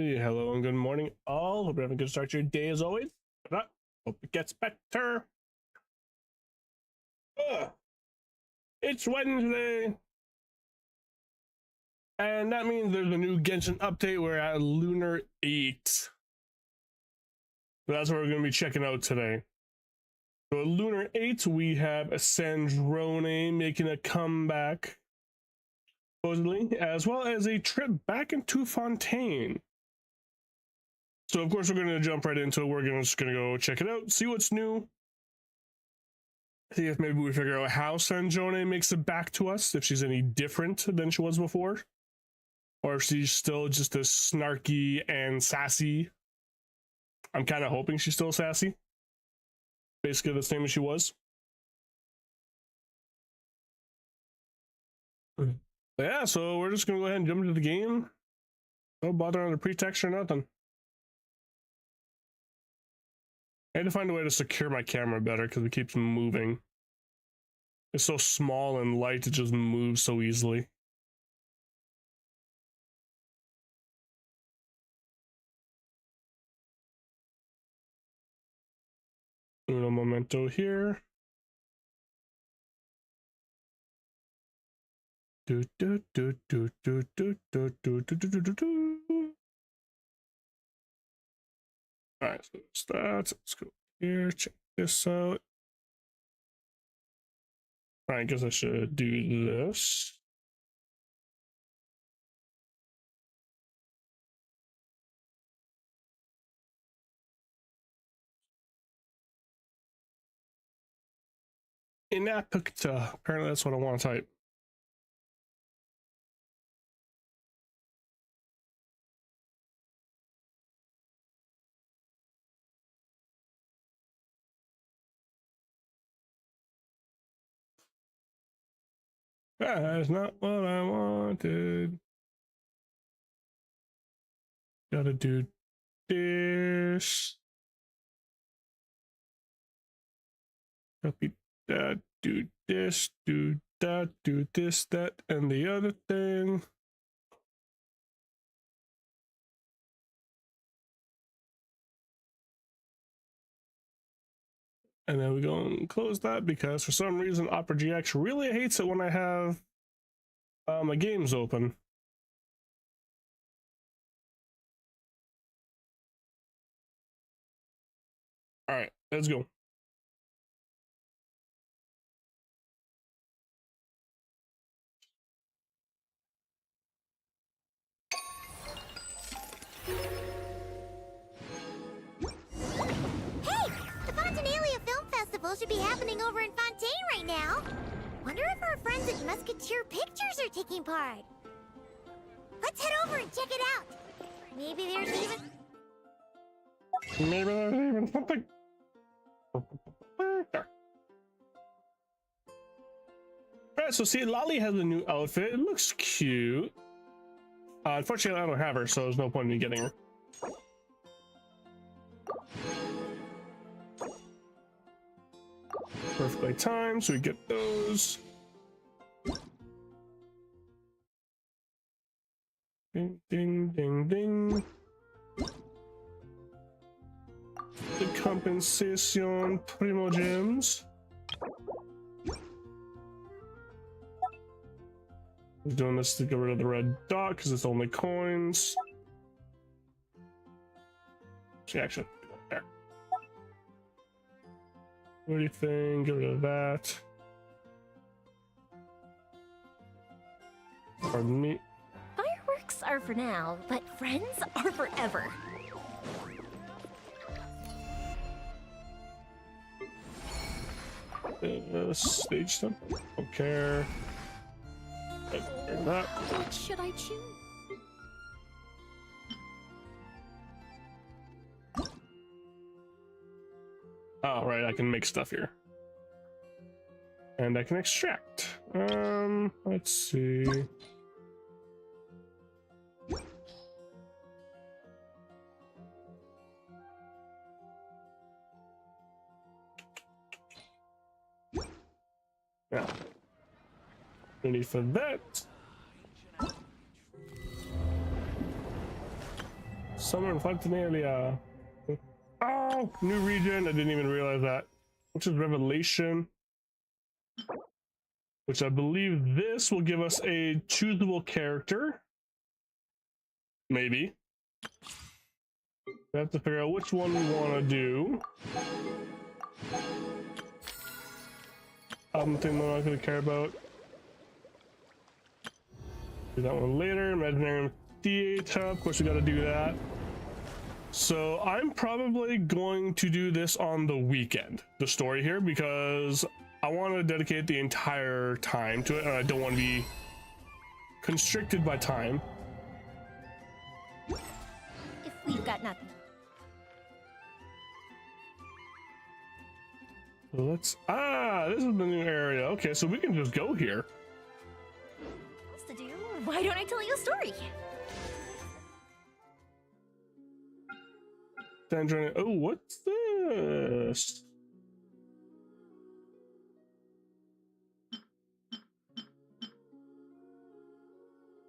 Hello and good morning, all. Hope you're having a good start to your day as always. Hope it gets better. It's Wednesday, and that means there's a new Genshin update. We're at Lunar VIII. So that's what we're going to be checking out today. So at Lunar VIII, we have a Sandrone making a comeback, supposedly, as well as a trip back into Fontaine. So of course we're going to jump right into it. We're just going to go check it out, see what's new. See if maybe we figure out how Sandrone makes it back to us, if she's any different than she was before, or if she's still just as snarky and sassy. I'm kind of hoping she's still sassy, basically the same as she was. But yeah, so we're just gonna go ahead and jump into the game. No bother on the pretext or nothing. I had to find a way to secure my camera better because it keeps moving. It's so small and light, it just moves so easily. Uno momento here. Do do do do do do do do do do do do. All right, so that's that. Let's go here. Check this out. All right, I guess I should do this. Inapicta. Apparently that's what I want to type. That's not what I wanted. Gotta do this. Copy that, do this, do that, do this, that, and the other thing. And then we go and close that because for some reason Opera GX really hates it when I have my games open. All right, let's go. Should be happening over in Fontaine right now. Wonder if our friends at Musketeer Pictures are taking part. Let's head over and check it out. Maybe there's even something. Alright, so see, Lolly has a new outfit. It looks cute. Unfortunately, I don't have her, so there's no point in me getting her. Perfectly timed, so we get those. Ding, ding, ding, ding. The compensation primo gems. I'm doing this to get rid of the red dot because it's only coins. Actually, there. What do you think? Get rid of that. Pardon me. Fireworks are for now, but friends are forever. Stage them. Don't care. That. What should I choose? Oh, right, I can make stuff here. And I can extract. Let's see. Yeah. Ready for that. summer reflected area. Oh, new region. I didn't even realize that. Which is Revelation. Which I believe this will give us a choosable character. Maybe. We have to figure out which one we want to do. I'm thinking I'm not going to care about. Do that one later. Imaginary Theater. Of course, we got to do that. So I'm probably going to do this on the weekend, the story here, because I want to dedicate the entire time to it, and I don't want to be constricted by time. If we've got nothing. So let's this is the new area. Okay, so we can just go here. What's to do? Why don't I tell you a story? Sandrone. Oh, what's this?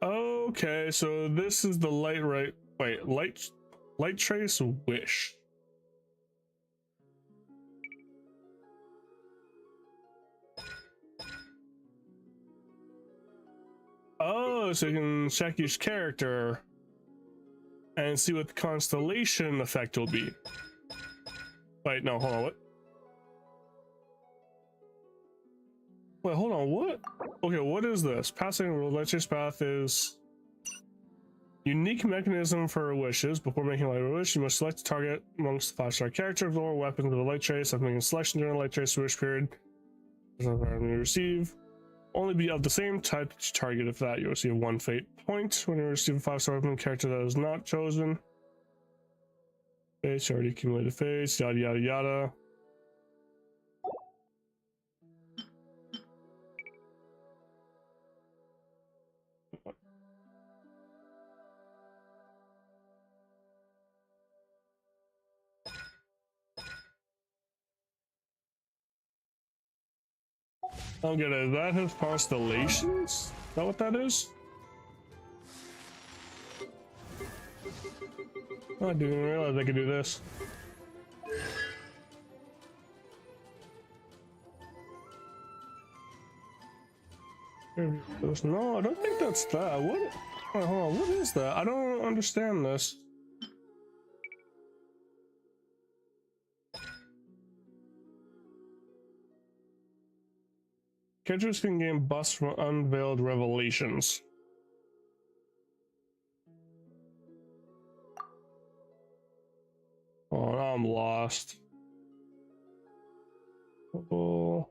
Okay, so this is the light trace wish. Oh, so you can check each character and see what the constellation effect will be. Wait, no, hold on, what? Wait, hold on, what? Okay, what is this? Passing the light trace path is unique mechanism for wishes. Before making a light wish, you must select a target amongst the 5-star characters or weapons with a light trace. After making a selection during the light trace wish period, you receive only be of the same type to target. If that, you receive 1 fate point. When you receive a 5-star weapon character that is not chosen, fates, already accumulated fates, yada yada yada. I don't get it. Is that his constellations? Is that what that is? Oh, I didn't even realize I could do this. No, I don't think that's that. What? Oh, hold on. What is that? I don't understand this. Characters can gain buffs from unveiled revelations. Oh, now I'm lost. Oh.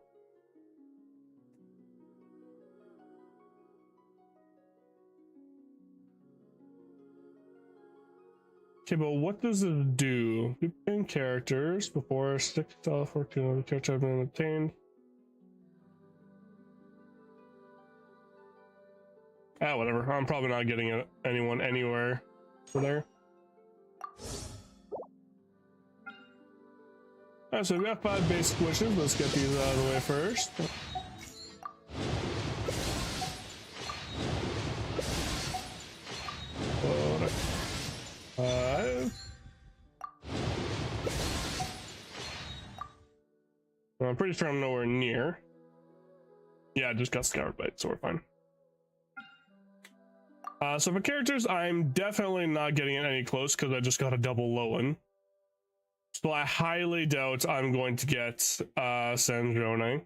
Okay, but what does it do? Retain characters before 6 14 of the character have been obtained. Ah, whatever. I'm probably not getting anyone anywhere for there. Alright, so we got 5 basic wishes. Let's get these out of the way first. I'm pretty sure I'm nowhere near. Yeah, I just got scoured by it, so we're fine. So for characters, I'm definitely not getting it any close because I just got a double Lowen. So I highly doubt I'm going to get Sandrone.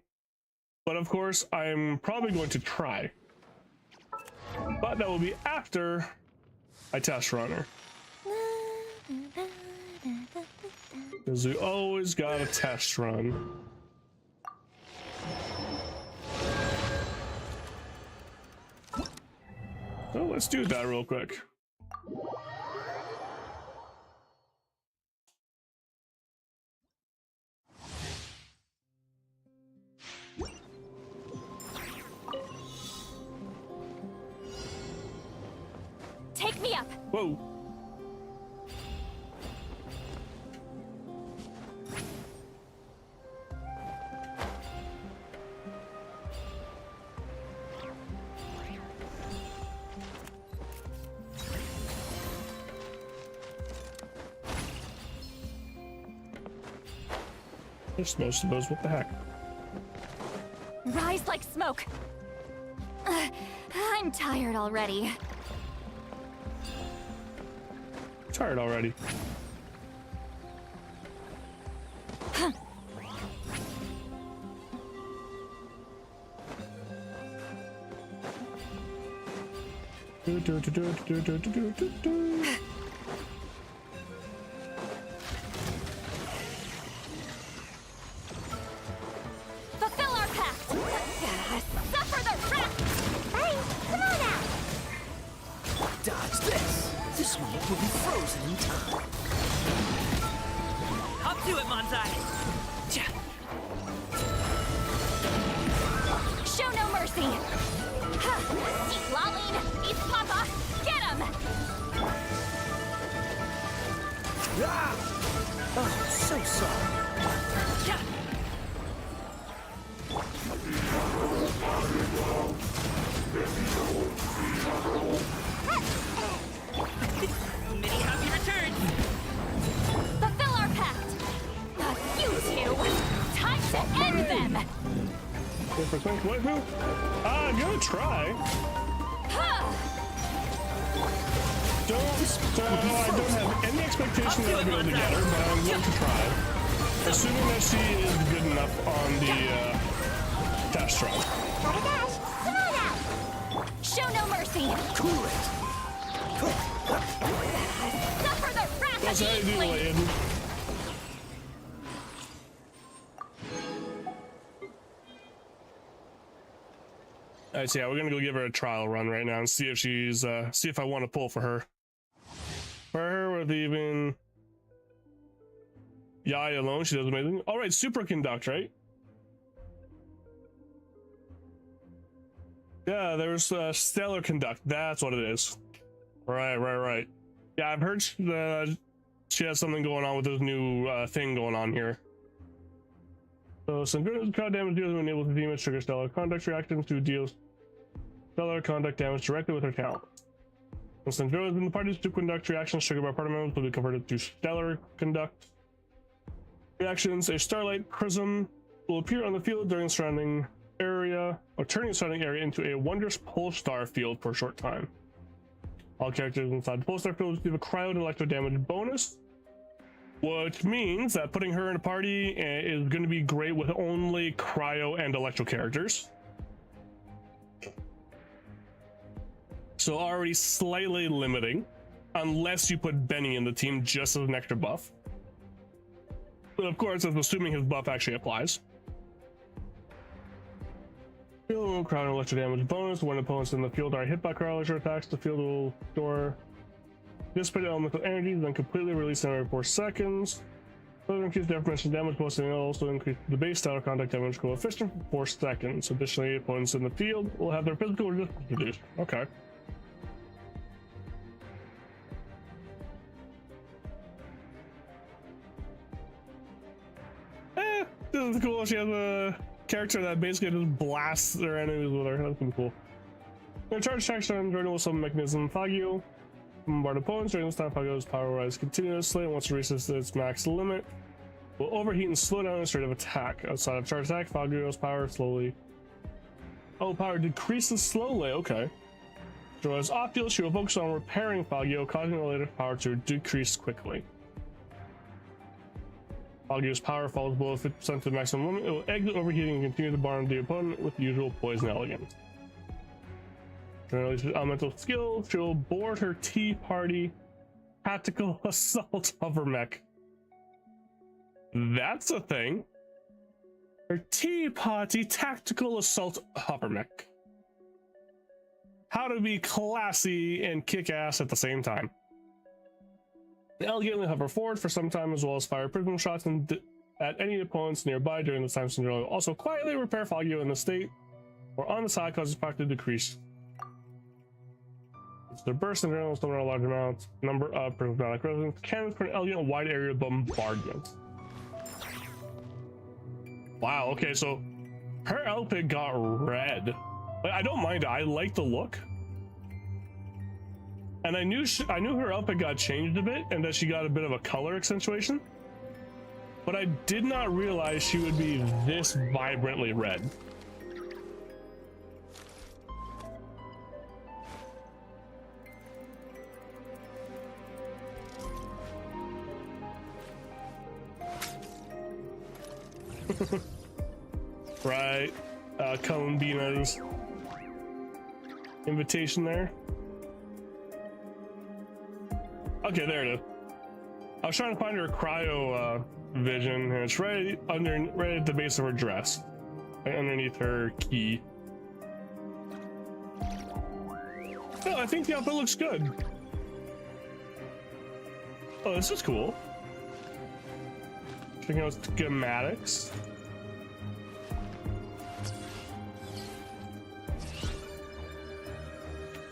But of course, I'm probably going to try. But that will be after I test run her. Because we always got a test run. So let's do that real quick. Take me up. Whoa. Just most of those, what the heck? Rise like smoke. I'm tired already. Tired already. Fulfill our pact. Suffer the wrath. Hey, come on out! Dodge this. This moment will be frozen in time. Up to it, Manzai. Show no mercy. Eat Laline. Eat Papa. Get him. Ah! Oh, so sorry. Many happy returns. Fulfill our pact. You two. Time to end them. I'm gonna try. I don't have any expectation that I'll be able to get her, but I'm going to try. Assuming that she is good enough on the test run. Gotta dash! Come on out! Show no mercy. Cool it. Suffer the wrath That's of how you do Eastling. it. Alright, so yeah, we're gonna go give her a trial run right now and see if she's see if I want to pull for her. For her with even Yai alone, she does amazing. Alright, superconduct, right? Yeah, there's stellar conduct. That's what it is. Right. Yeah, I've heard she has something going on with this new thing going on here. So Sandrone's crowd damage deals when able to demon trigger stellar conduct reactions to deal stellar conduct damage directly with her talent. When Sandrone is in the party's superconduct reactions triggered by party members will be converted to stellar conduct reactions. A starlight prism will appear on the field during the surrounding area, or turning the surrounding area into a wondrous pulsar field for a short time. All characters inside the pulsar field receive a cryo and electro damage bonus, which means that putting her in a party is going to be great with only cryo and electro characters. So already slightly limiting, unless you put Benny in the team just as an extra buff. But of course, I'm assuming his buff actually applies. Field crowd and electro damage bonus. When opponents in the field are hit by crowd electro attacks, the field will store dissipated elemental energy, then completely release them every 4 seconds. Further increase the aforementioned damage bonus and also increase the base stellar contact damage coefficient for 4 seconds. Additionally, opponents in the field will have their physical resistance reduced. Okay. This is cool. She has a character that basically just blasts their enemies with her. That's pretty cool. When charge attacks on Sandrone with some mechanism Fagio. Bombard opponents during this time. Fagio's power rises continuously, and once it reaches its max limit, will overheat and slow down its rate of attack. Outside of charge attack, Fagio's power slowly. Oh, power decreases slowly. Okay. So as off field, she will focus on repairing Fagio, causing the related power to decrease quickly. Fagio's power falls below 50% of the maximum limit. It will exit overheating and continue to bomb the opponent with the usual poison elegance. Releases elemental skill. She will board her Tea Party Tactical Assault Hover Mech. That's a thing. Her Tea Party Tactical Assault Hover Mech. How to be classy and kick ass at the same time. Elegantly hover forward for some time, as well as fire prism shots at any opponents nearby during this time. Sandrone will also quietly repair Fagio in the state or on the side, causes power to decrease. Their burst and will summon a large amount number of prismatic resonance cannons for an elegant wide area bombardment. Wow, okay, so her outfit got red. Like, I don't mind it. I like the look. And I knew her outfit got changed a bit and that she got a bit of a color accentuation. but I did not realize she would be this vibrantly red. Right, Cone Dina's invitation there. Okay, there it is. I was trying to find her cryo vision, and it's right at the base of her dress, right underneath her key. Oh, I think the outfit looks good. Oh, this is cool. Checking out schematics.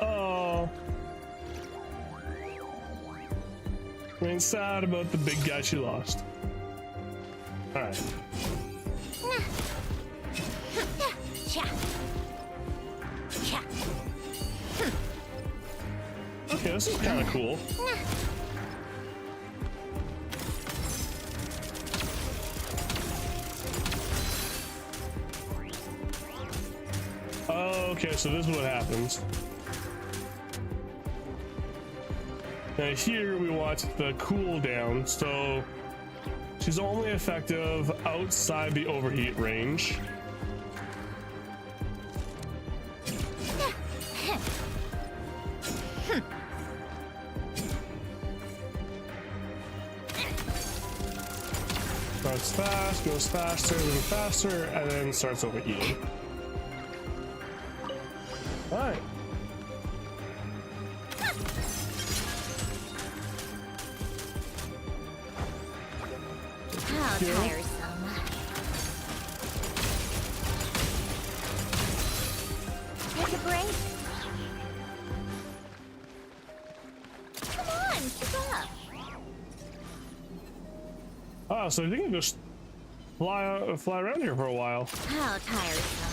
Oh, I'm sad about the big guy she lost. All right. Okay, this is kind of cool. Okay, so this is what happens. Now here we watch the cooldown, so she's only effective outside the overheat range. Starts fast, goes faster and faster, and then starts overheating. Alright. How tiresome. Take a break. Come on, keep up. Oh, so you can just fly around here for a while. How tiresome.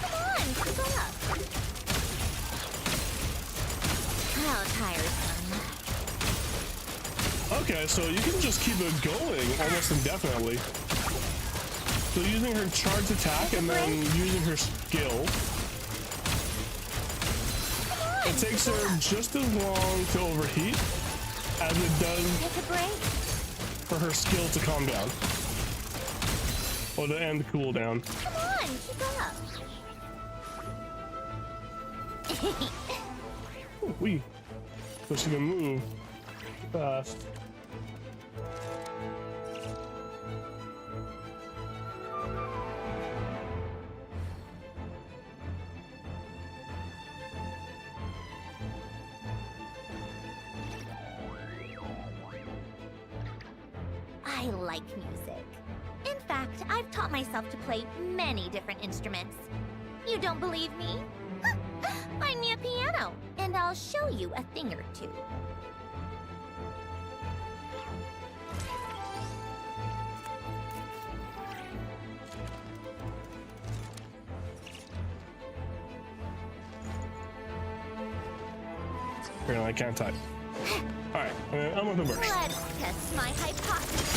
Come on, keep up. How tiresome. Okay, so you can just keep it going almost indefinitely. So using her charge attack and then using her skill, it takes her just as long to overheat as it does Take a break. for her skill to calm down. Or to end cooldown. Come on, keep up. Ooh, wee. So she can move fast. I like music. In fact, I've taught myself to play many different instruments. You don't believe me? Find me a piano, and I'll show you a thing or two. Apparently I can't type. Alright, I'm with the burst. Let's test my hypothesis.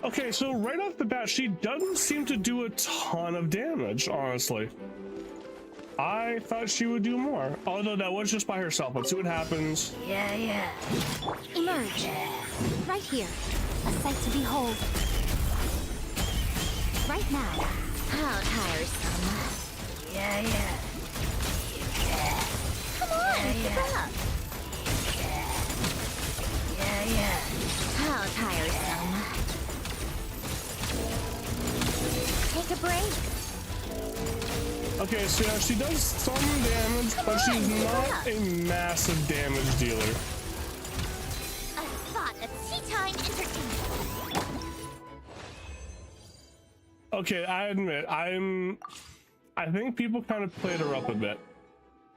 Okay, so right off the bat, she doesn't seem to do a ton of damage, honestly. I thought she would do more, although that was just by herself. Let's see what happens. Yeah. Emerge. Right here. A sight to behold. Right now. How tiresome. Yeah. Come on, keep up. Yeah. How tiresome. Take a break. Okay, so yeah, she does some damage, but she's not a massive damage dealer. A spot of tea time entertainment. Okay, I admit, I think people kind of played her up a bit.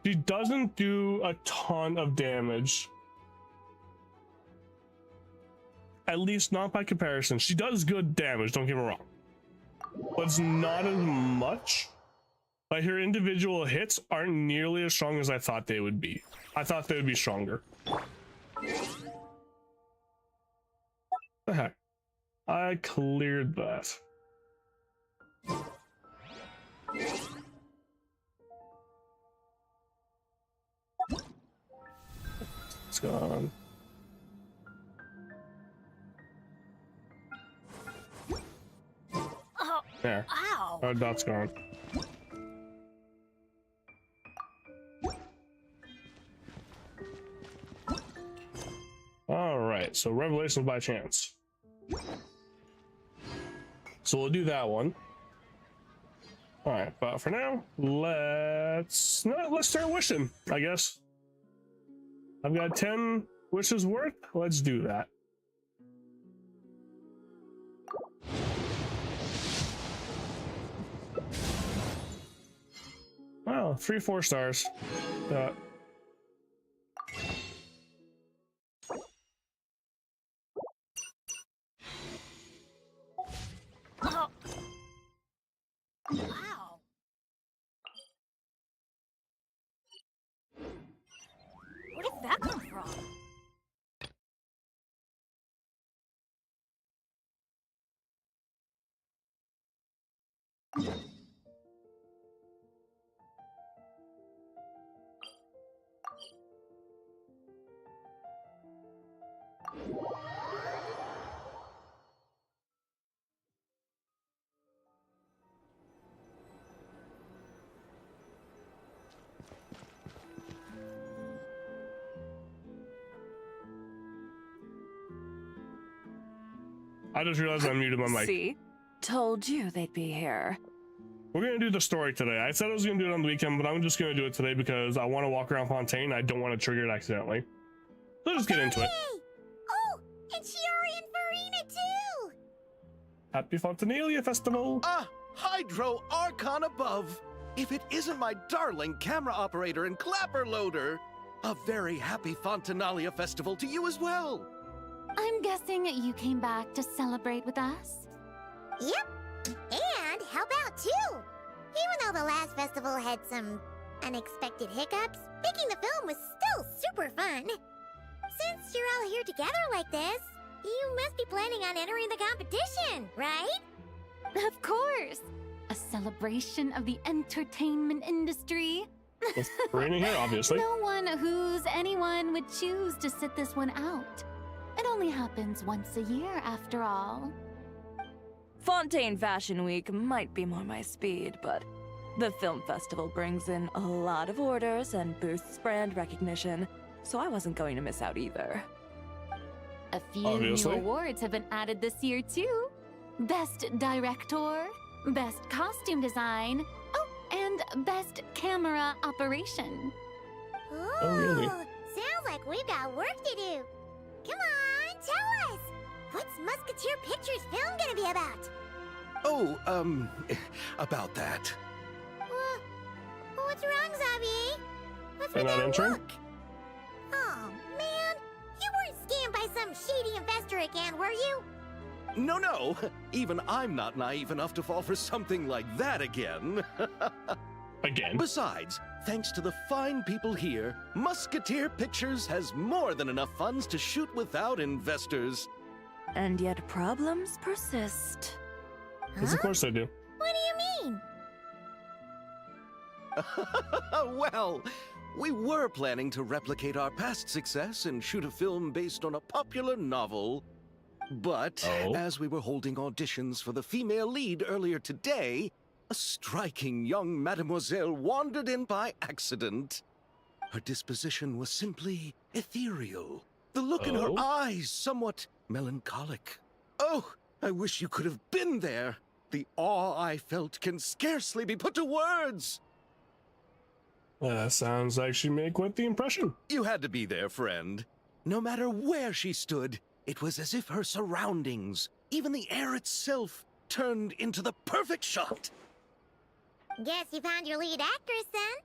She doesn't do a ton of damage. At least not by comparison. She does good damage, don't get me wrong. But it's not as much Like her individual hits aren't nearly as strong as I thought they would be. I thought they would be stronger. The heck? I cleared that. It's gone. Oh, There. ow. Oh, dot's gone. All right, so revelations by chance. So we'll do that one. All right, but for now, let's start wishing, I guess. I've got 10 wishes worth. Let's do that. Wow, 3 4 stars. Oh. Wow. Where did that come from? I just realized I muted my mic. See? Told you they'd be here. We're gonna do the story today. I said I was gonna do it on the weekend, but I'm just gonna do it today because I want to walk around Fontaine. I don't want to trigger it accidentally. So let's get into it. Oh, and Shiori and Farina too! Happy Fontanalia Festival! Ah, Hydro Archon above. If it isn't my darling camera operator and clapper loader. A very happy Fontanalia festival to you as well. I'm guessing you came back to celebrate with us? Yep. And how about two? Even though the last festival had some unexpected hiccups, making the film was still super fun. Since you're all here together like this, you must be planning on entering the competition, right? Of course! A celebration of the entertainment industry. With Farina here, obviously. No one who's anyone would choose to sit this one out. It only happens once a year, after all. Fontaine Fashion Week might be more my speed, but the film festival brings in a lot of orders and boosts brand recognition, so I wasn't going to miss out either. A few Obviously. new awards have been added this year, too. Best Director, Best Costume Design, oh, and Best Camera Operation. Oh, really? Sounds like we've got work to do. Come on, tell us! What's Musketeer Pictures film gonna be about? Oh, about that. What's wrong, Xavier? What's They're with not that entering? look? Oh, man. You weren't scammed by some shady investor again, were you? No. Even I'm not naive enough to fall for something like that again. Again. Besides, thanks to the fine people here, Musketeer Pictures has more than enough funds to shoot without investors. And yet problems persist. Yes, of course I do. What do you mean? Well, we were planning to replicate our past success and shoot a film based on a popular novel. But Oh? as we were holding auditions for the female lead earlier today, a striking young mademoiselle wandered in by accident. Her disposition was simply ethereal. The look in her Oh? eyes somewhat melancholic. Oh, I wish you could have been there. The awe I felt can scarcely be put to words. That sounds like she made quite the impression. You had to be there, friend. No matter where she stood, it was as if her surroundings, even the air itself, turned into the perfect shot. Guess you found your lead actress, then?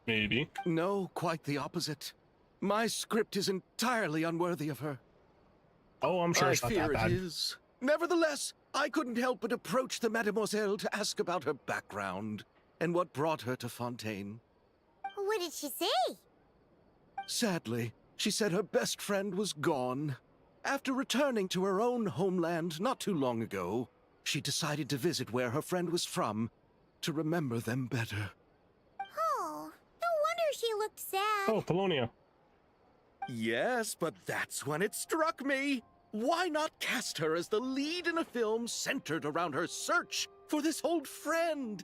Maybe. No, quite the opposite. My script is entirely unworthy of her. Oh, I'm sure I it's not fear that it bad. is. Nevertheless, I couldn't help but approach the Mademoiselle to ask about her background and what brought her to Fontaine. What did she say? Sadly, she said her best friend was gone. After returning to her own homeland not too long ago, she decided to visit where her friend was from to remember them better. Oh, no wonder she looked sad. Oh, Polonia. Yes, but that's when it struck me. Why not cast her as the lead in a film centered around her search for this old friend?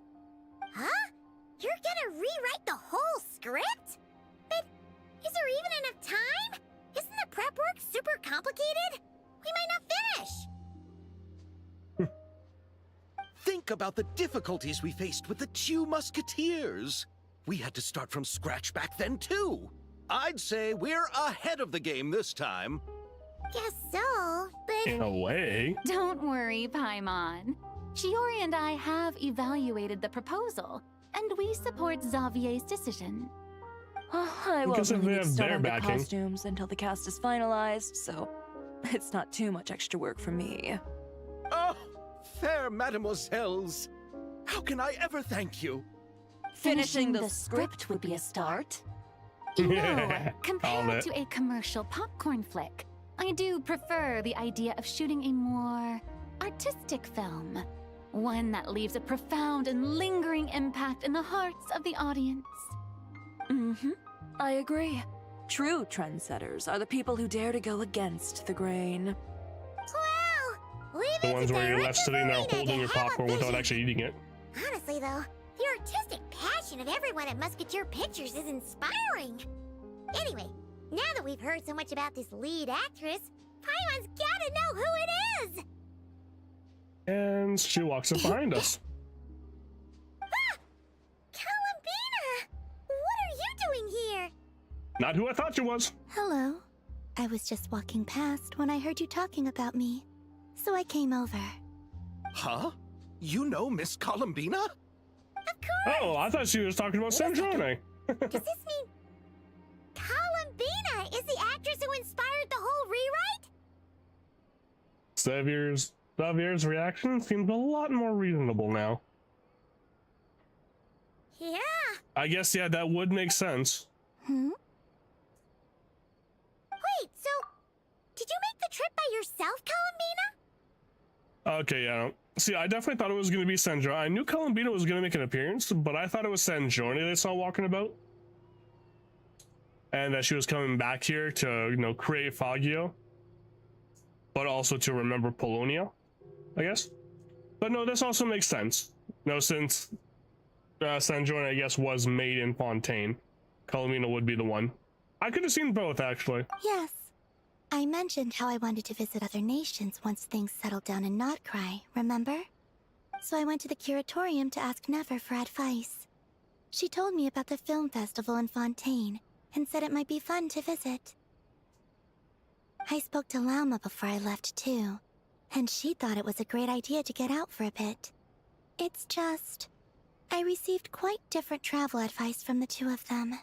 Huh? You're gonna rewrite the whole script? But is there even enough time? Isn't the prep work super complicated? We might not finish. Think about the difficulties we faced with the two Musketeers. We had to start from scratch back then, too. I'd say we're ahead of the game this time. Guess so, but In a way. Don't worry, Paimon. Shiori and I have evaluated the proposal, and we support Xavier's decision. I Because won't if they really have get started their on the backing. costumes until the cast is finalized, so it's not too much extra work for me. Oh, fair mademoiselles. How can I ever thank you? Finishing the script would be a start. You know, compared it. to a commercial popcorn flick, I do prefer the idea of shooting a more artistic film. One that leaves a profound and lingering impact in the hearts of the audience. Mm-hmm. I agree. True trendsetters are the people who dare to go against the grain. well, leave The it ones to where you're director left sitting there Verena holding to your have a popcorn without vision. actually eating it. Honestly, though, the artistic passion of everyone at Musketeer Pictures is inspiring. Anyway, now that we've heard so much about this lead actress, Paimon's gotta know who it is! And she walks up behind us. Columbina! What are you doing here? Not who I thought she was. Hello. I was just walking past when I heard you talking about me, so I came over. Huh? You know Miss Columbina? Of course! Oh, I thought she was talking about Sandrone. Does this mean Columbina is the actress who inspired the whole rewrite? Xavier's reaction seems a lot more reasonable now. Yeah. I guess, yeah, that would make sense. Hmm? Wait, so did you make the trip by yourself, Columbina? Okay, yeah. See, I definitely thought it was going to be Sandrone. I knew Columbina was going to make an appearance, but I thought it was Sandrone that I saw walking about. And that she was coming back here to, you know, create Fagio. But also to remember Polonia, I guess. But no, this also makes sense. No, since Sandrone, I guess, was made in Fontaine, Columbina would be the one. I could have seen both, actually. Yes. I mentioned how I wanted to visit other nations once things settled down in Notcry, remember? So I went to the curatorium to ask Never for advice. She told me about the film festival in Fontaine and said it might be fun to visit. I spoke to Lauma before I left too, and she thought it was a great idea to get out for a bit. It's just, I received quite different travel advice from the two of them.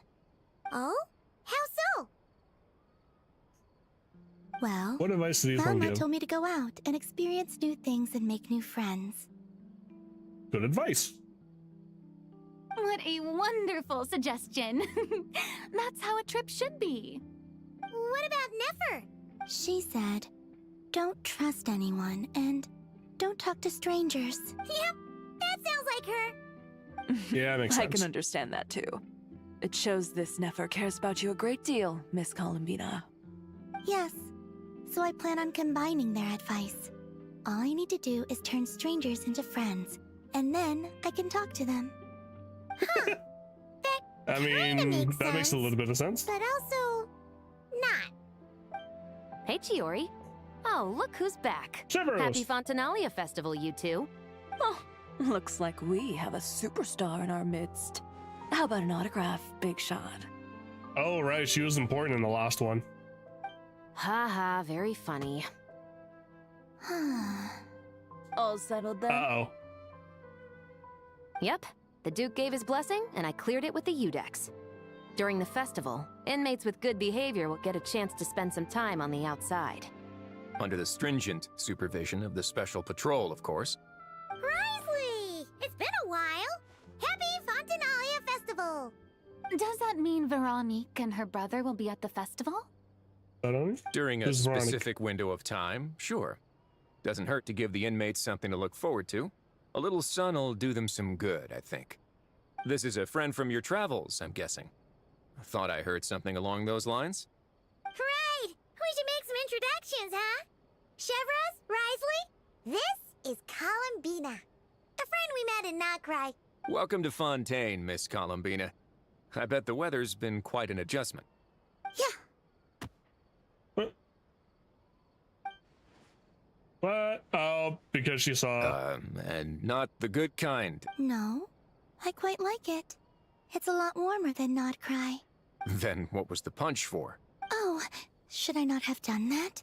Oh? How so? Well, What advice did these one Lauma give? told me to go out and experience new things and make new friends. Good advice. What a wonderful suggestion. That's how a trip should be. What about Nefer? She said, don't trust anyone and don't talk to strangers. Yep, that sounds like her. Yeah, that makes I sense. can understand that too. It shows this Nefer cares about you a great deal, Miss Columbina. Yes, so I plan on combining their advice. All I need to do is turn strangers into friends, and then I can talk to them. I mean, makes that makes a sense. little bit of sense. But also, not. Hey, Chiori. Oh, look who's back. Shivers. Happy Fontanalia Festival, you two. Oh, looks like we have a superstar in our midst. How about an autograph, Big Shot? Oh, right, she was important in the last one. Ha ha, very funny. All settled then? Uh-oh. Yep, the Duke gave his blessing, and I cleared it with the Udex. During the festival, inmates with good behavior will get a chance to spend some time on the outside. Under the stringent supervision of the Special Patrol, of course. Risley! It's been a while! Happy Fontanalia Festival! Does that mean Veronique and her brother will be at the festival? During a Who's Veronique? specific window of time, sure. Doesn't hurt to give the inmates something to look forward to. A little sun'll do them some good, I think. This is a friend from your travels, I'm guessing. Thought I heard something along those lines. Right! We should make some introductions, huh? Chevros, Risley, this is Columbina, a friend we met in Notcry. Welcome to Fontaine, Miss Columbina. I bet the weather's been quite an adjustment. Yeah, What? Oh, because she saw. And not the good kind. No, I quite like it. It's a lot warmer than Not Cry. Then what was the punch for? Oh, should I not have done that?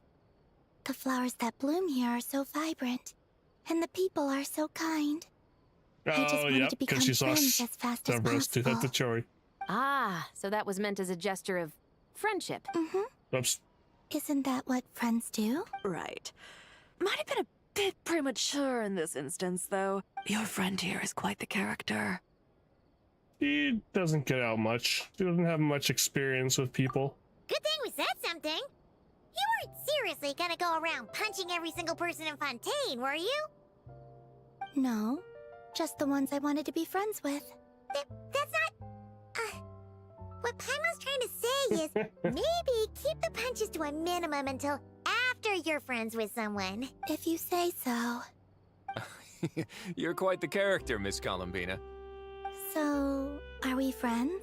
The flowers that bloom here are so vibrant, and the people are so kind. I just wanted to become because she saw friends as fast as Stavros do that to possible. Chori. Ah, so that was meant as a gesture of friendship. Mm-hmm. Oops. Isn't that what friends do? Right. Might have been a bit premature in this instance, though. Your friend here is quite the character. He doesn't get out much. He doesn't have much experience with people. good thing we said something. You weren't seriously gonna go around punching every single person in Fontaine, were you? No, just the ones I wanted to be friends with. That's not... what Paimon's trying to say is maybe keep the punches to a minimum until after you're friends with someone. If you say so. You're quite the character, Miss Columbina. So, are we friends?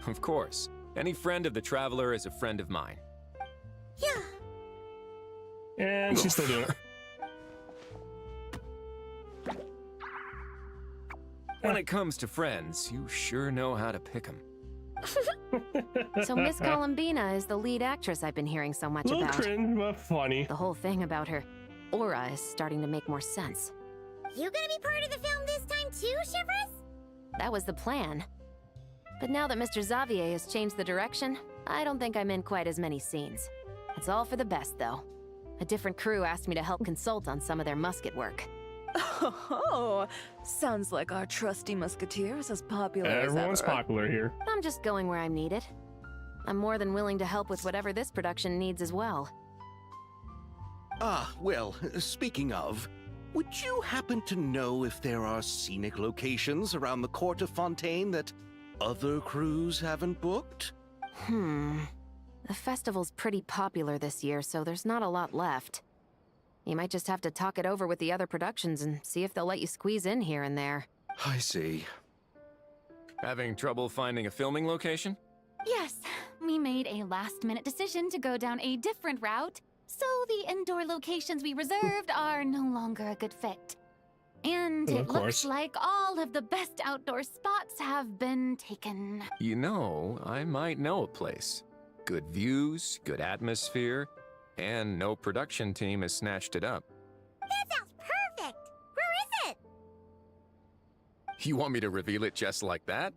Of course. Any friend of the Traveler is a friend of mine. Yeah. And she's still doing it. When it comes to friends, you sure know how to pick 'em. So Miss Columbina is the lead actress I've been hearing so much Little about. cringe, but funny. The whole thing about her aura is starting to make more sense. You gonna be part of the film this time too, Shivers? That was the plan. But now that Mr. Xavier has changed the direction, I don't think I'm in quite as many scenes. It's all for the best, though. A different crew asked me to help consult on some of their musket work. Oh, sounds like our trusty musketeer is as popular Everyone's as ever. popular here. I'm just going where I'm needed. I'm more than willing to help with whatever this production needs as well. Ah, well, speaking of, would you happen to know if there are scenic locations around the court of Fontaine that other crews haven't booked? The festival's pretty popular this year, so there's not a lot left. You might just have to talk it over with the other productions and see if they'll let you squeeze in here and there. I see. Having trouble finding a filming location? Yes, we made a last-minute decision to go down a different route, so the indoor locations we reserved are no longer a good fit. And Well, it of looks course. like all of the best outdoor spots have been taken. You know, I might know a place. Good views, good atmosphere, and no production team has snatched it up. That sounds perfect! Where is it? You want me to reveal it just like that?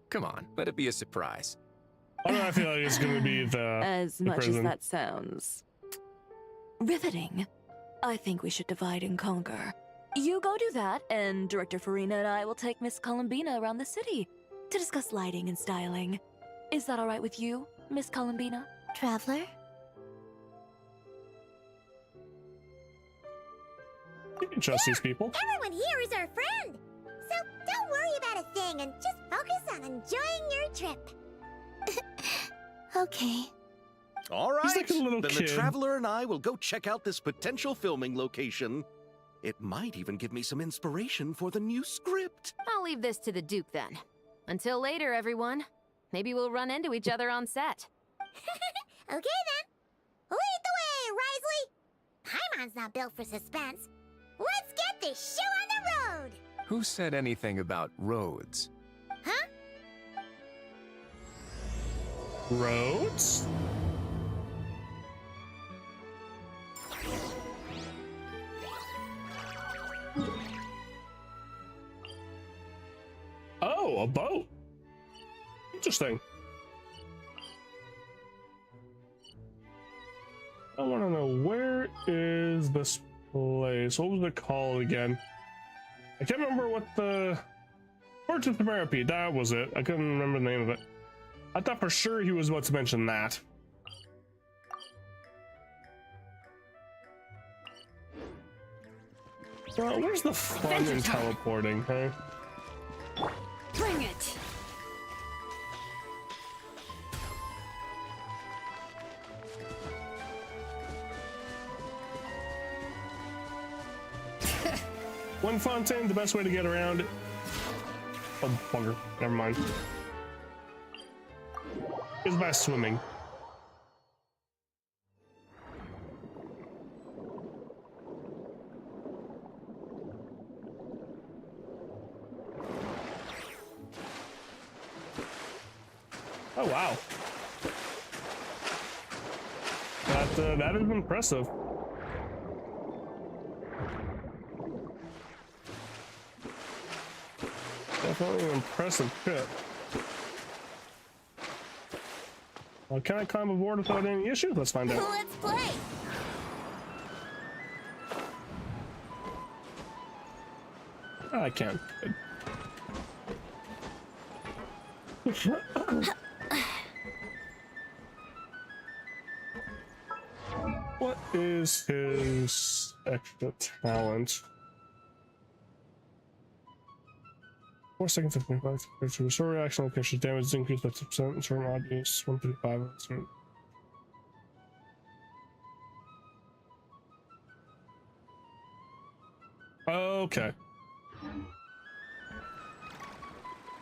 Come on, let it be a surprise. I don't know, I feel like it's gonna be As the much as prison. that sounds riveting, I think we should divide and conquer. You go do that, and Director Farina and I will take Miss Columbina around the city to discuss lighting and styling. Is that all right with you, Miss Columbina? Traveler? You can trust these people. Everyone here is our friend! So don't worry about a thing and just focus on enjoying your trip. Okay. All right, He's like a little then kid. the Traveler and I will go check out this potential filming location. It might even give me some inspiration for the new script. I'll leave this to the Duke then. Until later, everyone. Maybe we'll run into each other on set. Okay then. Lead the way, Risley! Paimon's not built for suspense. Let's get this show on the road! Who said anything about roads? Huh? Roads? Oh, a boat. Interesting. I want to know, where is this place? What was it called again? I can't remember what the... Fortune Therapy, that was it. I couldn't remember the name of it. I thought for sure he was about to mention that. Well, where's the fun in teleporting, hey? Bring it! One fontaine, the best way to get around it. Oh, bugger. Never mind. Is by swimming. Oh wow. That is impressive. Definitely an impressive trip. Well, can I climb aboard without any issues? Let's find out. Let's play. I can't. What is his extra talent? 4 seconds of 25 to restore reaction location damage is increased by 2% in certain objects. 135. Okay.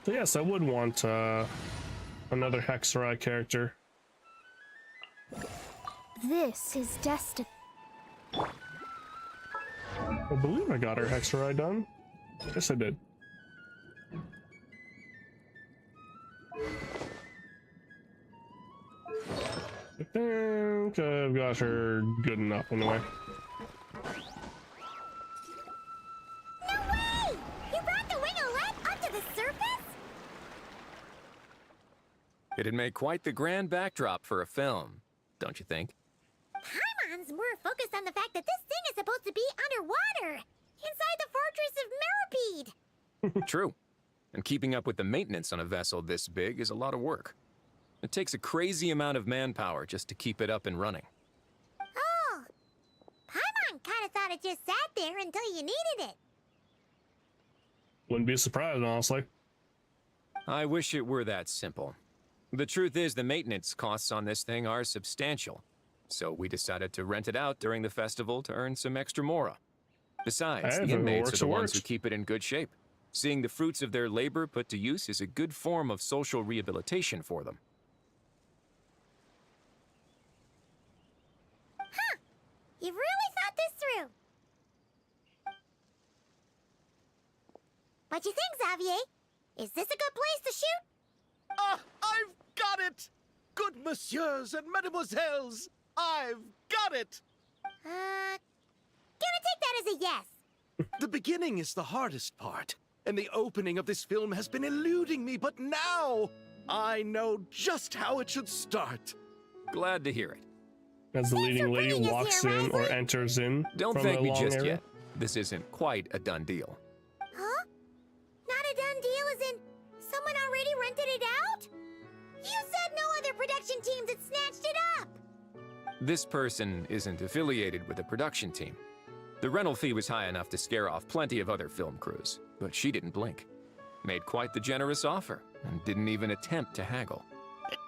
So yes, I would want another Hexerai character. This is destiny. I believe I got her Hexerai done. Yes, I did. I think I've got her good enough anyway. No way! You brought the winglet up to the surface? It'd make quite the grand backdrop for a film, don't you think? Paimon's more focused on the fact that this thing is supposed to be underwater, inside the fortress of Meropide. True. And keeping up with the maintenance on a vessel this big is a lot of work. It takes a crazy amount of manpower just to keep it up and running. Oh, Paimon kind of thought it just sat there until you needed it. Wouldn't be surprised, honestly. I wish it were that simple. The truth is the maintenance costs on this thing are substantial. So we decided to rent it out during the festival to earn some extra mora. Besides, Hey, if the it inmates works, are the it ones who works. keep it in good shape. Seeing the fruits of their labor put to use is a good form of social rehabilitation for them. You've really thought this through. What you think, Xavier? Is this a good place to shoot? Ah, I've got it! Good messieurs and mademoiselles, I've got it! Gonna take that as a yes. The beginning is the hardest part, and the opening of this film has been eluding me, but now I know just how it should start. Glad to hear it. As the leading lady bringing us walks here, in or Wesley. enters in Don't from thank the me long just area. yet. This isn't quite a done deal. Huh? Not a done deal as in someone already rented it out? You said no other production teams had snatched it up. This person isn't affiliated with a production team. The rental fee was high enough to scare off plenty of other film crews, but she didn't blink. Made quite the generous offer, and didn't even attempt to haggle.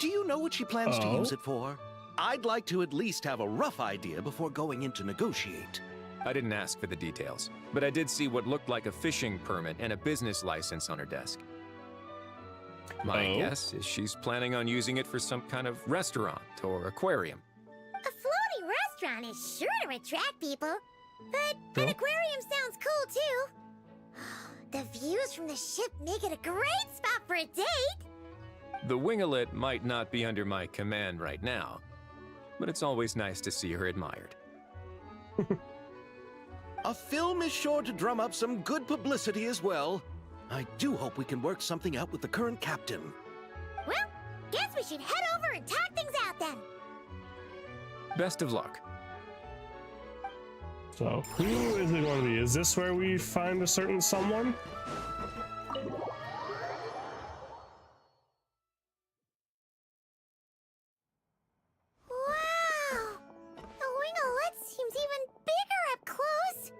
Do you know what she plans to Oh? use it for? I'd like to at least have a rough idea before going in to negotiate. I didn't ask for the details, but I did see what looked like a fishing permit and a business license on her desk. My Oh? guess is she's planning on using it for some kind of restaurant or aquarium. A floating restaurant is sure to attract people. But Sure. an aquarium sounds cool too. The views from the ship make it a great spot for a date. The winglet might not be under my command right now, but it's always nice to see her admired. A film is sure to drum up some good publicity as well. I do hope we can work something out with the current captain. Well, guess we should head over and talk things out then. Best of luck. So, who is it going to be? Is this where we find a certain someone? Wow! The winglet seems even bigger up close.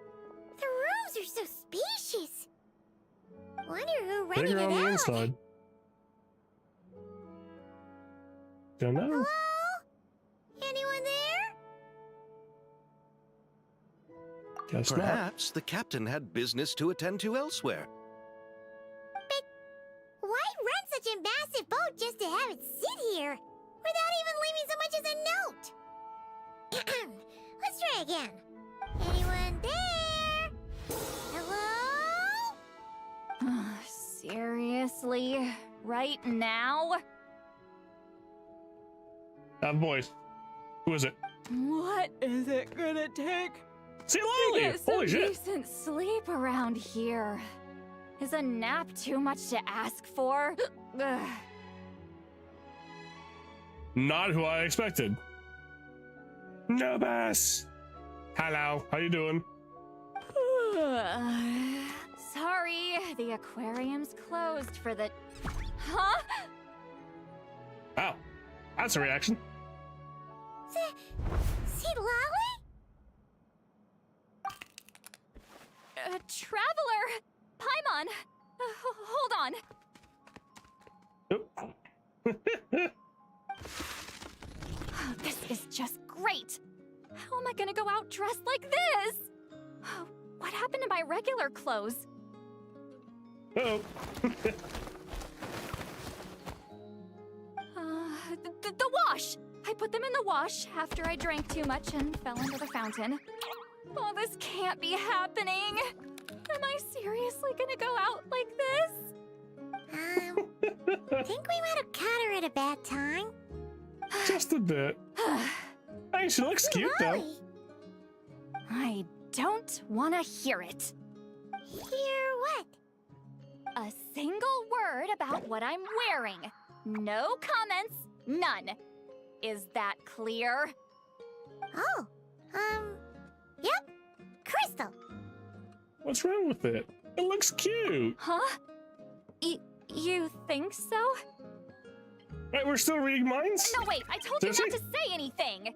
The rooms are so spacious. Wonder who rented Bigger it on the out. inside. Don't know. Hello? Anyone there? Guess not. Perhaps the captain had business to attend to elsewhere. Why rent such a massive boat just to have it sit here? Without even leaving so much as a note? Let's try again. Anyone there? Hello? Seriously? Right now? That voice. Who is it? What is it gonna take? See To Lily! get some Holy shit! decent sleep around here. Is a nap too much to ask for? Ugh. Not who I expected. Nobus! Hello, how you doing? Sorry, the aquarium's closed for the... Huh? Oh, that's a reaction. See Lolly? Traveler! Paimon! Hold on. Oop. This is just great. How am I gonna go out dressed like this? What happened to my regular clothes? Oh. The wash! I put them in the wash after I drank too much and fell into the fountain. Oh, this can't be happening. Am I seriously gonna go out like this? Think we might have caught her at a bad time. Just a bit. Hey, she looks cute though. Lolly, I don't want to hear it. hear what? A single word about what I'm wearing. No comments, none. Is that clear? Oh, yep. Crystal. What's wrong with it? It looks cute. Huh? You think so? Right, we're still reading minds? No, wait, I told you Seriously? not to say anything.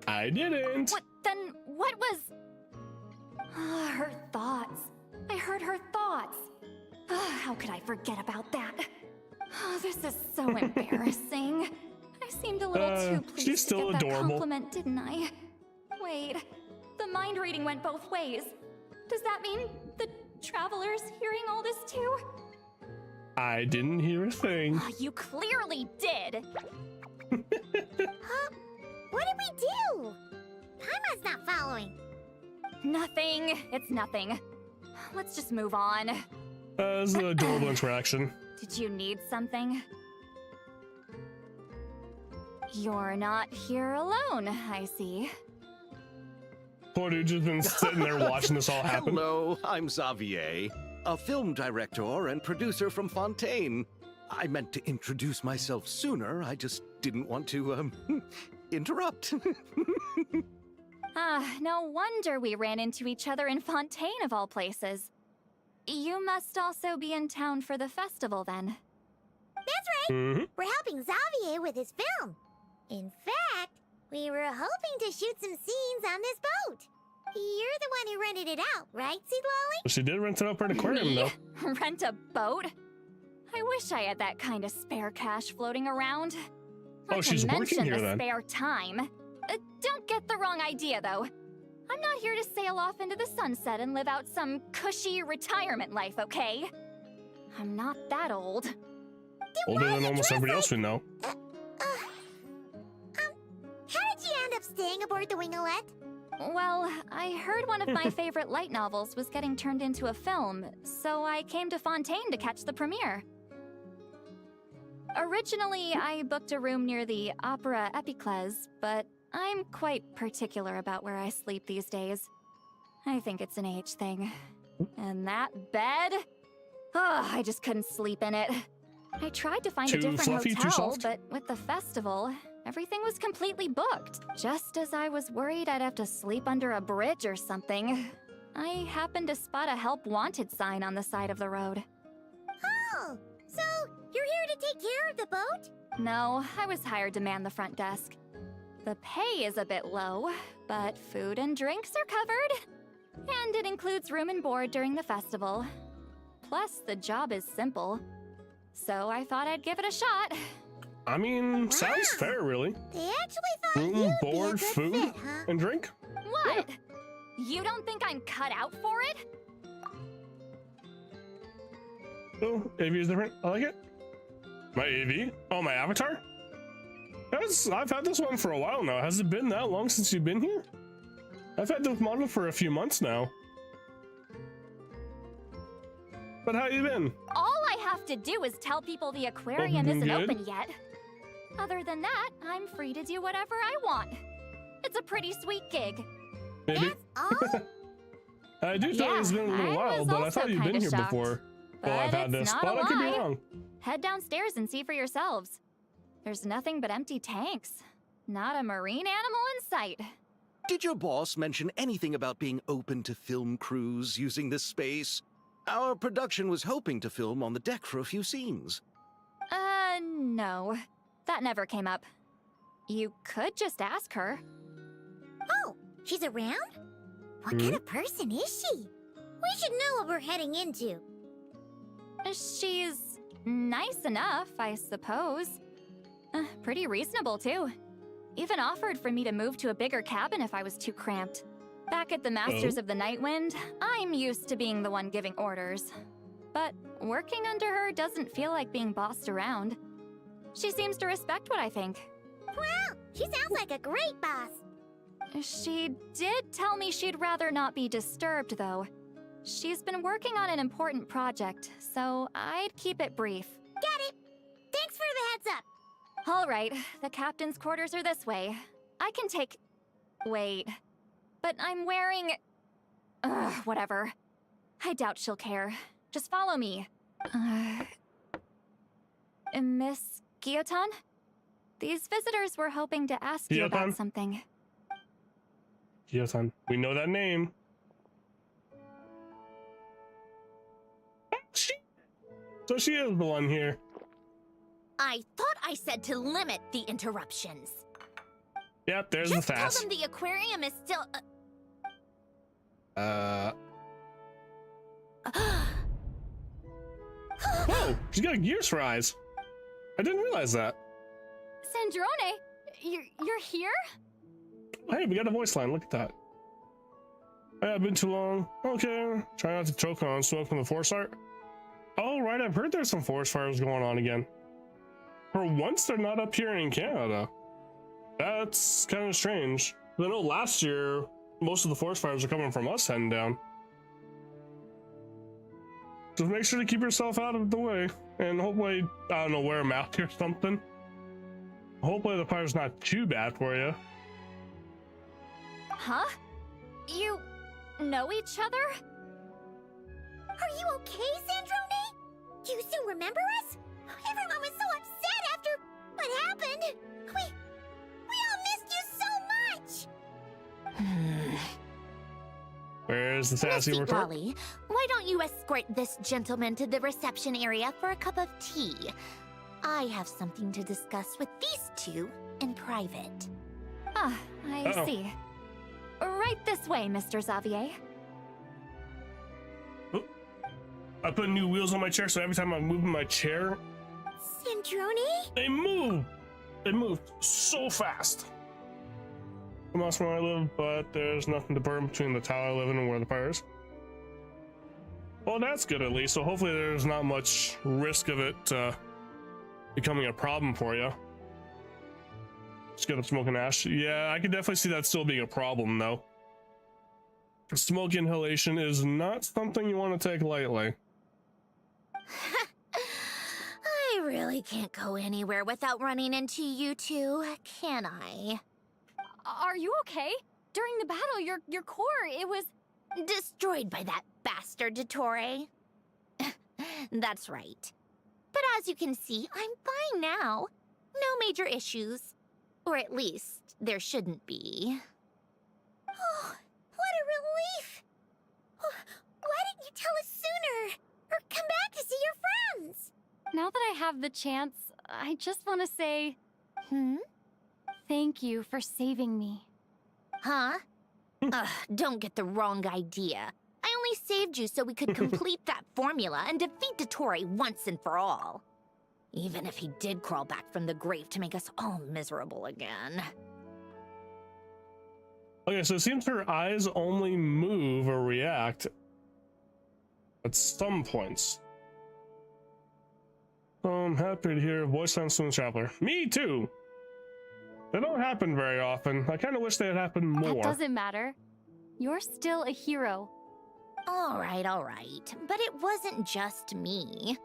I didn't. What, then what was... her thoughts. I heard her thoughts. How could I forget about that? This is so embarrassing. I seemed a little too pleased she's still to get that adorable. compliment, didn't I? Wait, the mind reading went both ways. Does that mean the Traveler's hearing all this too? I didn't hear a thing. You clearly did. Huh? What did we do? Paimon's not following. Nothing. It's nothing. Let's just move on. This is an adorable interaction. Did you need something? You're not here alone, I see. Poor dude just been sitting there watching this all happen. Hello, I'm Xavier, a film director and producer from Fontaine. I meant to introduce myself sooner, I just didn't want to, interrupt. No wonder we ran into each other in Fontaine of all places. You must also be in town for the festival then. That's right. Mm-hmm. We're helping Xavier with his film. In fact, we were hoping to shoot some scenes on this boat. You're the one who rented it out, right, Seed Lolly? She did rent it out for an aquarium Me? though. Rent a boat? I wish I had that kind of spare cash floating around. Not Oh, to she's working mention here the then. spare time. Don't get the wrong idea, though. I'm not here to sail off into the sunset and live out some cushy retirement life, okay? I'm not that old. Older than almost everybody else we know. How did you end up staying aboard the Winglet? Well, I heard one of my favorite light novels was getting turned into a film, so I came to Fontaine to catch the premiere. Originally, I booked a room near the Opera Epiclese, but I'm quite particular about where I sleep these days. I think it's an age thing. And that bed? Oh, I just couldn't sleep in it. I tried to find a Too different fluffy, too hotel, soft? but with the festival, Everything was completely booked. Just as I was worried I'd have to sleep under a bridge or something, I happened to spot a help wanted sign on the side of the road. Oh, so you're here to take care of the boat? No, I was hired to man the front desk. The pay is a bit low, but food and drinks are covered. And it includes room and board during the festival. Plus, the job is simple. So I thought I'd give it a shot. I mean, sounds fair, really. They actually thought Room, you'd board, be a good food, fit, huh? and drink? What? You don't think I'm cut out for it? Oh, AV is different. I like it. My AV? Oh, my avatar? I've had this one for a while now. Has it been that long since you've been here? I've had this model for a few months now. But how you been? All I have to do is tell people the aquarium Been isn't good? open yet. Other than that, I'm free to do whatever I want. It's a pretty sweet gig. Maybe. Oh, I do thought it's been a little I while, was but I also thought you'd been kinda here shocked. before. But Well, I've had it's this, not but a I could be lie. wrong. Head downstairs and see for yourselves. There's nothing but empty tanks. Not a marine animal in sight. Did your boss mention anything about being open to film crews using this space? Our production was hoping to film on the deck for a few scenes. No. That never came up. You could just ask her. oh, she's around? What kind of person is she? We should know what we're heading into. She's nice enough, I suppose. Pretty reasonable, too. Even offered for me to move to a bigger cabin if I was too cramped. Back at the Masters of the Night Wind, I'm used to being the one giving orders. But working under her doesn't feel like being bossed around. She seems to respect what I think. Wow, she sounds like a great boss. She did tell me she'd rather not be disturbed, though. She's been working on an important project, so I'd keep it brief. Got it. Thanks for the heads up. All right, the captain's quarters are this way. I can take... Wait. But I'm wearing... Ugh, whatever. I doubt she'll care. Just follow me. Miss Guillotin? These visitors were hoping to ask you Guillotin? about something. Yes, we know that name. So she is the one here. I thought I said to limit the interruptions. Yep, there's Just the tell fast. them the aquarium is still... Whoa, she's got gears for eyes. I didn't realize that. Sandrone, you're here? Hey, we got a voice line. Look at that. Hey, I've been too long. Okay, try not to choke on smoke from the forest art. Oh, right, I've heard there's some forest fires going on again. For once, they're not up here in Canada. That's kind of strange. I know last year, most of the forest fires are coming from us heading down. Just make sure to keep yourself out of the way. And hopefully, I don't know, wear a mask or something. Hopefully the fire's not too bad for you. Huh? You know each other? Are you okay, Sandrone? Do you still remember us? Everyone was so upset after what happened. We all missed you so much. Where's the sassy Missy retort? Golly, why don't you escort this gentleman to the reception area for a cup of tea? I have something to discuss with these two in private. Ah, I Uh-oh. see. Right this way, Mr. Xavier. I put new wheels on my chair, so every time I'm moving my chair, Sandrone? they move. They move so fast. I'm lost where I live, but there's nothing to burn between the tower I live in and where the fire is. Well, that's good at least. So hopefully there's not much risk of it becoming a problem for you. Just get up smoking ash. Yeah, I could definitely see that still being a problem, though. Smoke inhalation is not something you want to take lightly. I really can't go anywhere without running into you two, can I? Are you okay? During the battle, your core, it was... Destroyed by that bastard Dottore. That's right. But as you can see, I'm fine now. No major issues. Or at least, there shouldn't be. Oh, what a relief! Why didn't you tell us sooner? Or come back to see your friends? Now that I have the chance, I just want to say... Thank you for saving me. Huh? Ugh, don't get the wrong idea. I only saved you so we could complete that formula and defeat Dottore once and for all. Even if he did crawl back from the grave to make us all miserable again. Okay, so it seems her eyes only move or react at some points. I'm happy to hear a voice on Smooth Traveler. Me too! They don't happen very often. I kind of wish they had happened more. That doesn't matter. You're still a hero. All right. But it wasn't just me.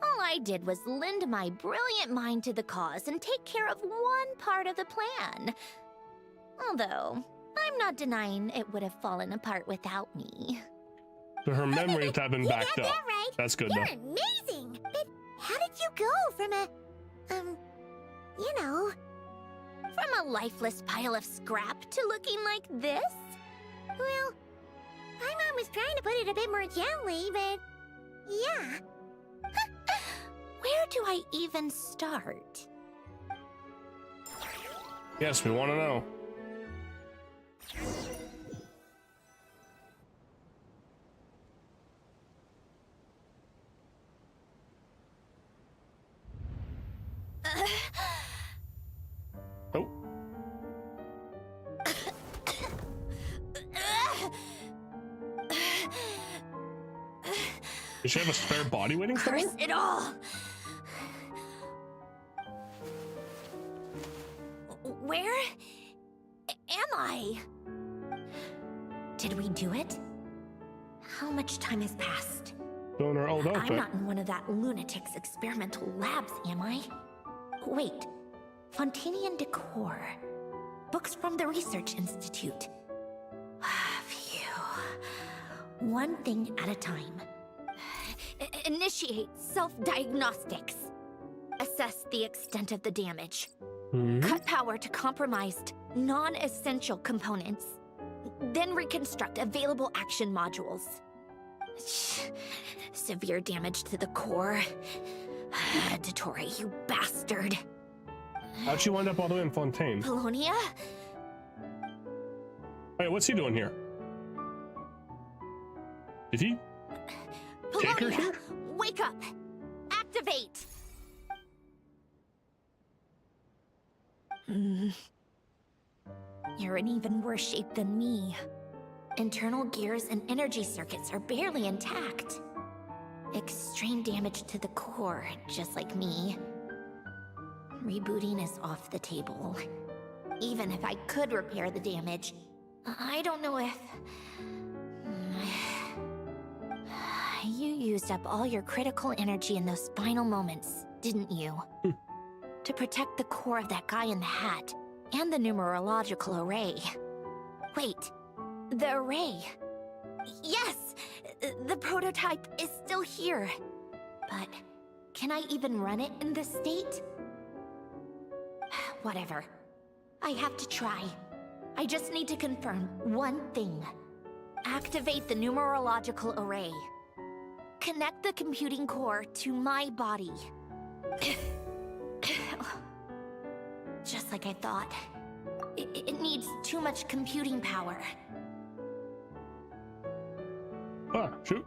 All I did was lend my brilliant mind to the cause and take care of one part of the plan. Although, I'm not denying it would have fallen apart without me. So her memories have been backed up. That right. That's good You're enough. amazing! But how did you go from from a lifeless pile of scrap to looking like this? Well, my mom was trying to put it a bit more gently, but yeah. Where do I even start? Yes, we want to know. Oh. Does she have a spare body waiting for her? Curse it all! Where am I? Did we do it? How much time has passed? Doing her old outfit. I'm not in one of that lunatic's experimental labs, am I? Wait, Fontanian decor. Books from the Research Institute. Phew. One thing at a time. Initiate self-diagnostics. Assess the extent of the damage. Cut power to compromised, non-essential components. Then reconstruct available action modules. Severe damage to the core. Dottore, you bastard. How'd she wind up all the way in Fontaine? Polonia? Wait, what's he doing here? Did he take her Polonia, here? wake up! Activate! You're in even worse shape than me. Internal gears and energy circuits are barely intact. Extreme damage to the core, just like me. Rebooting is off the table. Even if I could repair the damage, I don't know if... You used up all your critical energy in those final moments, didn't you? To protect the core of that guy in the hat, and the numerological array. Wait, the array. Yes! The prototype is still here. But can I even run it in this state? Whatever. I have to try. I just need to confirm one thing. Activate the numerological array. Connect the computing core to my body. Just like I thought. It needs too much computing power. Ah, shoot.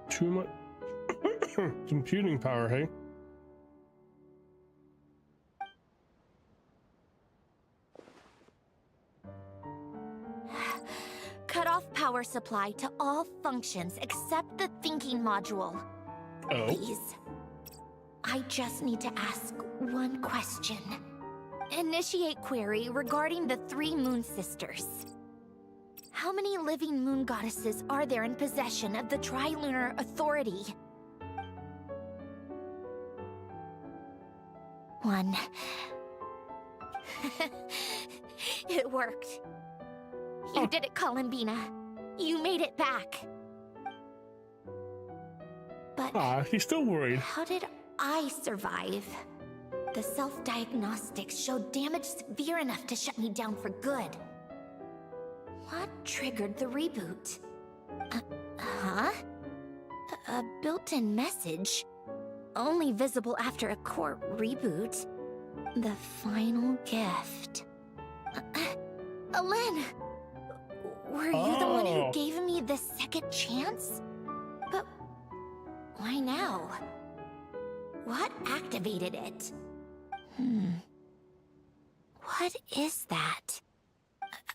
Too much computing power, hey? Cut off power supply to all functions except the thinking module. Oh. Please. I just need to ask one question. Initiate query regarding the 3 Moon Sisters. How many living moon goddesses are there in possession of the Tri-Lunar Authority? 1. It worked. You did it, Columbina. You made it back. But Ah, he's still worried. how did I survive? The self-diagnostics showed damage severe enough to shut me down for good. What triggered the reboot? Huh? A built-in message? Only visible after a core reboot. The final gift. Alen! Were you the one who gave me the second chance? But why now? What activated it? What is that?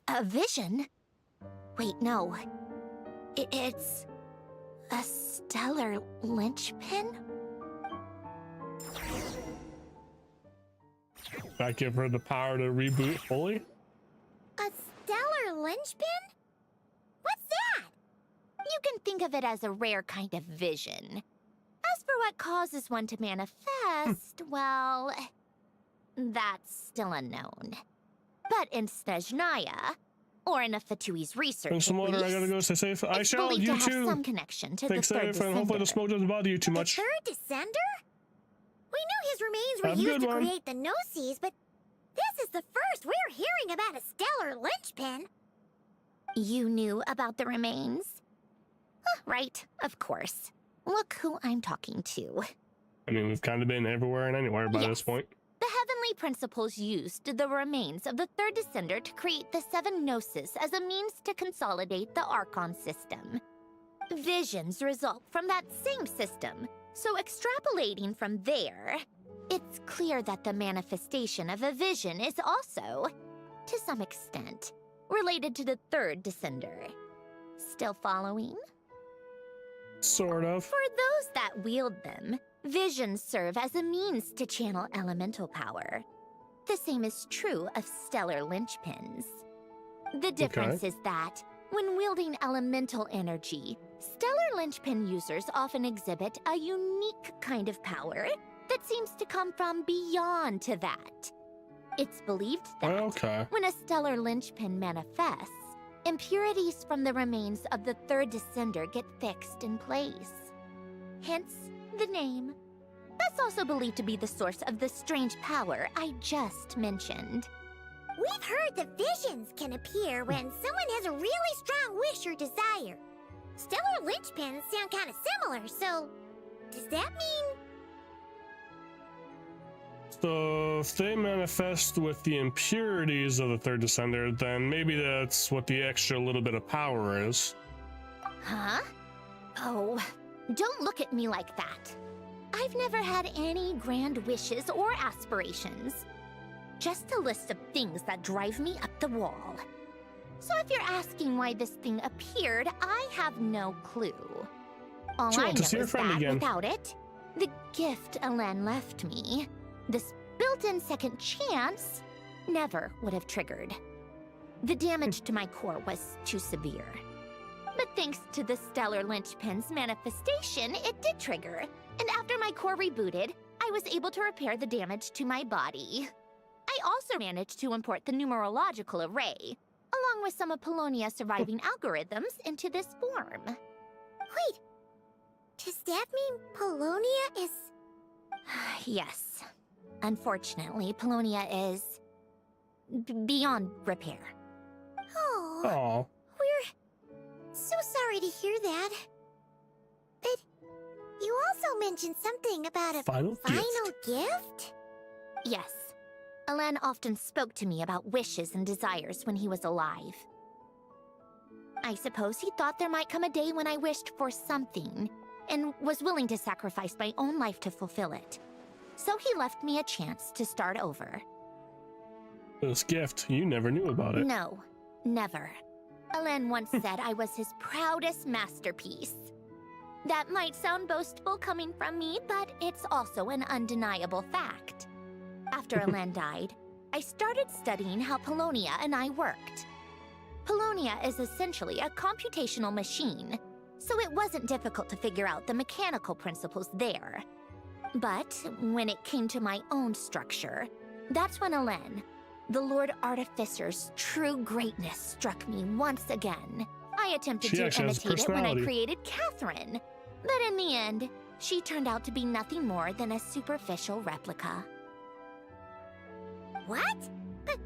A vision? Wait, no. It's a stellar linchpin? That give her the power to reboot fully? A stellar linchpin? What's that? You can think of it as a rare kind of vision. As for what causes one to manifest, well, that's still unknown. But in Snezhnaya, or in a Fatui's research, Thanks some water, I gotta go stay safe. I shall, believed you to have too. some connection to Stay the third safe, and hopefully the descender. smoke doesn't bother you too much. The third descender? We knew his remains Have a were used good to one. create the Gnosis, but this is the first we're hearing about a stellar linchpin. You knew about the remains? Right, of course. Look who I'm talking to. I mean, we've kind of been everywhere and anywhere by this Yes. point. The heavenly principles used the remains of the third descender to create the seven Gnosis as a means to consolidate the Archon system. Visions result from that same system, so extrapolating from there, it's clear that the manifestation of a vision is also, to some extent, related to the third descender. Still following? Sort of. For those that wield them, visions serve as a means to channel elemental power. The same is true of stellar linchpins. The difference is that, when wielding elemental energy, stellar linchpin users often exhibit a unique kind of power that seems to come from beyond to that. It's believed that when a stellar linchpin manifests, impurities from the remains of the third descender get fixed in place. Hence the name. That's also believed to be the source of the strange power I just mentioned. We've heard that visions can appear when someone has a really strong wish or desire. Stellar linchpins sound kind of similar, so does that mean... So if they manifest with the impurities of the third descender, then maybe that's what the extra little bit of power is. Huh? Oh, don't look at me like that. I've never had any grand wishes or aspirations. Just a list of things that drive me up the wall. So if you're asking why this thing appeared, I have no clue. All I know is that without it, the gift Alen left me, this built-in second chance, never would have triggered. The damage to my core was too severe. But thanks to the stellar linchpin's manifestation, it did trigger. And after my core rebooted, I was able to repair the damage to my body. I also managed to import the numerological array, along with some of Polonia's surviving algorithms, into this form. Wait, does that mean Polonia is... Yes. Unfortunately, Polonia is... beyond repair. Oh. We're so sorry to hear that. But you also mentioned something about a final gift? Yes. Alen often spoke to me about wishes and desires when he was alive. I suppose he thought there might come a day when I wished for something, and was willing to sacrifice my own life to fulfill it. So he left me a chance to start over. This gift, you never knew about it. No, never. Alen once said I was his proudest masterpiece. That might sound boastful coming from me, but it's also an undeniable fact. After Alen died, I started studying how Polonia and I worked. Polonia is essentially a computational machine, so it wasn't difficult to figure out the mechanical principles there. But when it came to my own structure, that's when Alen, the Lord Artificer's true greatness, struck me once again. I attempted to imitate it when I created Catherine, but in the end, she turned out to be nothing more than a superficial replica. What? But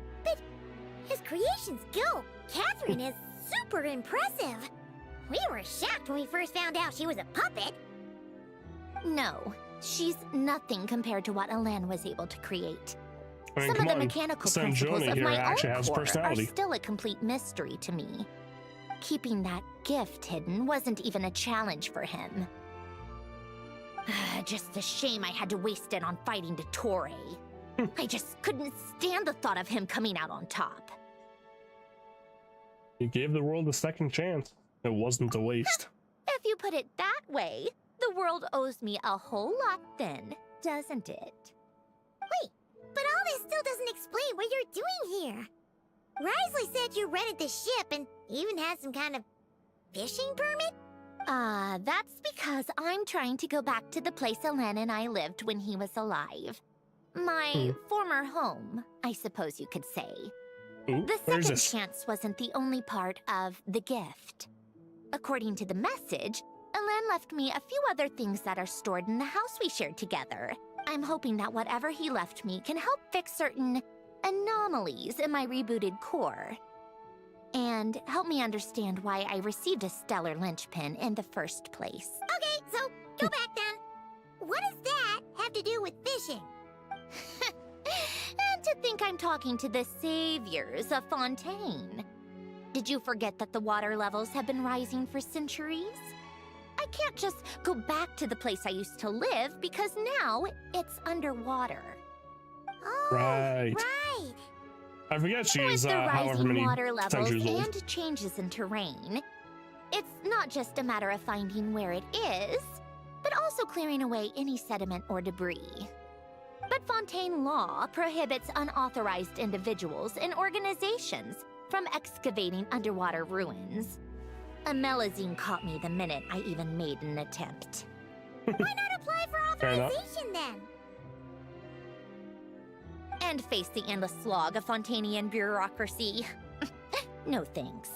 his creations go. Catherine is super impressive. We were shocked when we first found out she was a puppet. No, she's nothing compared to what Elaine was able to create. I mean, Some come of the on. mechanical Sandrone principles of here my actually own has core are personality. still a complete mystery to me. Keeping that gift hidden wasn't even a challenge for him. Just a shame I had to waste it on fighting Dottore. I just couldn't stand the thought of him coming out on top. You gave the world a second chance. It wasn't a waste. If you put it that way, the world owes me a whole lot then, doesn't it? Wait, but all this still doesn't explain what you're doing here. Risley said you rented the ship and even had some kind of fishing permit? That's because I'm trying to go back to the place Elaine and I lived when he was alive. My former home, I suppose you could say. Ooh, The where's second this? chance wasn't the only part of the gift. According to the message, Elaine left me a few other things that are stored in the house we shared together. I'm hoping that whatever he left me can help fix certain anomalies in my rebooted core. And help me understand why I received a stellar linchpin in the first place. Okay, so go back then. What does that have to do with fishing? And to think I'm talking to the saviors of Fontaine. Did you forget that the water levels have been rising for centuries? I can't just go back to the place I used to live because now it's underwater. Oh, Right. right. I forget she's With the however rising many water levels centuries old. and changes in terrain, it's not just a matter of finding where it is, but also clearing away any sediment or debris. But Fontaine law prohibits unauthorized individuals and organizations from excavating underwater ruins. A Melazine caught me the minute I even made an attempt. Why not apply for Fair enough. authorization then? And face the endless slog of Fontainian bureaucracy. No thanks.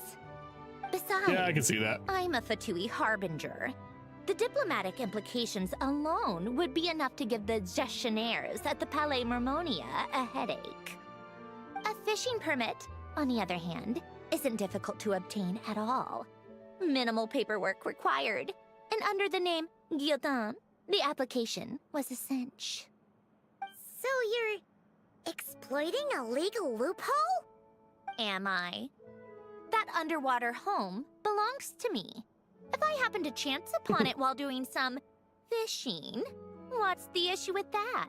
Besides, Yeah, I can see that. I'm a Fatui harbinger. The diplomatic implications alone would be enough to give the gestionnaires at the Palais Mermonia a headache. A fishing permit, on the other hand, isn't difficult to obtain at all. Minimal paperwork required, and under the name Guillotin, the application was a cinch. So you're exploiting a legal loophole? Am I? That underwater home belongs to me. If I happen to chance upon it while doing some fishing, what's the issue with that?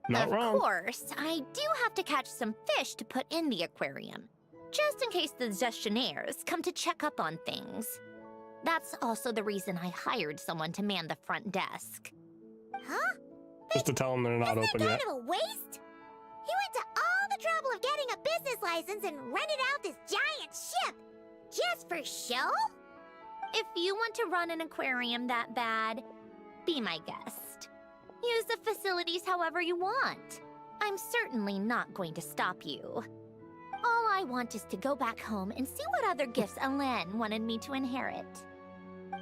Not wrong. Of course, I do have to catch some fish to put in the aquarium, just in case the gestionnaires come to check up on things. That's also the reason I hired someone to man the front desk. Huh? Just to tell them they're not Isn't open that yet. kind of a waste? He went to all the trouble of getting a business license and rented out this giant ship. Just for show? If you want to run an aquarium that bad, be my guest. Use the facilities however you want. I'm certainly not going to stop you. All I want is to go back home and see what other gifts Elaine wanted me to inherit.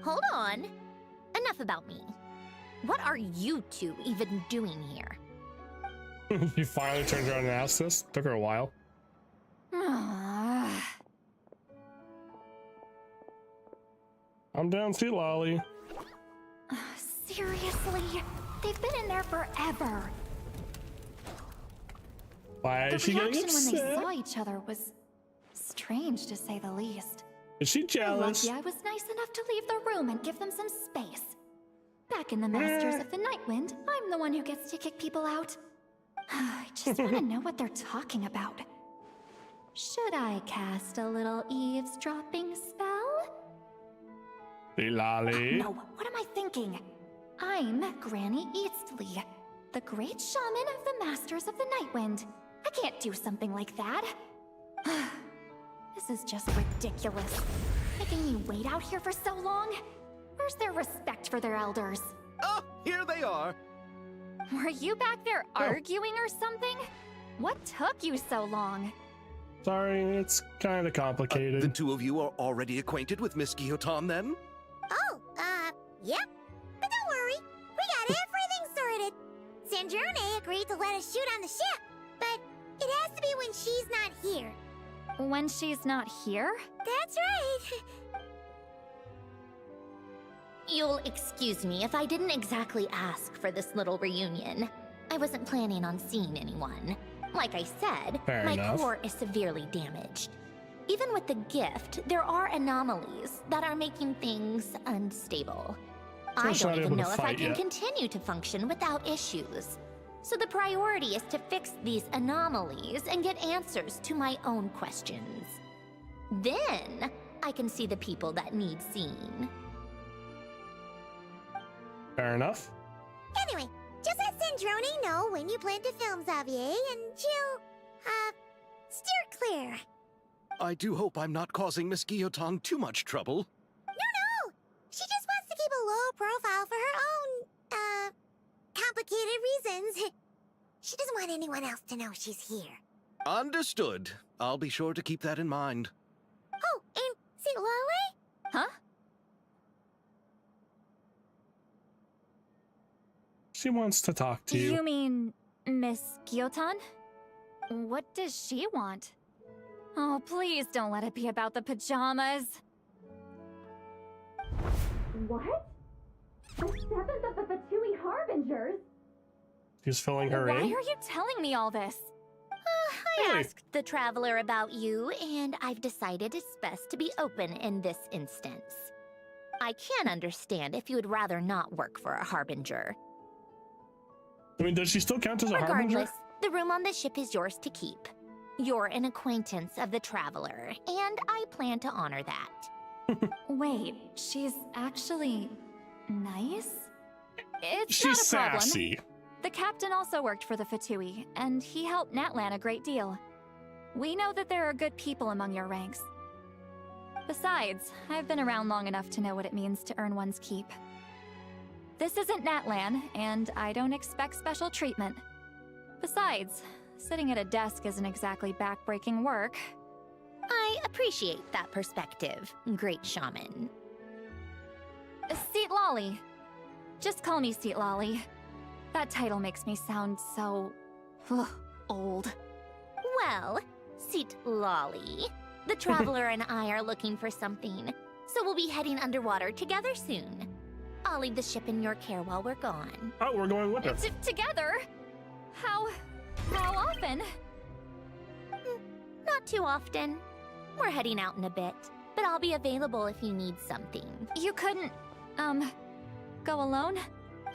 Hold on. Enough about me. What are you two even doing here? You finally turned around and asked this? Took her a while. I'm down, see Lolly. Seriously? They've been in there forever. Why The is she getting reaction when they upset? saw each other was strange, to say the least. Is she jealous? Lucky I was nice enough to leave the room and give them some space. Back in the Masters of the Nightwind, I'm the one who gets to kick people out. I just want to know what they're talking about. Should I cast a little eavesdropping spell? See Lolly. No, what am I thinking? I'm Granny Eastley, the great shaman of the Masters of the Nightwind. I can't do something like that. This is just ridiculous. Making me wait out here for so long? Where's their respect for their elders? Oh, here they are. Were you back there arguing or something? What took you so long? Sorry, it's kind of complicated. The two of you are already acquainted with Miss Guillotin, then? Oh, yep. But don't worry, we got everything sorted. Sandrone agreed to let us shoot on the ship, but it when she's not here. When she's not here? That's right. You'll excuse me if I didn't exactly ask for this little reunion. I wasn't planning on seeing anyone. Like I said, Fair my enough. core is severely damaged. Even with the gift, there are anomalies that are making things unstable. I it's not don't even able to know if I fight can yet. continue to function without issues. So the priority is to fix these anomalies and get answers to my own questions. Then I can see the people that need seeing. Fair enough. Anyway, just let Sandrone know when you plan to film Xavier, and she'll, steer clear. I do hope I'm not causing Miss Guillotin too much trouble. No! She just wants to keep a low profile for her own, complicated reasons. She doesn't want anyone else to know she's here. Understood. I'll be sure to keep that in mind. Oh, and see Lale? Huh? She wants to talk to you. You mean Miss Guillotin? What does she want? Oh, please don't let it be about the pajamas. What? The seventh of the Fatui Harbingers? She's filling her Why in. are you telling me all this? I Really? asked the Traveler about you, and I've decided it's best to be open in this instance. I can understand if you would rather not work for a Harbinger. I mean, does she still count as a harbinger? Regardless, the room on the ship is yours to keep. You're an acquaintance of the Traveler, and I plan to honor that. Wait, she's actually nice? It's She's not a problem. sassy. The captain also worked for the Fatui, and he helped Natlan a great deal. We know that there are good people among your ranks. Besides, I've been around long enough to know what it means to earn one's keep. This isn't Natlan, and I don't expect special treatment. Besides, sitting at a desk isn't exactly back-breaking work. I appreciate that perspective, great shaman. Seat Lolly. Just call me Seat Lolly. That title makes me sound so... old. Well, Seat Lolly, the Traveler and I are looking for something, so we'll be heading underwater together soon. I'll leave the ship in your care while we're gone. Oh, we're going with her. Together? How often? Not too often. We're heading out in a bit, but I'll be available if you need something. You couldn't, go alone?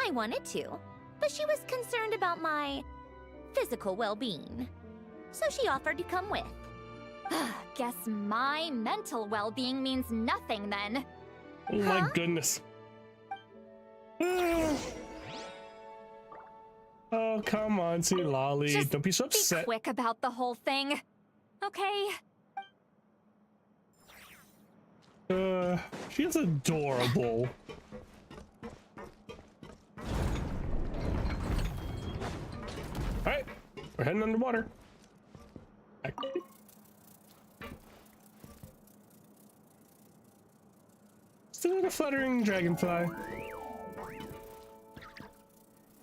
I wanted to, but she was concerned about my physical well-being, so she offered to come with. Guess my mental well-being means nothing then. Oh my goodness. Oh, come on, see Lolly. Just Don't be so Be upset. quick about the whole thing. Okay? She is adorable. Alright, we're heading underwater. Activity. Still a fluttering dragonfly.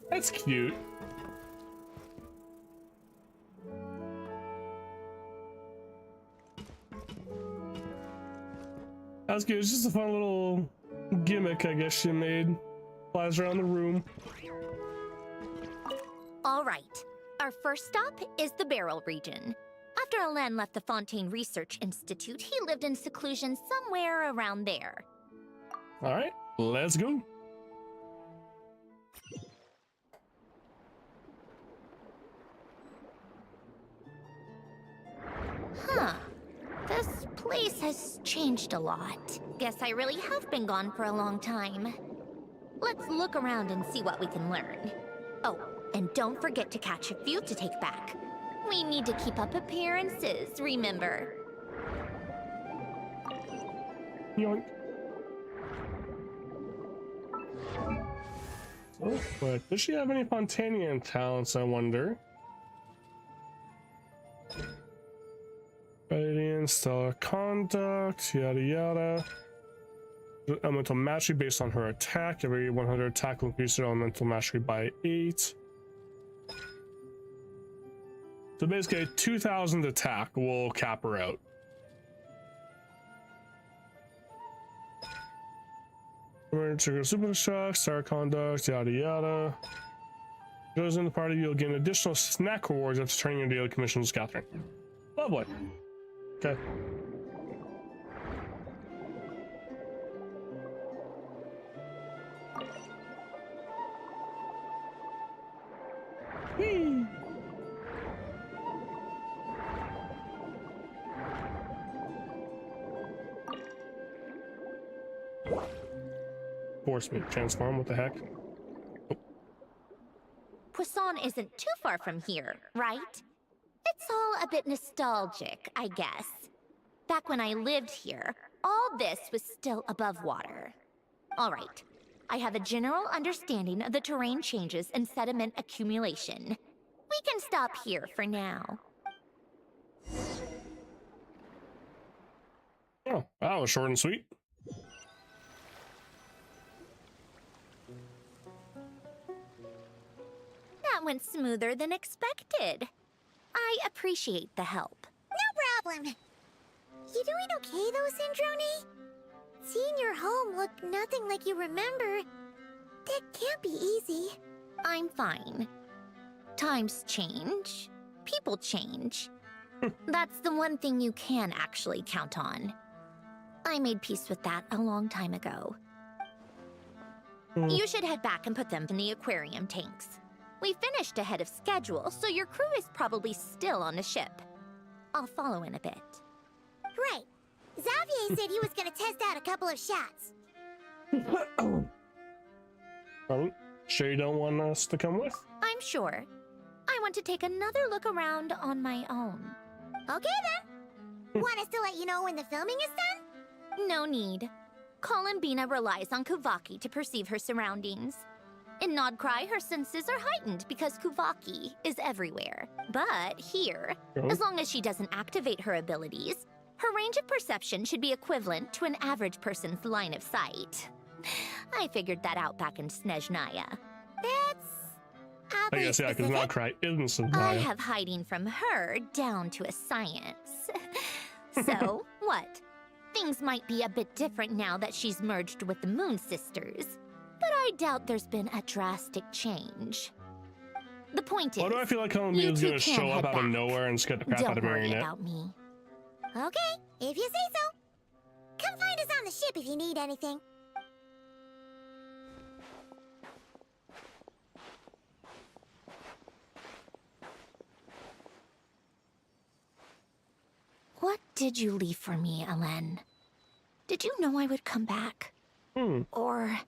That's cute. That's good. It's just a fun little gimmick, I guess she made. Flies around the room. All right, our first stop is the Beryl region. After Alain left the Fontaine Research Institute, he lived in seclusion somewhere around there. All right, let's go. Huh. This place has changed a lot. Guess I really have been gone for a long time. Let's look around and see what we can learn. Oh, and don't forget to catch a few to take back. We need to keep up appearances, remember? Yoink. Oh, but does she have any Fontanian talents, I wonder? Radiant, stellar conduct, yada yada. Elemental mastery based on her attack. Every 100 attack will increase her elemental mastery by 8. So basically, 2,000 attack will cap her out. Trigger super shock, star conduct, yada yada. Goes in the party, you'll gain additional snack rewards after turning your daily commissions, Catherine. Lovely. Okay. Whee! Force me to transform, what the heck? Poisson isn't too far from here, right? It's all a bit nostalgic, I guess. Back when I lived here, all this was still above water. All right, I have a general understanding of the terrain changes and sediment accumulation. We can stop here for now. Oh, that was short and sweet. That went smoother than expected. I appreciate the help. No problem. You doing okay though, Sandrone? Seeing your home look nothing like you remember, that can't be easy. I'm fine. Times change. People change. That's the one thing you can actually count on. I made peace with that a long time ago. You should head back and put them in the aquarium tanks. We finished ahead of schedule, so your crew is probably still on the ship. I'll follow in a bit. Right. Xavier said he was gonna test out a couple of shots. Sure you don't want us to come with? I'm sure. I want to take another look around on my own. Okay then. Want us to let you know when the filming is done? No need. Columbina relies on Kuvaki to perceive her surroundings. In Nodcry, her senses are heightened because Kuvaki is everywhere. But here, as long as she doesn't activate her abilities, her range of perception should be equivalent to an average person's line of sight. I figured that out back in Snezhnaya. That's I guess, yeah, because Nodcry isn't I have hiding from her down to a science. So, what? Things might be a bit different now that she's merged with the Moon Sisters, but I doubt there's been a drastic change. The point is, why do I feel like Columbia's gonna show up out of nowhere and scare the crap out of Marionette? Don't worry about me. okay, if you say so. Come find us on the ship if you need anything. What did you leave for me, Alen? Did you know I would come back? Or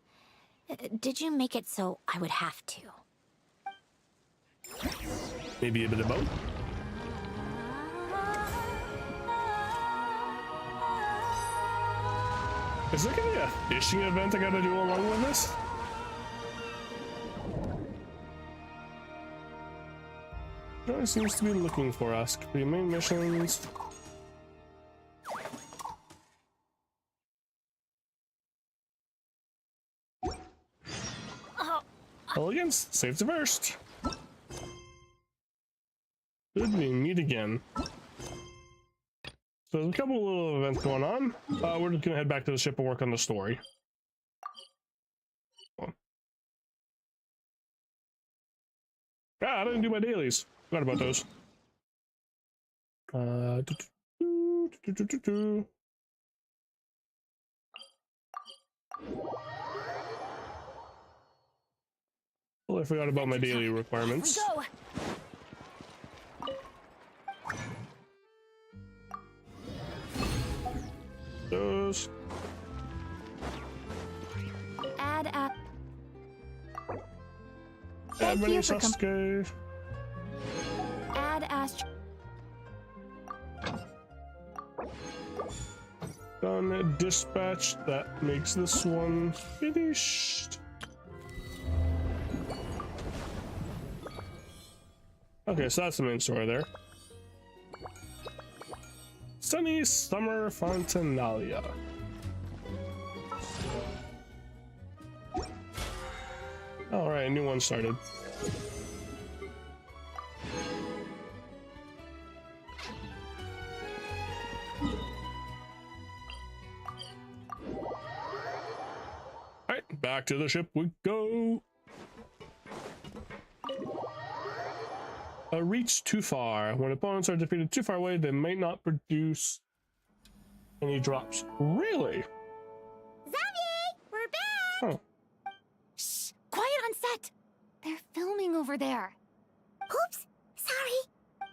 did you make it so I would have to? Maybe a bit of both? Is there gonna be a fishing event I gotta do along with this? No one seems to be looking for us. Could be main missions. Elegance, safety first. Good, we meet again. So there's a couple little events going on. We're just gonna head back to the ship and work on the story. I didn't do my dailies. Forgot about those. Well, I forgot about my daily requirements. Those. Add up. Add many Sasuke. Add Astro. Done. Dispatch. That makes this one finished. Okay, so that's the main story there. Sunny Summer Fontanalia. Alright, a new one started. Back to the ship we go. A reach too far. When opponents are defeated too far away, they may not produce any drops. Really? Xavier, we're back! Oh. Shh! Quiet on set! They're filming over there. Oops, sorry.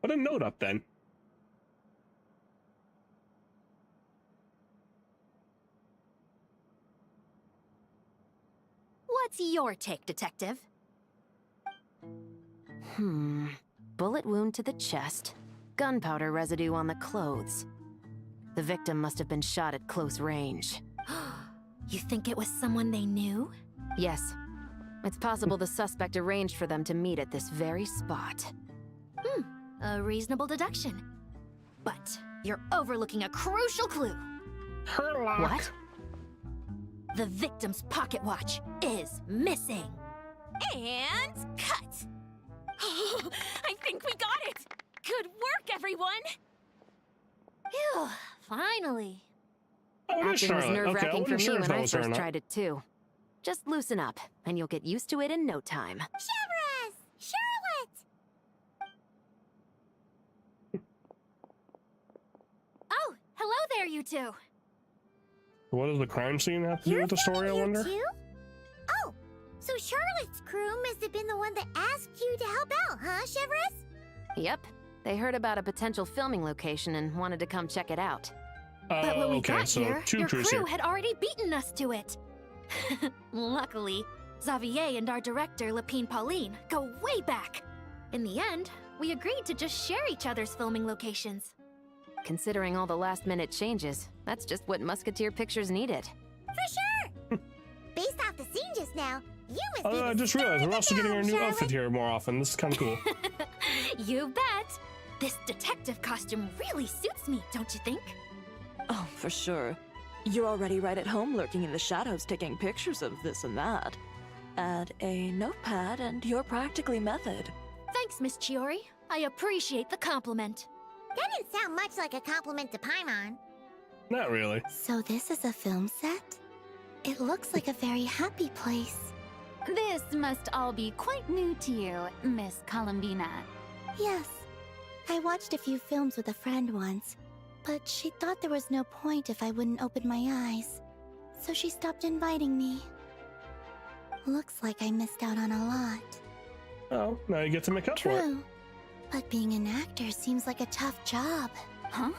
Put a note up then. What's your take, Detective? Bullet wound to the chest. Gunpowder residue on the clothes. The victim must have been shot at close range. You think it was someone they knew? Yes. It's possible the suspect arranged for them to meet at this very spot. A reasonable deduction. But you're overlooking a crucial clue. Herlock. What? The victim's pocket watch is missing. And cut! I think we got it! Good work, everyone! Phew, finally. Oh, it is Acting was Charlotte. Okay, I nerve-wracking for wasn't me sure if when that I was her or first not. tried it too. Just loosen up, and you'll get used to it in no time. Chevrolet! Charlotte! Oh, hello there, you two. What does the crime scene have to do with the story, I filming wonder? here too? Oh, so Charlotte's crew must have been the one that asked you to help out, huh, Chevrolet? Yep. They heard about a potential filming location and wanted to come check it out. But when we Okay, got so here, two your crews crew here. had already beaten us to it. Luckily, Xavier and our director, Lapine Pauline, go way back. In the end, we agreed to just share each other's filming locations. Considering all the last-minute changes, that's just what Musketeer Pictures needed. For sure! Based off the scene just now, you must be I the just star realized of we're the also getting our film, new Charlotte. outfit here more often. This is kind of cool. You bet! This detective costume really suits me, don't you think? Oh, for sure. You're already right at home lurking in the shadows taking pictures of this and that. Add a notepad and you're practically method. Thanks, Miss Chiori. I appreciate the compliment. That didn't sound much like a compliment to Paimon. Not really. So this is a film set? It looks like a very happy place. This must all be quite new to you, Miss Columbina. Yes. I watched a few films with a friend once, but she thought there was no point if I wouldn't open my eyes. So she stopped inviting me. Looks like I missed out on a lot. Oh, now you get to make up for it. True. But being an actor seems like a tough job. Huh?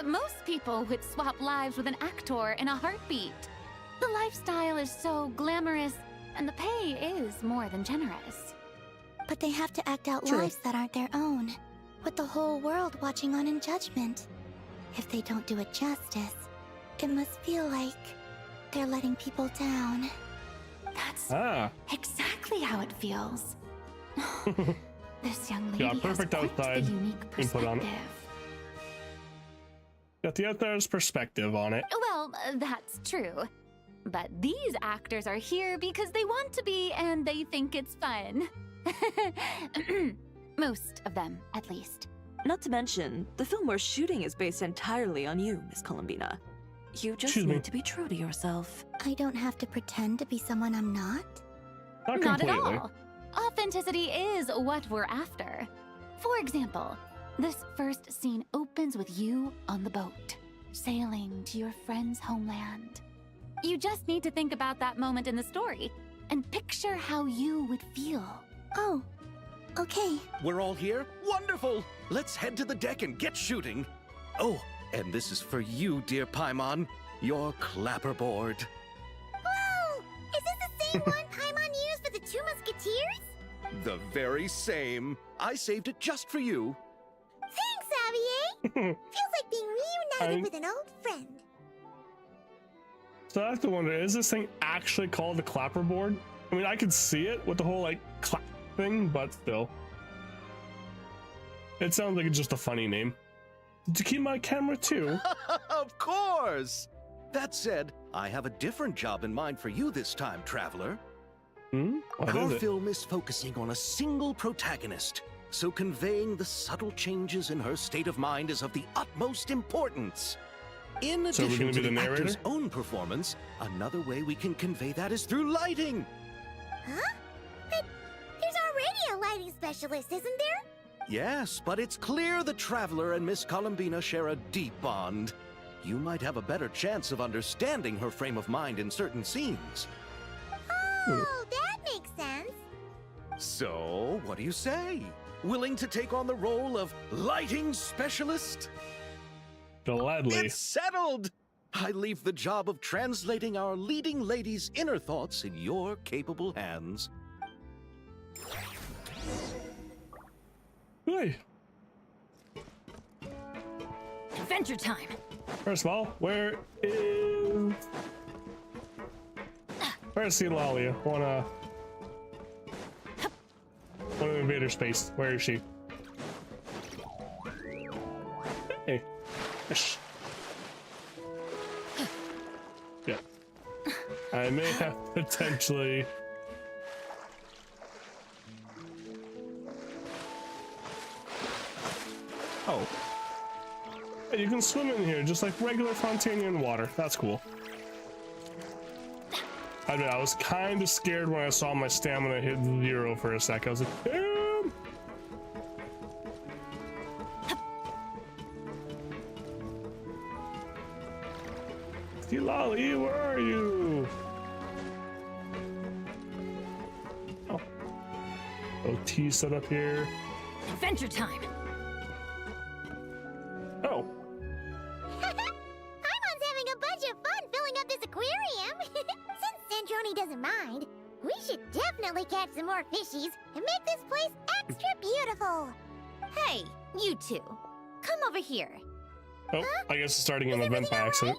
Most people would swap lives with an actor in a heartbeat. The lifestyle is so glamorous, and the pay is more than generous. But they have to act out True. lives that aren't their own, with the whole world watching on in judgment. If they don't do it justice, it must feel like they're letting people down. That's Ah, exactly how it feels. This young Yeah, lady perfect has quite outside the unique input on it. perspective. got the outsider's perspective on it. Well, that's true. But these actors are here because they want to be and they think it's fun. Most of them, at least. Not to mention, the film we're shooting is based entirely on you, Miss Columbina. You just Excuse me. need to be true to yourself. I don't have to pretend to be someone I'm not? Not Not completely. at all. Authenticity is what we're after. For example, this first scene opens with you on the boat, sailing to your friend's homeland. You just need to think about that moment in the story and picture how you would feel. Oh, okay. We're all here? Wonderful! Let's head to the deck and get shooting. Oh, and this is for you, dear Paimon, your clapperboard. Whoa! Is this the same one Paimon used for the Two Musketeers? The very same. I saved it just for you. Thanks, Xavier! Feels like being reunited I- with an old friend. So I have to wonder, is this thing actually called the clapperboard? I mean, I could see it with the whole, like, clap thing, but still. It sounds like it's just a funny name. Did you keep my camera too? Of course! That said, I have a different job in mind for you this time, traveler. What Our is it? film is focusing on a single protagonist, so conveying the subtle changes in her state of mind is of the utmost importance. In So we're addition gonna to be the the actor's narrator? own performance, another way we can convey that is through lighting. Huh? But there's already a lighting specialist, isn't there? Yes, but it's clear the Traveler and Miss Columbina share a deep bond. You might have a better chance of understanding her frame of mind in certain scenes. Oh, that makes sense. So, what do you say? Willing to take on the role of lighting specialist? Gladly. It's settled! I leave the job of translating our leading lady's inner thoughts in your capable hands. Hey, Adventure time. first of all, where's Eulalia? Wanna invader space? Where is she? Hey. Shh. Yeah. I may have potentially. Oh. Hey, you can swim in here just like regular Fontanian water. That's cool. I mean, I was kind of scared when I saw my stamina hit 0 for a sec. I was like, damn! Lolly, where are you? Oh. OT set up here. Adventure time. Oh. Paimon's having a bunch of fun filling up this aquarium. Since Sandrone doesn't mind, we should definitely catch some more fishies and make this place extra beautiful. Hey, you two. Come over here. Oh, I guess it's starting an event by accident.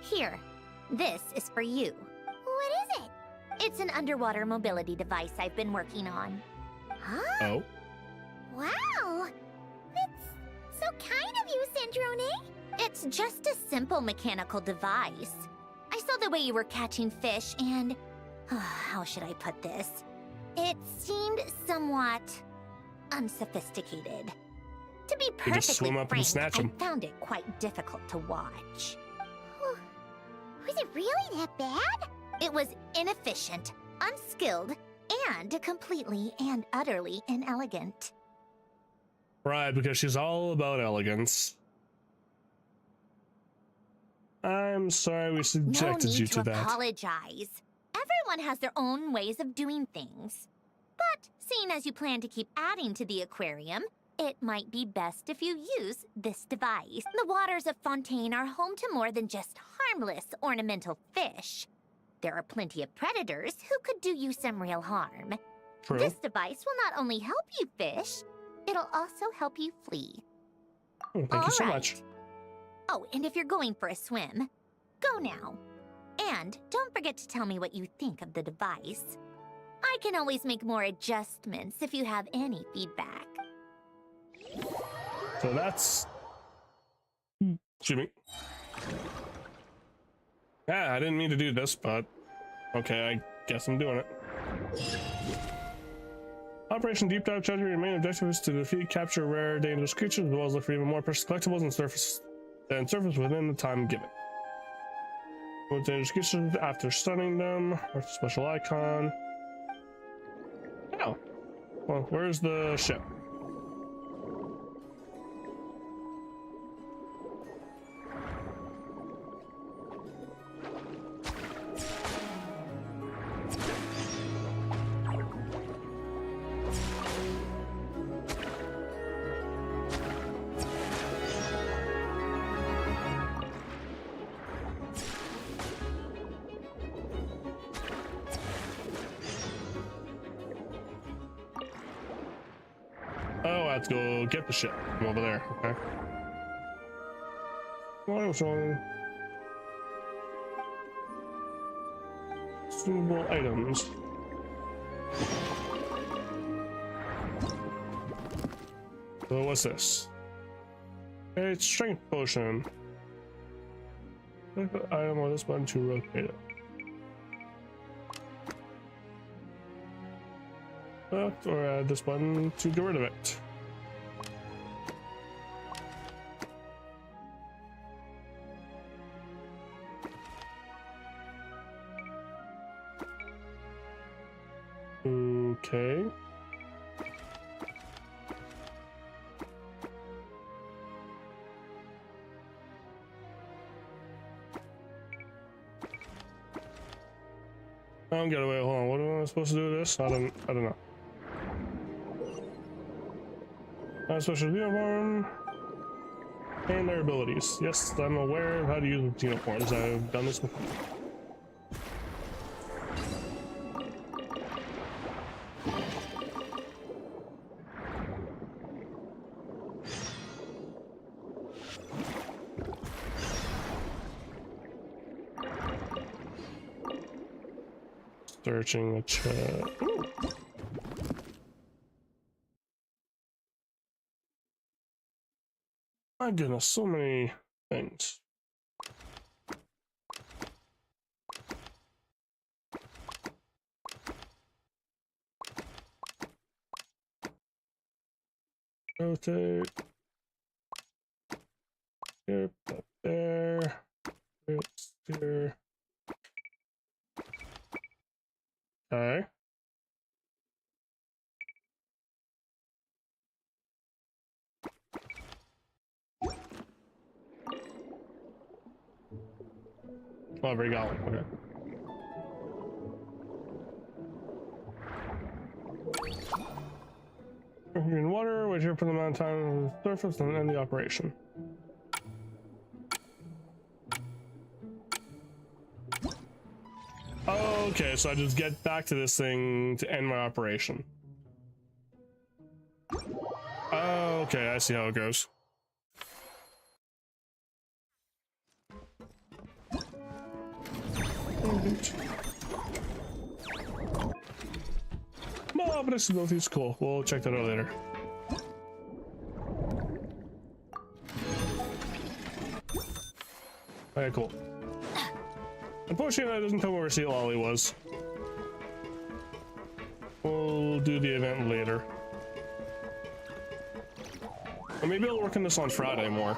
Here. This is for you. What is it? It's an underwater mobility device I've been working on. Huh? Oh. Wow! That's so kind of you, Sandrone. It's just a simple mechanical device. I saw the way you were catching fish and... how should I put this? It seemed somewhat... unsophisticated. To be You just swim perfectly up and frank, snatch 'em. I found it quite difficult to watch. Was it really that bad? It was inefficient, unskilled, and completely and utterly inelegant. Right, because she's all about elegance. I'm sorry we subjected No you need to to that. apologize. Everyone has their own ways of doing things. But seeing as you plan to keep adding to the aquarium, it might be best if you use this device. The waters of Fontaine are home to more than just harmless ornamental fish. There are plenty of predators who could do you some real harm. True. This device will not only help you fish, it'll also help you flee. Oh, thank you so All much. right. Oh, and if you're going for a swim, go now. And don't forget to tell me what you think of the device. I can always make more adjustments if you have any feedback. So that's... Excuse me. Yeah, I didn't mean to do this, but... Okay, I guess I'm doing it. Operation Deep Dive Treasury, your main objective is to defeat, capture rare, dangerous creatures, as well as look for even more precious collectibles and surface within the time given. With dangerous creatures after stunning them, mark the special icon. Oh. Well, where's the ship? Oh, I have to go get the ship from over there. Okay. What was wrong? Suitable items. So what's this? It's strength potion. Click the item on this button to rotate it. Left or add this button to get rid of it. Okay. I don't get away. Hold on. What am I supposed to do with this? I don't know. Special uniform and their abilities. Yes, I'm aware of how to use uniforms. I've done this before. Searching the chat. Ooh. My goodness, so many things. Rotate. Here, put there. It's here. Okay. Oh, I've already got one. Okay. In water, which here for the amount of time on the surface and end the operation. Okay, so I just get back to this thing to end my operation. Okay, I see how it goes. Marvelous abilities, cool. We'll check that out later. Okay, cool. Unfortunately, that doesn't tell me where Sea Lolly was. We'll do the event later. Or maybe I'll work on this on Friday more.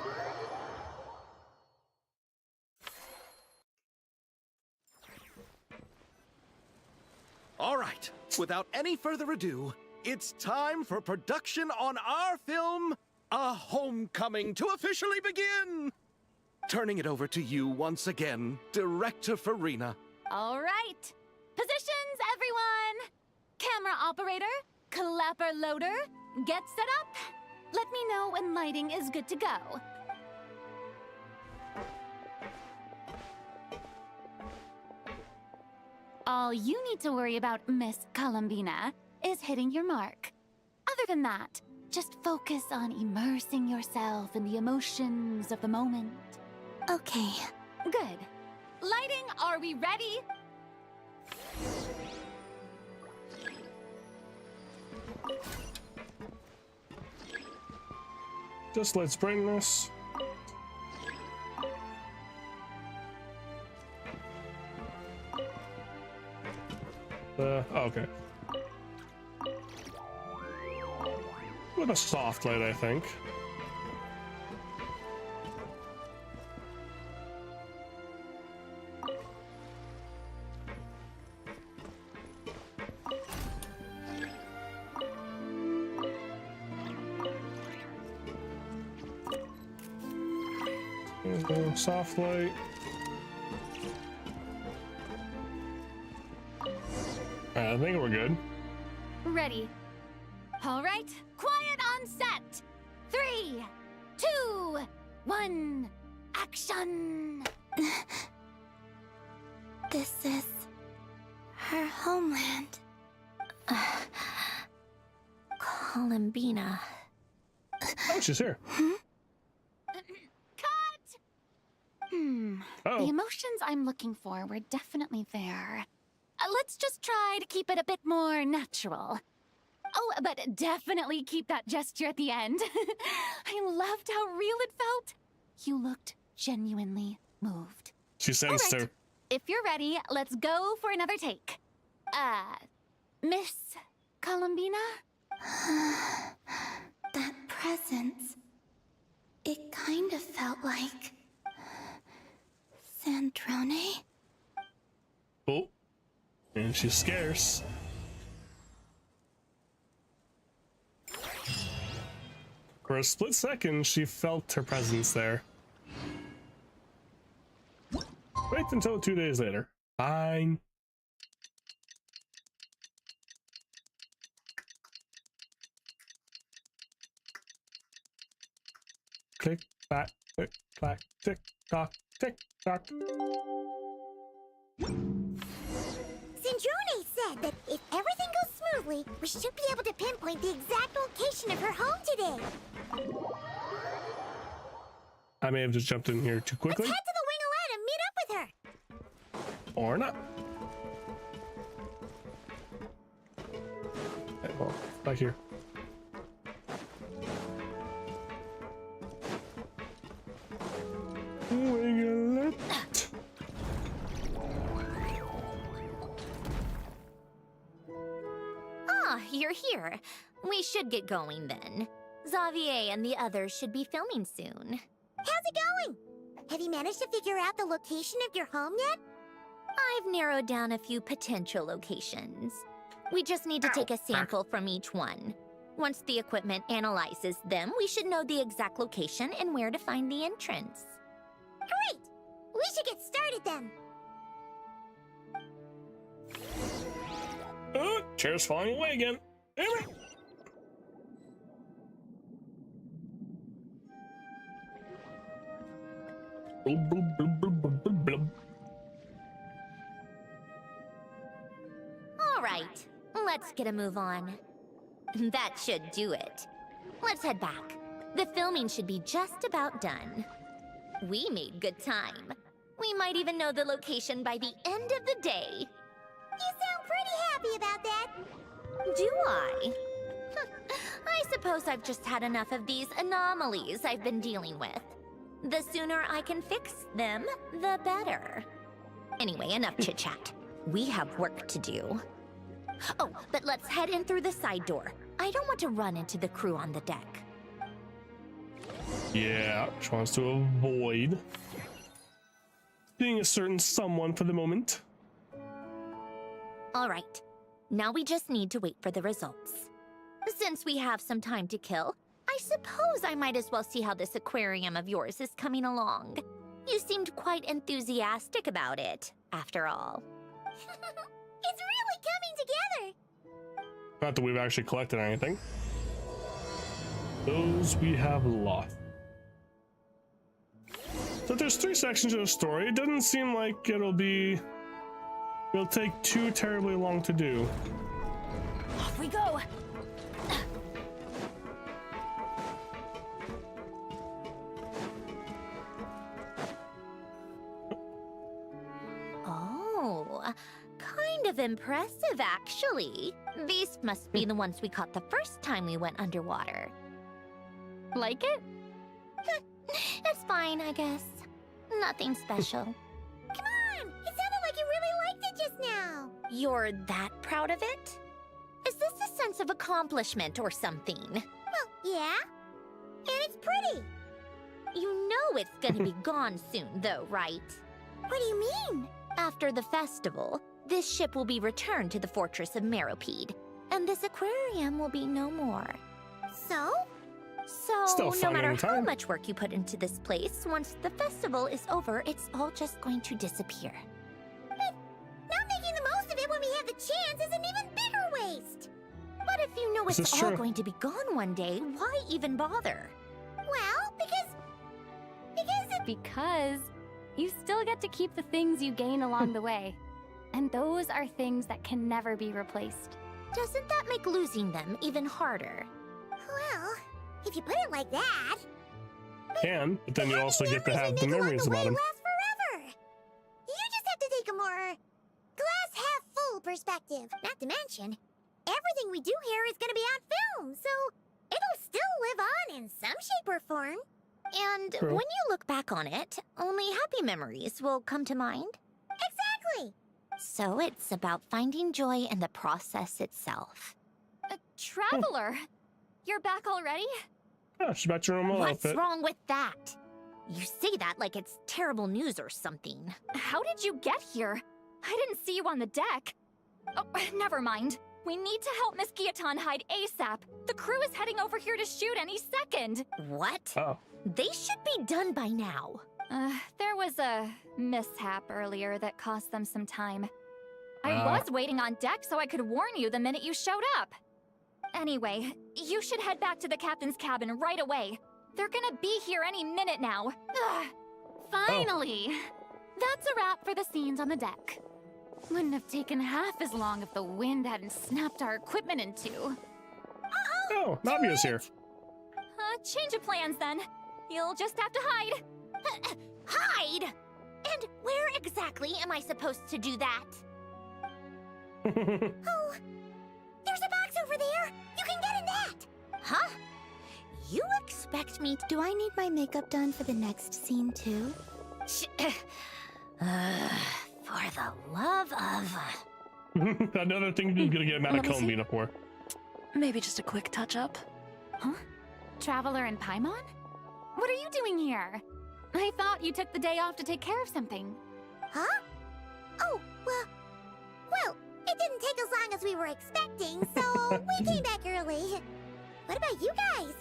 All right, without any further ado, it's time for production on our film, A Homecoming, to officially begin. Turning it over to you once again, Director Farina. All right. Positions, everyone. Camera operator, clapper loader, get set up. Let me know when lighting is good to go. All you need to worry about, Miss Columbina, is hitting your mark. Other than that, just focus on immersing yourself in the emotions of the moment. Okay. Good. Lighting, are we ready? Just let's bring this. Okay. With a soft light, I think. Soft light. I think we're good. Ready. All right, quiet on set. 3, 2, 1, action. This is her homeland. Columbina. Oh, she's here. Cut! Oh. The emotions I'm looking for were definitely there. Let's just try to keep it a bit more natural. Oh, but definitely keep that gesture at the end. I loved how real it felt. You looked genuinely moved. She sensed All right. her. If you're ready, let's go for another take. Miss Columbina? That presence. It kind of felt like Sandrone. Oh. And she's scarce. For a split second, she felt her presence there. Wait until 2 days later. Fine. Click, clack, tick, clack, tick, tock, tick, tock. Sandrone said that if everything goes smoothly, we should be able to pinpoint the exact location of her home today. I may have just jumped in here too quickly. Let's head to the Wing-A-Lat and meet up with her. Or not. Okay, well, back here. Wing-A-Lat. Ah, you're here. We should get going then. Xavier and the others should be filming soon. How's it going? Have you managed to figure out the location of your home yet? I've narrowed down a few potential locations. We just need to take a sample from each one. Once the equipment analyzes them, we should know the exact location and where to find the entrance. Great! We should get started then. Oh, chair's falling away again. Damn it. Blub, blub, blub, blub, blub, blub, blub. All right, let's get a move on. That should do it. Let's head back. The filming should be just about done. We made good time. We might even know the location by the end of the day. You sound pretty happy about that. Do I? I suppose I've just had enough of these anomalies I've been dealing with. The sooner I can fix them, the better. Anyway, enough chit-chat. We have work to do. Oh, but let's head in through the side door. I don't want to run into the crew on the deck. Yeah, she wants to avoid being a certain someone for the moment. All right, now we just need to wait for the results. Since we have some time to kill, I suppose I might as well see how this aquarium of yours is coming along. You seemed quite enthusiastic about it, after all. It's really coming together. Not that we've actually collected anything. Those we have lost. So there's 3 sections of the story. It doesn't seem like it'll take too terribly long to do. Off we go. Oh, kind of impressive, actually. These must be the ones we caught the first time we went underwater. Like it? It's fine, I guess. Nothing special. Come on! It sounded like you really liked it just now. You're that proud of it? Is this a sense of accomplishment or something? Well, yeah. And it's pretty. You know it's gonna be gone soon, though, right? What do you mean? After the festival, this ship will be returned to the fortress of Meropide, and this aquarium will be no more. So? So, Still no fun matter how anytime. much work you put into this place, once the festival is over, it's all just going to disappear. Not making the most of it when we have the chance is an even bigger waste. But if you know This it's is all true. going to be gone one day, why even bother? Well, Because you still get to keep the things you gain along the way. And those are things that can never be replaced. Doesn't that make losing them even harder? well, if you put it like that, Can, but then you also get to have the memories about them. last forever. You just have to take a more glass half full perspective. Not to mention, everything we do here is going to be on film, so it'll still live on in some shape or form. And True. when you look back on it, only happy memories will come to mind. Exactly. So it's about finding joy in the process itself. A traveler! You're back already? Oh, she's back to her normal What's outfit. wrong with that? You say that like it's terrible news or something. How did you get here? I didn't see you on the deck. Oh, never mind. We need to help Miss Guillotin hide ASAP. The crew is heading over here to shoot any second. What? Oh. They should be done by now. There was a mishap earlier that cost them some time. I Ah. was waiting on deck so I could warn you the minute you showed up. Anyway, you should head back to the captain's cabin right away. They're gonna be here any minute now. Ugh. Finally! That's a wrap for the scenes on the deck. Wouldn't have taken half as long if the wind hadn't snapped our equipment in two. Oh, Navia's here. Change of plans then. You'll just have to hide. Hide? And where exactly am I supposed to do that? Oh, there's a box over there. You can get in that. Huh? You expect me to... Do I need my makeup done for the next scene too? For the love of... Another thing he's gonna get mad at Let me Cone see. being up for. Maybe just a quick touch-up. Huh? Traveler and Paimon? What are you doing here? I thought you took the day off to take care of something. Huh? Oh, well, it didn't take as long as we were expecting, so we came back early. What about you guys?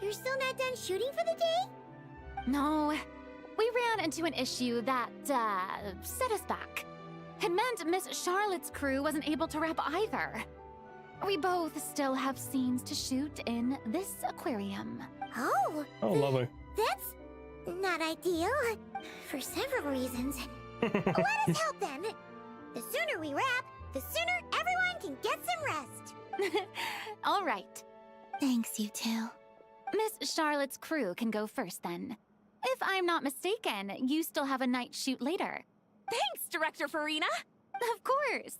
You're still not done shooting for the day? No, we ran into an issue that, set us back. It meant Miss Charlotte's crew wasn't able to wrap either. We both still have scenes to shoot in this aquarium. Oh, Oh, lovely. that's not ideal. For several reasons. Let us help then. The sooner we wrap, the sooner everyone can get some rest. All right. Thanks, you two. Miss Charlotte's crew can go first then. If I'm not mistaken, you still have a night shoot later. Thanks, Director Farina! Of course.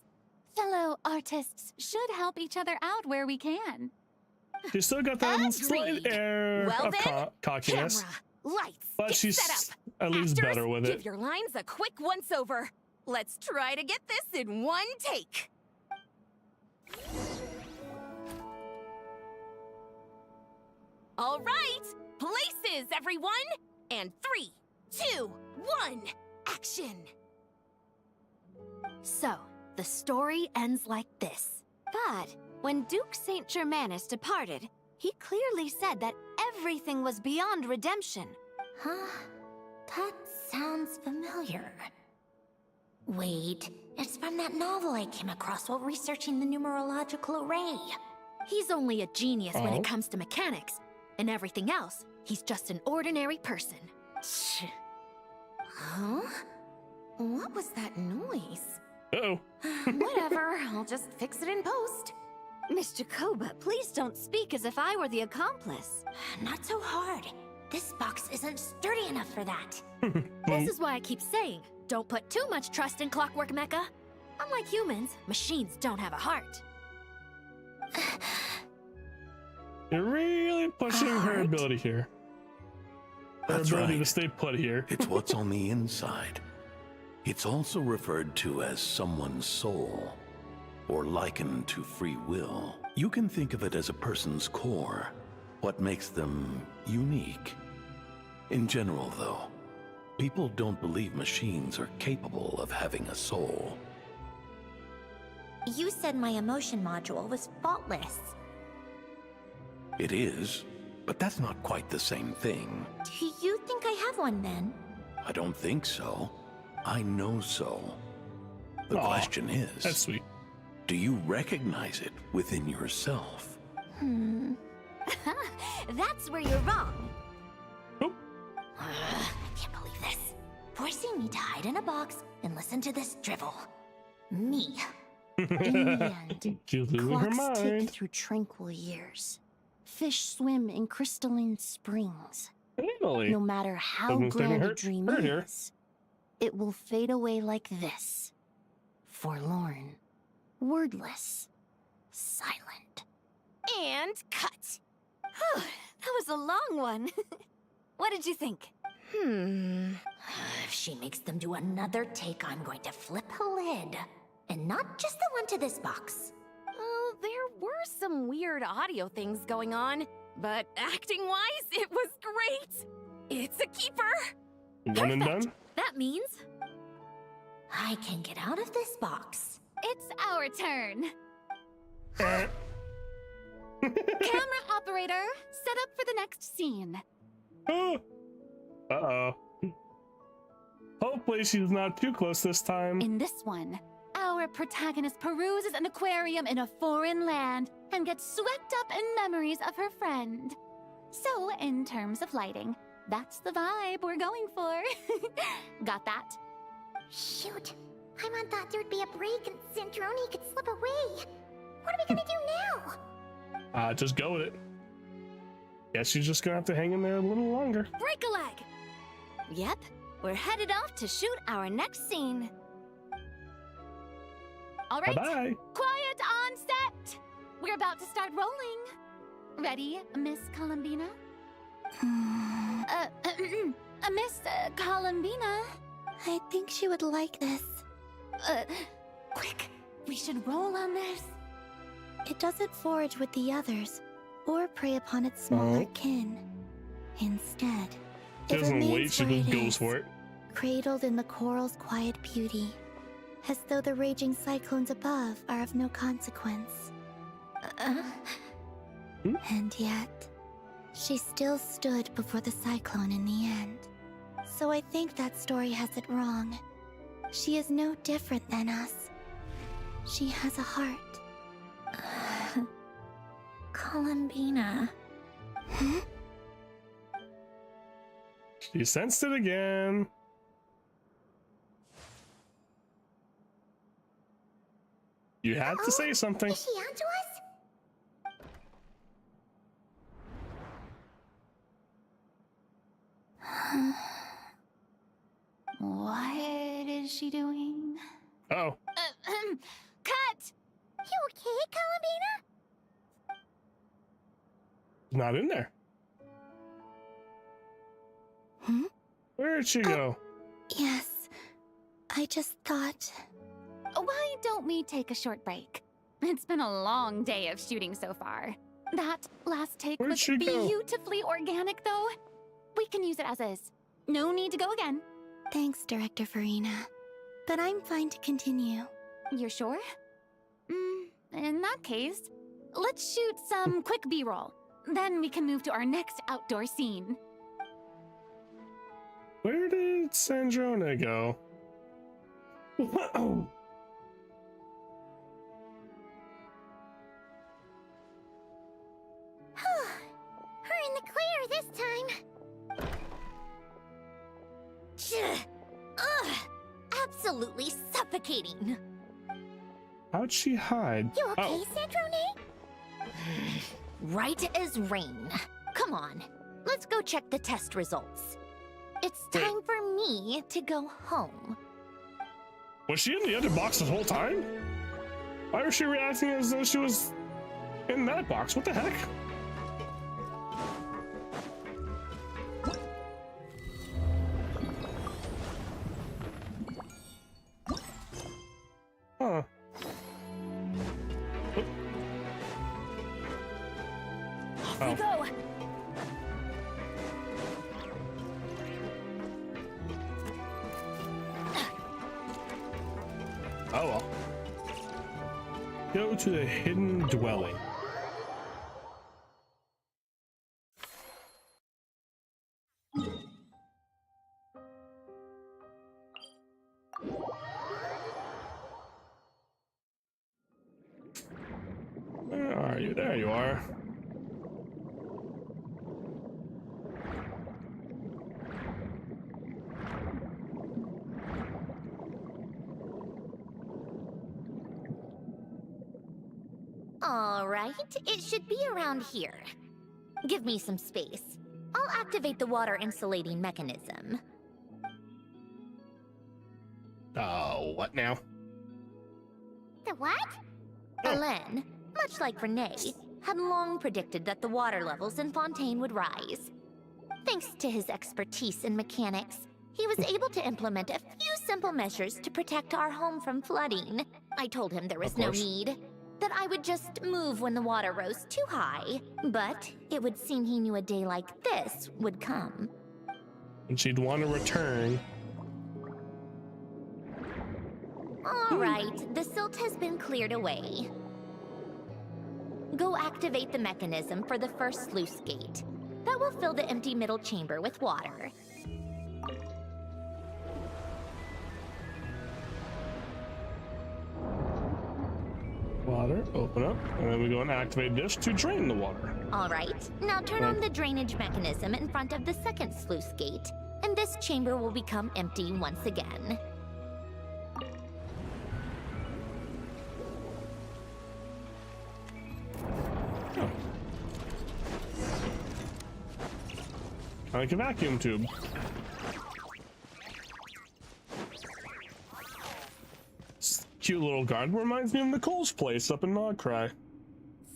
Fellow artists should help each other out where we can. She's still got that slight Agreed. air Well of then, cockiness, Camera, lights, but get she's set up. at least Actors, better with give it. your lines a quick once-over. Let's try to get this in one take. All right, places, everyone! And 3, 2, 1, action! So, the story ends like this. But when Duke Saint Germanus departed, he clearly said that everything was beyond redemption. Huh? That sounds familiar. Wait, it's from that novel I came across while researching the numerological array. He's only a genius when Oh. it comes to mechanics. And everything else, he's just an ordinary person. Huh? What was that noise? Uh-oh. Whatever, I'll just fix it in post. Miss Jacoba, please don't speak as if I were the accomplice. Not so hard. This box isn't sturdy enough for that. This is why I keep saying, don't put too much trust in Clockwork Mecha. Unlike humans, machines don't have a heart. You're really pushing her Heart? ability here. Her That's ability right. to stay put here. It's what's on the inside. It's also referred to as someone's soul, or likened to free will. You can think of it as a person's core, what makes them unique. In general, though, people don't believe machines are capable of having a soul. You said my emotion module was faultless. It is, but that's not quite the same thing. Do you think I have one then? I don't think so. I know so. The Aw, question is, That's sweet. do you recognize it within yourself? That's where you're wrong. Oh, I can't believe this. Forcing me to hide in a box and listen to this drivel. Me. In the end, she's losing her clocks tick mind. through tranquil years. Fish swim in crystalline springs. Really? No matter how Someone's taking grand a her- dream her here. is, it will fade away like this. Forlorn, wordless, silent. And cut. Whew, that was a long one. What did you think? If she makes them do another take, I'm going to flip a lid. And not just the one to this box. Oh, there were some weird audio things going on, but acting-wise, it was great. It's a keeper. One and done? That means I can get out of this box. It's our turn. operator, set up for the next scene. Uh-oh. Hopefully she's not too close this time. In this one, our protagonist peruses an aquarium in a foreign land and gets swept up in memories of her friend. So, in terms of lighting, that's the vibe we're going for. Got that? Shoot. Paimon thought there'd be a break and Sandrone could slip away. What are we gonna do now? Just go with it. Guess she's just gonna have to hang in there a little longer. Break a leg! Yep, we're headed off to shoot our next scene. All right, Bye-bye. quiet on set. We're about to start rolling. Ready, Miss Columbina? Miss Columbina? I think she would like this. Quick, we should roll on this. It doesn't forage with the others, or prey upon its smaller Oh. kin. Instead, She it doesn't wait, remains she where just it goes is, for it. cradled in the coral's quiet beauty, as though the raging cyclones above are of no consequence. And yet, she still stood before the cyclone in the end. So I think that story has it wrong. She is no different than us. She has a heart. Columbina. She sensed it again. You had to say something. Is she onto us? What is she doing? Oh, Cut! You okay, Columbina? not in there. Where'd she go? Yes, I just thought... Why don't we take a short break? It's been a long day of shooting so far. That last take Where'd was she go? beautifully organic, though. We can use it as is. No need to go again. Thanks, Director Farina. But I'm fine to continue. You're sure? In that case, let's shoot some quick B-roll. Then we can move to our next outdoor scene. Where did Sandrone go? We're in the clear this time. Ugh! Absolutely suffocating. How'd she hide? You okay, Oh, Sandrone? Right as rain. Come on, let's go check the test results. It's Wait. time for me to go home. was she in the other box this whole time? Why was she reacting as though she was in that box? What the heck? Huh. Off Oh. we go. Oh well. Go to the hidden dwelling. Where are you? There you are. All right, it should be around here. Give me some space. I'll activate the water insulating mechanism. Oh, what now? The what? Alain, much like Renee, had long predicted that the water levels in Fontaine would rise. Thanks to his expertise in mechanics, he was able to implement a few simple measures to protect our home from flooding. I told him there was Of no course. need, that I would just move when the water rose too high. But it would seem he knew a day like this would come. And she'd want to return. All right, the silt has been cleared away. Go activate the mechanism for the first sluice gate. That will fill the empty middle chamber with water. Water, open up, and then we go and activate this to drain the water. All right, now turn on the drainage mechanism in front of the second sluice gate, and this chamber will become empty once again. Like a vacuum tube. This cute little garden reminds me of Nicole's place up in Nodcry.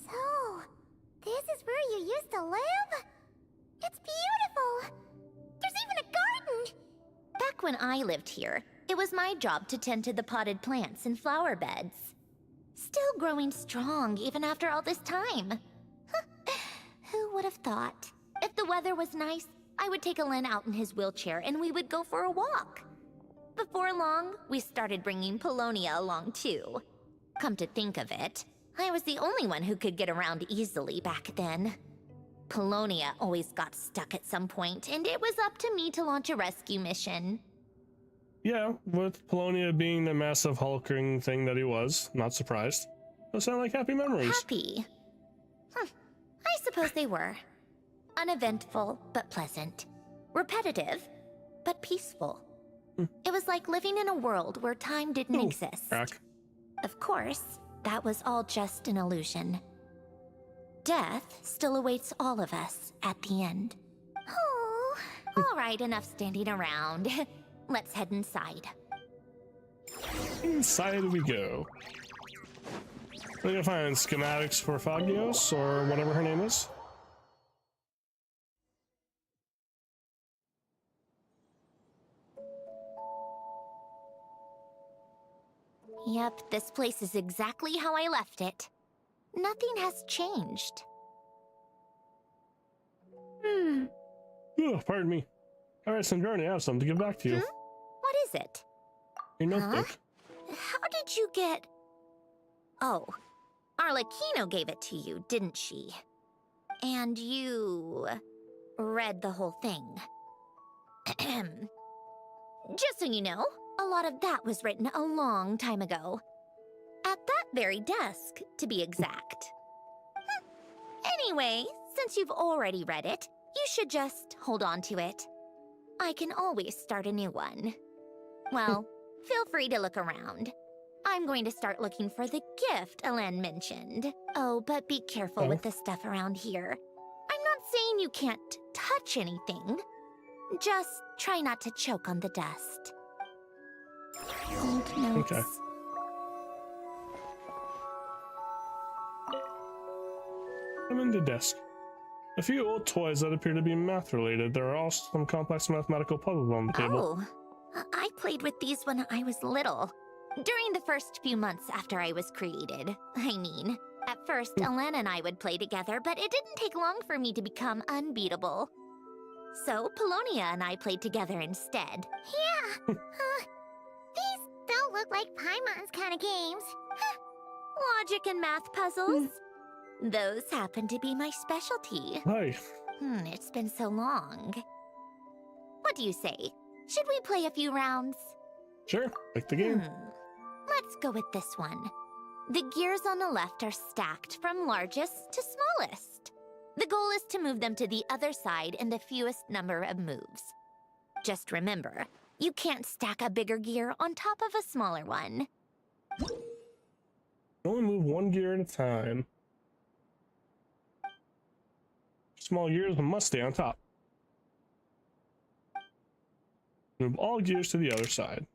So, this is where you used to live? It's beautiful! There's even a garden! Back when I lived here, it was my job to tend to the potted plants and flower beds. Still growing strong even after all this time. Who would have thought? If the weather was nice, I would take Alen out in his wheelchair and we would go for a walk. Before long, we started bringing Polonia along too. Come to think of it, I was the only one who could get around easily back then. Polonia always got stuck at some point, and it was up to me to launch a rescue mission. Yeah, with Polonia being the massive hulking thing that he was, not surprised. Those sound like happy memories. Happy? I suppose they were. Uneventful, but pleasant. Repetitive, but peaceful. It was like living in a world where time didn't exist. Crack. Of course, that was all just an illusion. Death still awaits all of us at the end. Oh, all right, enough standing around. Let's head inside. Inside we go. We're gonna find schematics for Fagios, or whatever her name is. Yep, this place is exactly how I left it. Nothing has changed. Oh, pardon me. Alright, Sandrone, I have something to give back to you. What is it? Your notebook. How did you get... Oh, Arlecchino gave it to you, didn't she? And you... read the whole thing. Just so you know, a lot of that was written a long time ago. At that very desk, to be exact. Anyway, since you've already read it, you should just hold on to it. I can always start a new one. Well, feel free to look around. I'm going to start looking for the gift Alen mentioned. Oh, but be careful with the stuff around here. I'm not saying you can't touch anything. Just try not to choke on the dust. Old notes. Okay. I'm in the desk. A few old toys that appear to be math-related. There are also some complex mathematical puzzles on the table. Oh, I played with these when I was little. During the first few months after I was created. I mean, at first, Alen and I would play together, but it didn't take long for me to become unbeatable. So, Polonia and I played together instead. Yeah, these don't look like Paimon's kind of games. Logic and math puzzles? Those happen to be my specialty. Hi. It's been so long. What do you say? Should we play a few rounds? Sure, like the game. Let's go with this one. The gears on the left are stacked from largest to smallest. The goal is to move them to the other side in the fewest number of moves. Just remember, you can't stack a bigger gear on top of a smaller one. Only move one gear at a time. Small gears must stay on top. Move all gears to the other side.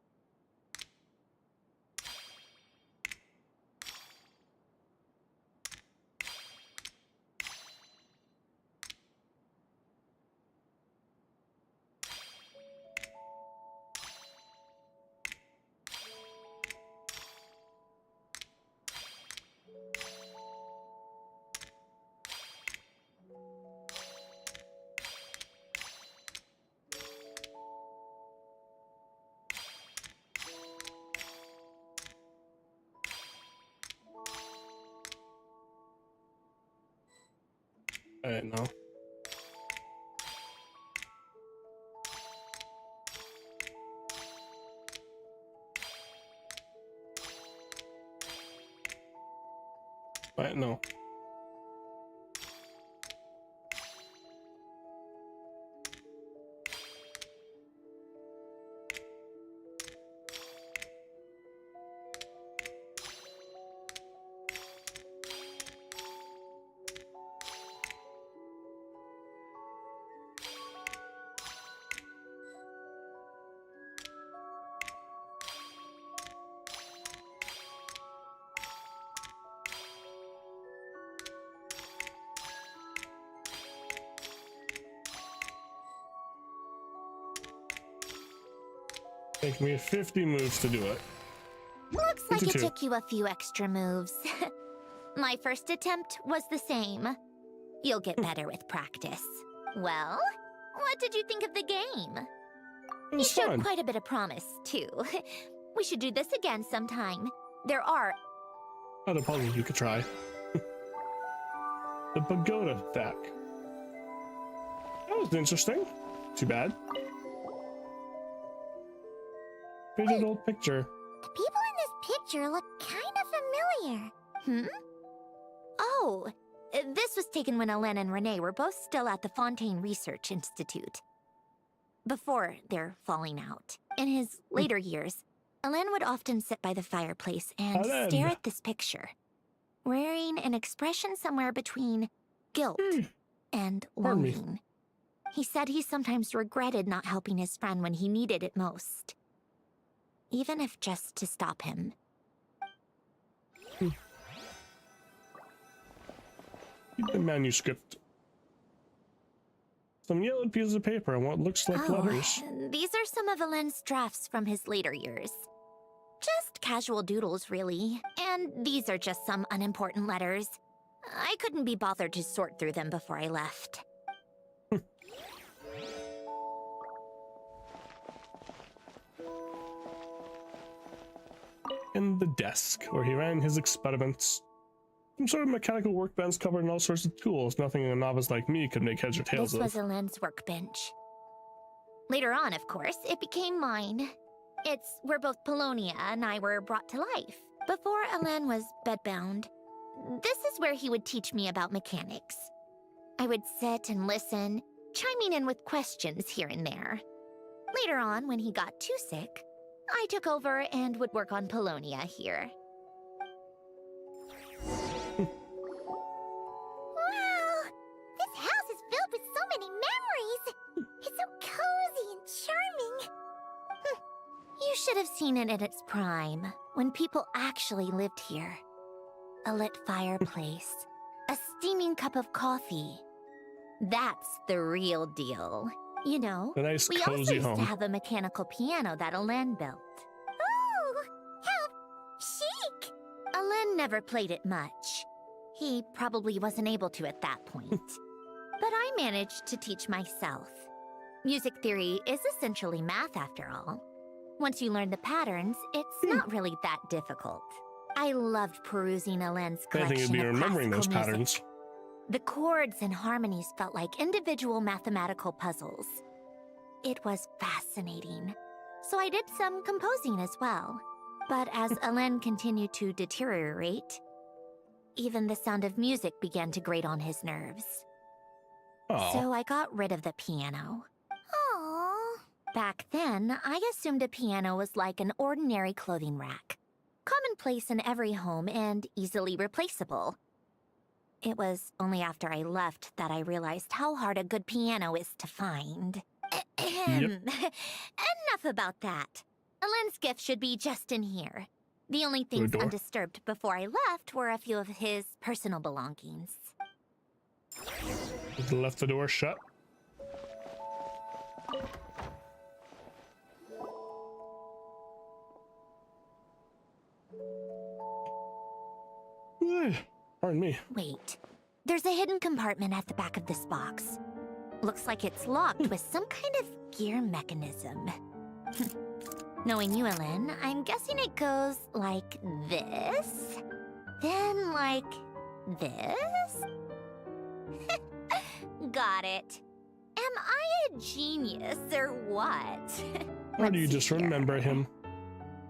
No. No. Take me 50 moves to do it. Looks like it 52. took you a few extra moves. My first attempt was the same. You'll get better with practice. Well, what did you think of the game? It You was showed fun. quite a bit of promise, too. We should do this again sometime. There are... Other puzzles you could try. The pagoda deck. That was interesting. Too bad. Faded old picture. The people in this picture look kind of familiar. Hmm? Oh, this was taken when Hélène and Renee were both still at the Fontaine Research Institute. Before their falling out. In his later years, Hélène would often sit by the fireplace and Hélène. stare at this picture, wearing an expression somewhere between guilt and Pardon me. longing. He said he sometimes regretted not helping his friend when he needed it most. Even if just to stop him. Keep the manuscript. Some yellowed pieces of paper and what looks like letters. These are some of Hélène's drafts from his later years. Just casual doodles, really. And these are just some unimportant letters. I couldn't be bothered to sort through them before I left. In the desk, where he ran his experiments. Some sort of mechanical workbench covered in all sorts of tools. Nothing a novice like me could make heads or tails This was of. Hélène's workbench. Later on, of course, it became mine. It's where both Polonia and I were brought to life. Before Hélène was bedbound, this is where he would teach me about mechanics. I would sit and listen, chiming in with questions here and there. Later on, when he got too sick, I took over and would work on Polonia here. Wow! This house is filled with so many memories! It's so cozy and charming! You should have seen it in its prime, when people actually lived here. A lit fireplace, a steaming cup of coffee. That's the real deal. You know, A nice we also cozy used to home. have a mechanical piano that Hélène built. Oh! How chic! Hélène never played it much. He probably wasn't able to at that point. But I managed to teach myself. Music theory is essentially math after all. Once you learn the patterns, it's not really that difficult. I loved perusing Hélène's I think you'd collection be of remembering those classical patterns. music. The chords and harmonies felt like individual mathematical puzzles. It was fascinating. So I did some composing as well. But as Hélène continued to deteriorate, even the sound of music began to grate on his nerves. Oh, So I got rid of the piano. Aww. Back then, I assumed a piano was like an ordinary clothing rack. Commonplace in every home and easily replaceable. It was only after I left that I realized how hard a good piano is to find. Enough about that. Hélène's gift should be just in here. The only things door. undisturbed before I left were a few of his personal belongings. just left the door shut. Pardon me. Wait, there's a hidden compartment at the back of this box. Looks like it's locked with some kind of gear mechanism. Knowing you, Hélène, I'm guessing it goes like this, then like this. got it. Am I a genius or what? Or do you Let's just see here. remember him?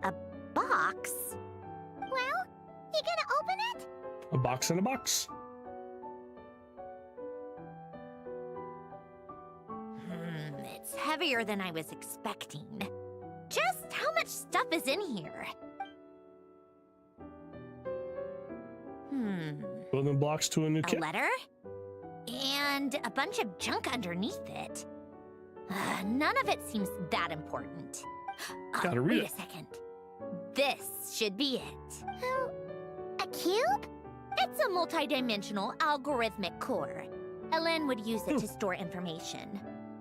A box? Well, you gonna open it? A box in a box. It's heavier than I was expecting. Just how much stuff is in here? Building blocks to a new A kit. letter? And a bunch of junk underneath it. None of it seems that important. Gotta read wait it. a second. This should be it. A cube? It's a multidimensional algorithmic core. Ellen would use it to store information.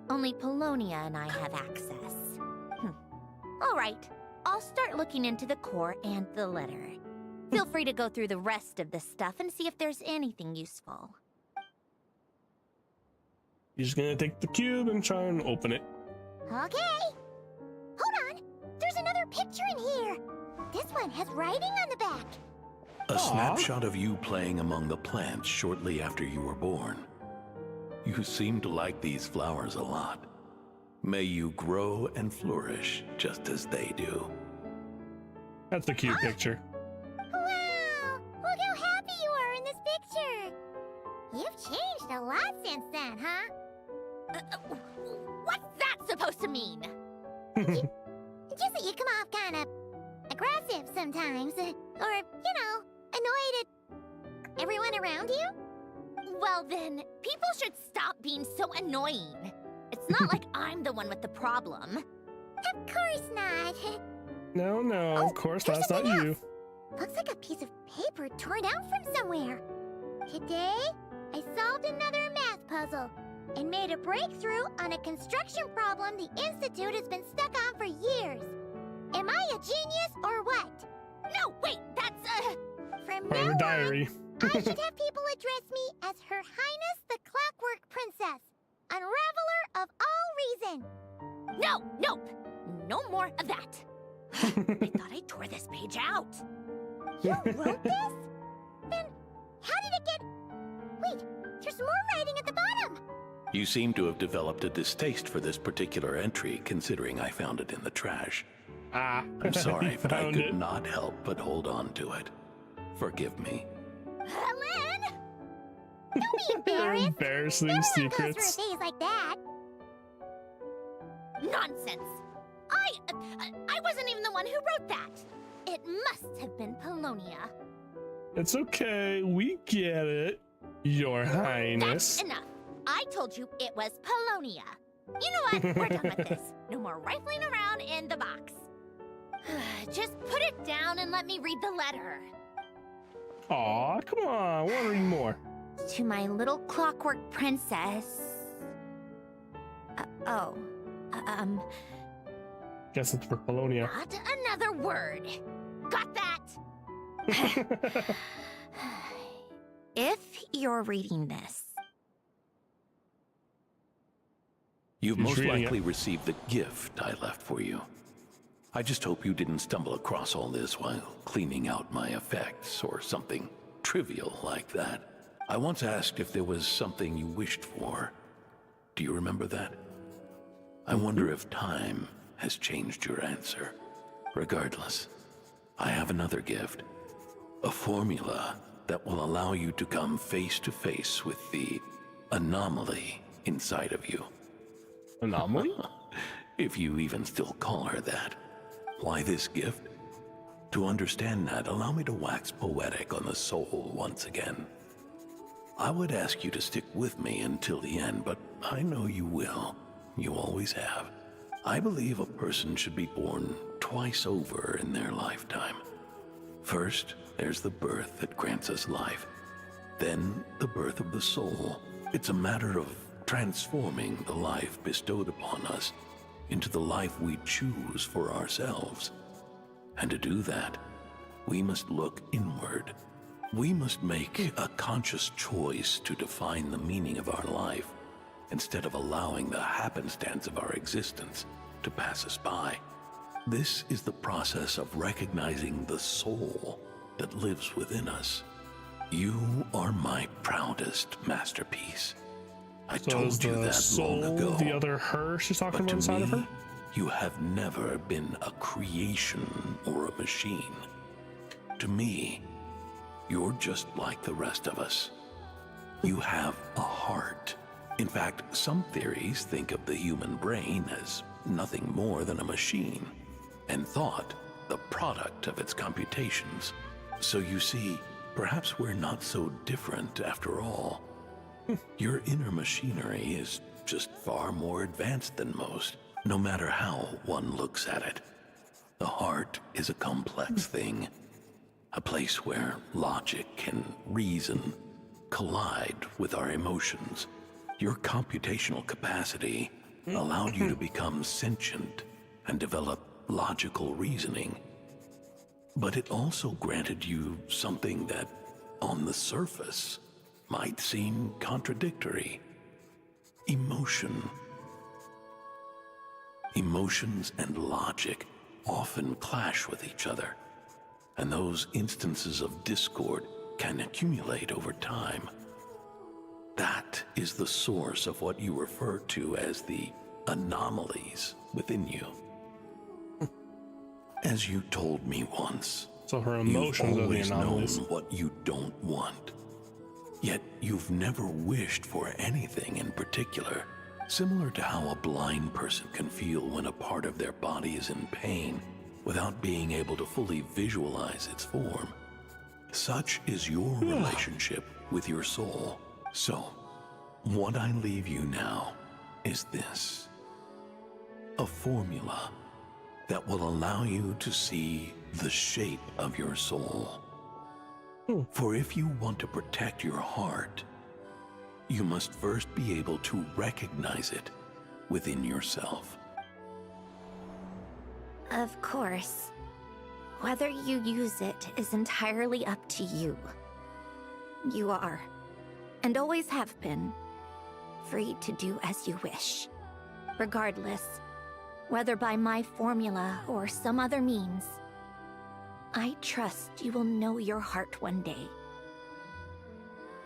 Only Polonia and I have access. All right, I'll start looking into the core and the letter. Feel free to go through the rest of the stuff and see if there's anything useful. He's gonna take the cube and try and open it. Okay. Hold on. There's another picture in here. This one has writing on the back. A Aw. snapshot of you playing among the plants shortly after you were born. You seem to like these flowers a lot. May you grow and flourish just as they do. That's a cute picture. Wow! Look how happy you are in this picture. You've changed a lot since then, huh? What's that supposed to mean? Just that you come off kind of aggressive sometimes. Or, you know, annoyed at everyone around you. Well then, people should stop being so annoying. It's not like I'm the one with the problem. Of course not. No, Oh, of course there's that's not something you. else. Looks like a piece of paper torn out from somewhere. Today, I solved another math puzzle and made a breakthrough on a construction problem the Institute has been stuck on for years. Am I a genius or what? No, wait, that's From Part of now her on, diary. I should have people address me as Her Highness the Clockwork Princess, Unraveler of all reason. nope, no more of that. I thought I tore this page out. You wrote this? Then how did it get... Wait, there's more writing at the bottom. You seem to have developed a distaste for this particular entry, considering I found it in the trash. Ah, I'm sorry, you but I found could it. not help but hold on to it. Forgive me. Helen! Don't be Your embarrassed. embarrassing Everyone goes through a secrets. phase like that. Nonsense. I wasn't even the one who wrote that. It must have been Polonia. It's okay, we get it, Your Highness. That's enough. I told you it was Polonia. You know what? We're done with this. No more rifling around in the box. Just put it down and let me read the letter. Aw, come on, want to read more. To my little clockwork princess. Guess it's for Polonia. Not another word. Got that? If you're reading this, You've Who's most reading it? likely received the gift I left for you. I just hope you didn't stumble across all this while cleaning out my effects or something trivial like that. I once asked if there was something you wished for. Do you remember that? I wonder if time has changed your answer. Regardless, I have another gift. A formula that will allow you to come face to face with the anomaly inside of you. Anomaly? If you even still call her that. Why this gift? To understand that, allow me to wax poetic on the soul once again. I would ask you to stick with me until the end, but I know you will. You always have. I believe a person should be born twice over in their lifetime. First, there's the birth that grants us life. Then, the birth of the soul. It's a matter of transforming the life bestowed upon us into the life we choose for ourselves. And to do that, we must look inward. We must make a conscious choice to define the meaning of our life instead of allowing the happenstance of our existence to pass us by. This is the process of recognizing the soul that lives within us. You are my proudest masterpiece. I So told is you the that soul long ago. the other her she's talking But about to inside of me, her? you have never been a creation or a machine. To me, you're just like the rest of us. You have a heart. In fact, some theories think of the human brain as nothing more than a machine, and thought the product of its computations. So you see, perhaps we're not so different after all. Your inner machinery is just far more advanced than most, no matter how one looks at it. The heart is a complex thing, a place where logic and reason collide with our emotions. Your computational capacity allowed you to become sentient and develop logical reasoning. But it also granted you something that, on the surface, might seem contradictory. Emotion. Emotions and logic often clash with each other, and those instances of discord can accumulate over time. That is the source of what you refer to as the anomalies within you. As you told me once, So her you've emotions are the always known anomalies. what you don't want. Yet you've never wished for anything in particular, similar to how a blind person can feel when a part of their body is in pain without being able to fully visualize its form. Such is your relationship with your soul. So, what I leave you now is this: a formula that will allow you to see the shape of your soul. For if you want to protect your heart, you must first be able to recognize it within yourself. Of course. Whether you use it is entirely up to you. You are, and always have been, free to do as you wish. Regardless, whether by my formula or some other means, I trust you will know your heart one day.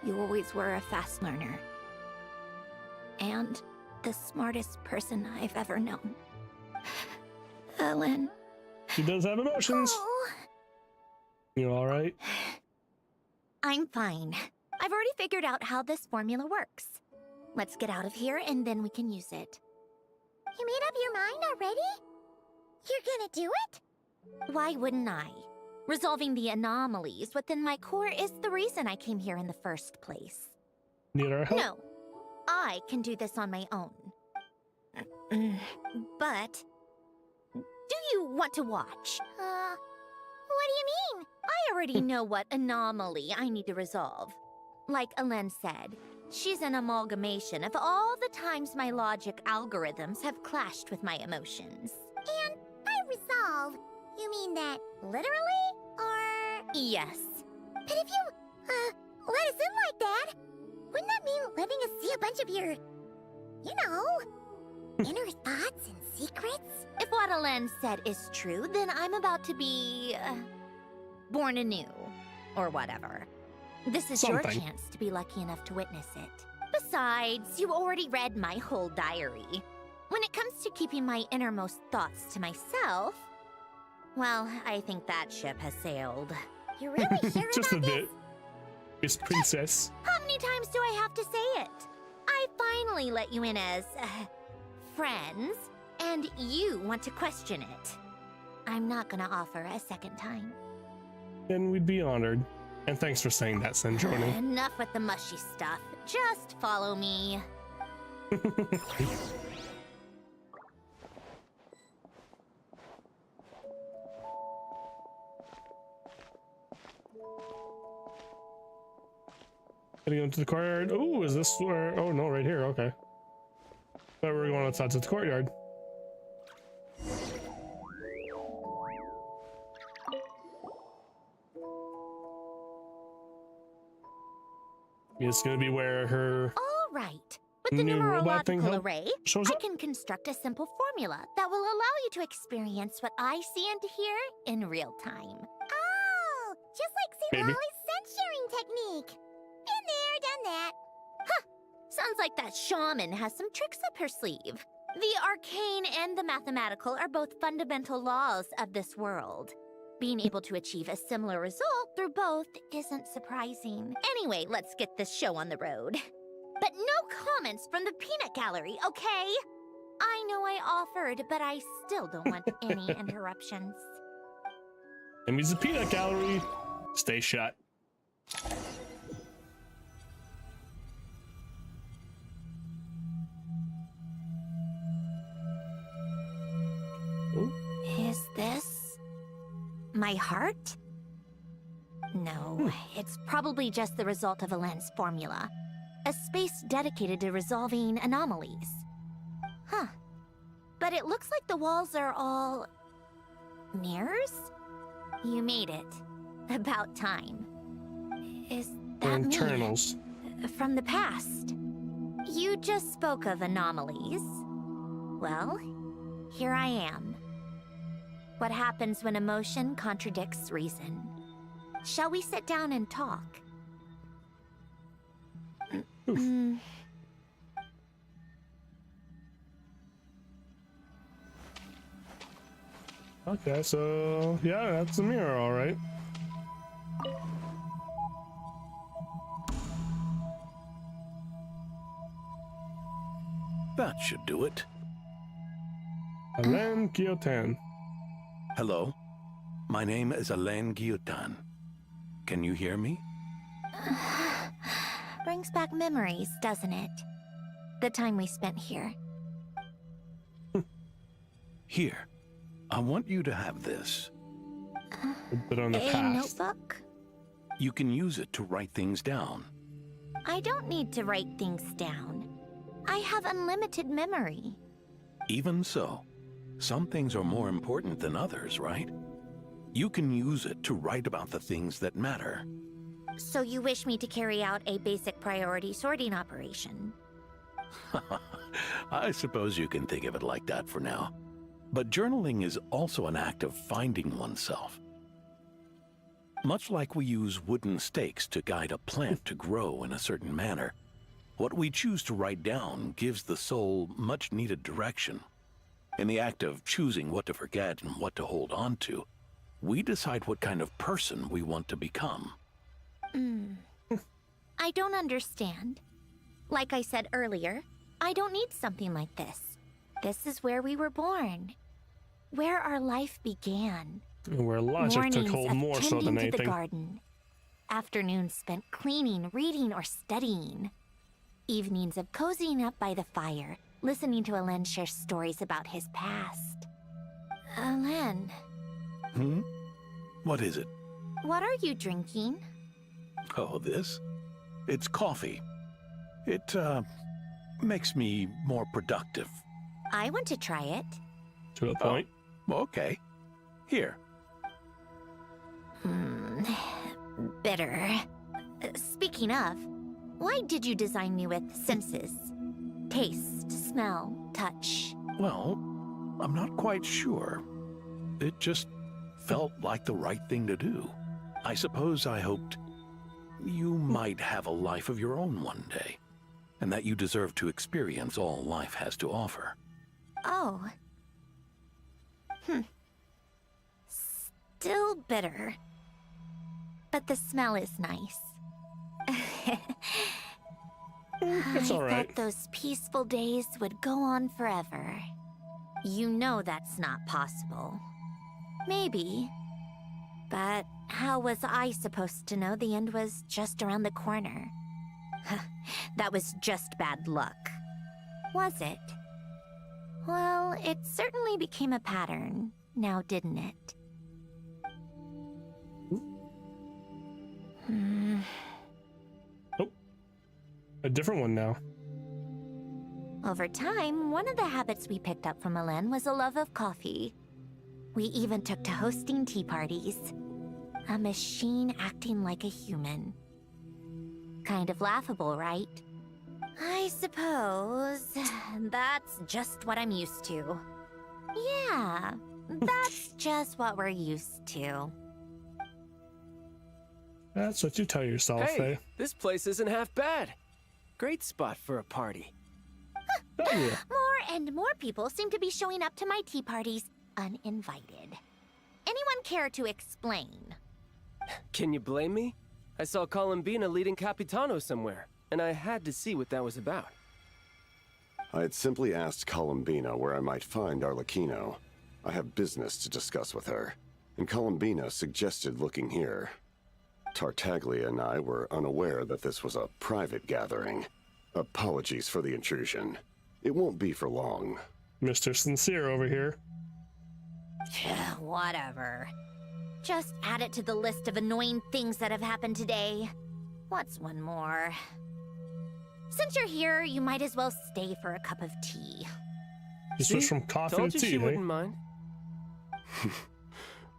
You always were a fast learner. And the smartest person I've ever known. Ellen. She does have emotions. Oh, You all right? I'm fine. I've already figured out how this formula works. Let's get out of here and then we can use it. You made up your mind already? You're gonna do it? Why wouldn't I? Resolving the anomalies within my core is the reason I came here in the first place. Need our help? No, I can do this on my own. But, do you want to watch? What do you mean? I already know what anomaly I need to resolve. Like Alen said, she's an amalgamation of all the times my logic algorithms have clashed with my emotions. And by resolve, you mean that literally? Or... Yes. But if you, let us in like that, wouldn't that mean letting us see a bunch of your, you know, inner thoughts and secrets? If what Alen said is true, then I'm about to be... born anew. Or whatever. This is your Something. chance to be lucky enough to witness it. Besides, you already read my whole diary. When it comes to keeping my innermost thoughts to myself, well, I think that ship has sailed. You're really sure Just a about bit. Miss Princess. How many times do I have to say it? I finally let you in as, friends, and you want to question it. I'm not gonna offer a second time. Then we'd be honored. And thanks for saying that, Sandrone. Enough with the mushy stuff. Just follow me. Getting into the courtyard. Oh, is this where? Oh, no, right here. Okay. Thought we were going outside to the courtyard. It's gonna be where her All right. With the new robot thing numerological array, shows I up. can construct a simple formula that will allow you to experience what I see and hear in real time. Oh, just like Maybe. Sirali's scent sharing technique. Been there, done that. So Sounds like that shaman has some tricks up her sleeve. The arcane and the mathematical are both fundamental laws of this world. Being able to achieve a similar result through both isn't surprising. Anyway, let's get this show on the road. But no comments from the peanut gallery, okay? I know I offered, but I still don't want any interruptions. That means the peanut gallery. Stay shut. Ooh. Is this my heart? No, it's probably just the result of a lens formula. A space dedicated to resolving anomalies. Huh. But it looks like the walls are all mirrors? You made it. About time. Is that me? Internals. From the past. You just spoke of anomalies. Well, here I am. What happens when emotion contradicts reason? Shall we sit down and talk? Okay, so yeah, that's a mirror, all right. That should do it. Alain Guillotin. Hello. My name is Alain Guillotin. Can you hear me? Brings back memories, doesn't it? The time we spent here. Here. I want you to have this. A bit on the A past. notebook? You can use it to write things down. I don't need to write things down. I have unlimited memory. Even so, some things are more important than others, right? You can use it to write about the things that matter. So you wish me to carry out a basic priority sorting operation? I suppose you can think of it like that for now. But journaling is also an act of finding oneself. Much like we use wooden stakes to guide a plant to grow in a certain manner, what we choose to write down gives the soul much-needed direction. In the act of choosing what to forget and what to hold on to, we decide what kind of person we want to become. I don't understand. Like I said earlier, I don't need something like this. This is where we were born. Where our life began. Where logic took hold more so than to the anything. garden. Afternoons spent cleaning, reading, or studying. Evenings of cozying up by the fire, listening to Alain share stories about his past. Alain, What is it? what are you drinking? Oh, this? It's coffee. It, makes me more productive. I want to try it. To the point. Okay. Here. Bitter. Speaking of, why did you design me with senses? Taste, smell, touch. Well, I'm not quite sure. It just felt like the right thing to do. I suppose I hoped you might have a life of your own one day, and that you deserve to experience all life has to offer. Oh. Still bitter. But the smell is nice. It's all I right. thought those peaceful days would go on forever. You know that's not possible. Maybe. But how was I supposed to know the end was just around the corner? That was just bad luck. Was it? Well, it certainly became a pattern, now didn't it? Oh, a different one now. Over time, one of the habits we picked up from Alain was a love of coffee. We even took to hosting tea parties. A machine acting like a human. Kind of laughable, right? I suppose that's just what I'm used to. Yeah, that's just what we're used to. That's what you tell yourself, Hey, eh? this place isn't half bad. Great spot for a party. Oh, yeah. More and more people seem to be showing up to my tea parties uninvited. Anyone care to explain? Can you blame me? I saw Columbina leading Capitano somewhere, and I had to see what that was about. I had simply asked Columbina where I might find Arlecchino. I have business to discuss with her, and Columbina suggested looking here. Tartaglia and I were unaware that this was a private gathering. Apologies for the intrusion. It won't be for long. Mr. Sincere over here. Whatever. Just add it to the list of annoying things that have happened today. What's one more? Since you're here, you might as well stay for a cup of tea. You switched from coffee Told to you tea, she eh? wouldn't mind.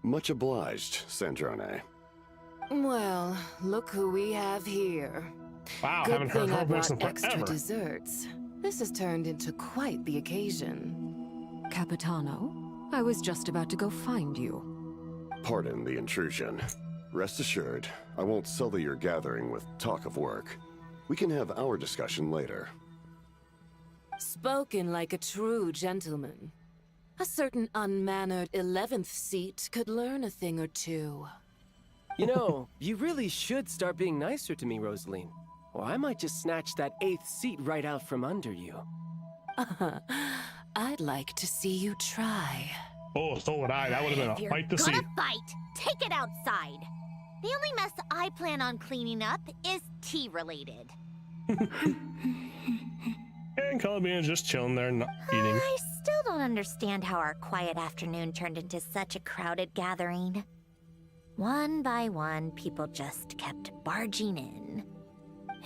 Much obliged, Sandrone. Well, look who we have here. Wow, Good haven't heard thing her I voice brought in extra forever. desserts. This has turned into quite the occasion. Capitano, I was just about to go find you. Pardon the intrusion. Rest assured, I won't sully your gathering with talk of work. We can have our discussion later. Spoken like a true gentleman. A certain unmannered 11th seat could learn a thing or two. You know, you really should start being nicer to me, Rosaline. Or I might just snatch that 8th seat right out from under you. I'd like to see you try. Oh, so would I. That would have been If a you're fight to see. gonna fight, take it outside. The only mess I plan on cleaning up is tea-related. And Columbia's just chilling there, not eating. I still don't understand how our quiet afternoon turned into such a crowded gathering. One by one, people just kept barging in.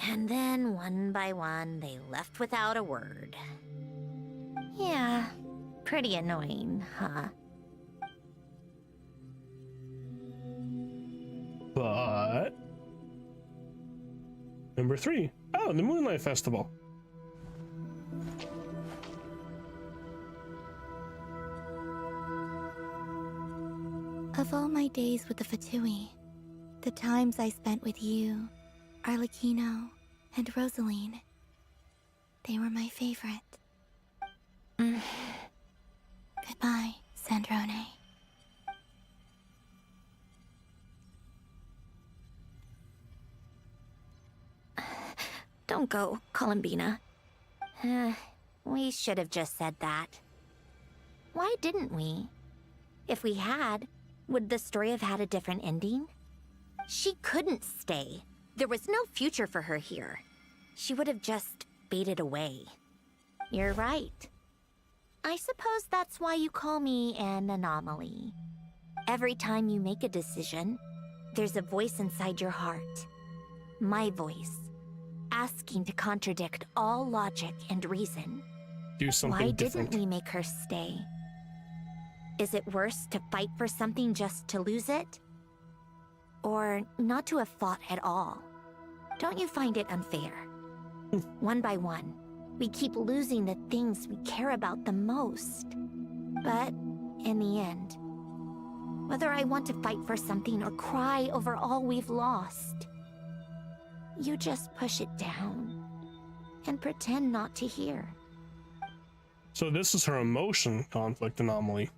And then, one by one, they left without a word. Yeah, pretty annoying, huh? But... Number 3. Oh, the Moonlight Festival. Of all my days with the Fatui, the times I spent with you, Arlecchino, and Rosaline, they were my favorite. Goodbye, Sandrone. Don't go, Columbina. We should have just said that. Why didn't we? If we had, would the story have had a different ending? She couldn't stay. There was no future for her here. She would have just faded away. You're right. I suppose that's why you call me an anomaly. Every time you make a decision, there's a voice inside your heart. My voice. Asking to contradict all logic and reason. Do something Why different. didn't we make her stay? Is it worse to fight for something just to lose it? Or not to have fought at all? Don't you find it unfair? One by one, we keep losing the things we care about the most. But in the end, whether I want to fight for something or cry over all we've lost, you just push it down and pretend not to hear. So this is her emotion conflict anomaly.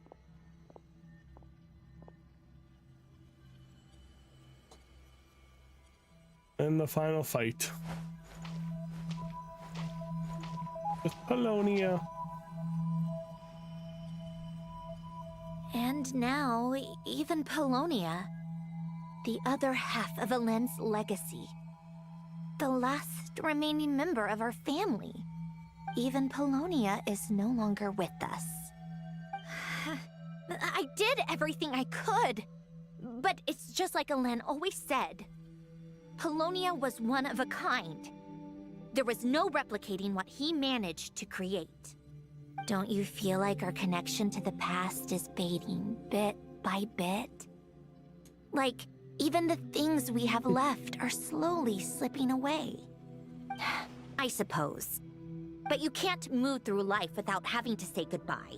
And the final fight. With Polonia. And now, even Polonia, the other half of Helen's legacy. The last remaining member of our family. Even Polonia is no longer with us. I did everything I could. But it's just like Helen always said. Polonia was one of a kind. There was no replicating what he managed to create. Don't you feel like our connection to the past is fading bit by bit? Like, even the things we have left are slowly slipping away. I suppose. But you can't move through life without having to say goodbye.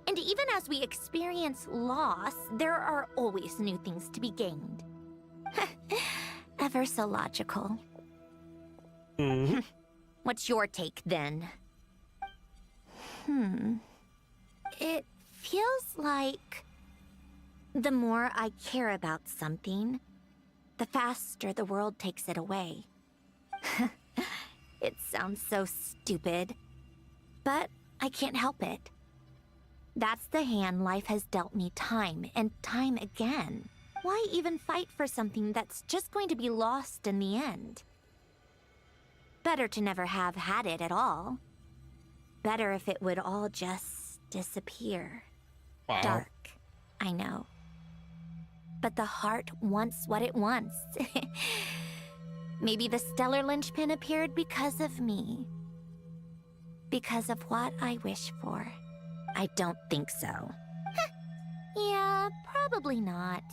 And even as we experience loss, there are always new things to be gained. Ever so logical. What's your take, then? It feels like the more I care about something, the faster the world takes it away. It sounds so stupid, but I can't help it. That's the hand life has dealt me time and time again. Why even fight for something that's just going to be lost in the end? Better to never have had it at all. Better if it would all just disappear. Wow. Dark, I know. But the heart wants what it wants. Maybe the stellar linchpin appeared because of me. Because of what I wish for. I don't think so. Yeah, probably not.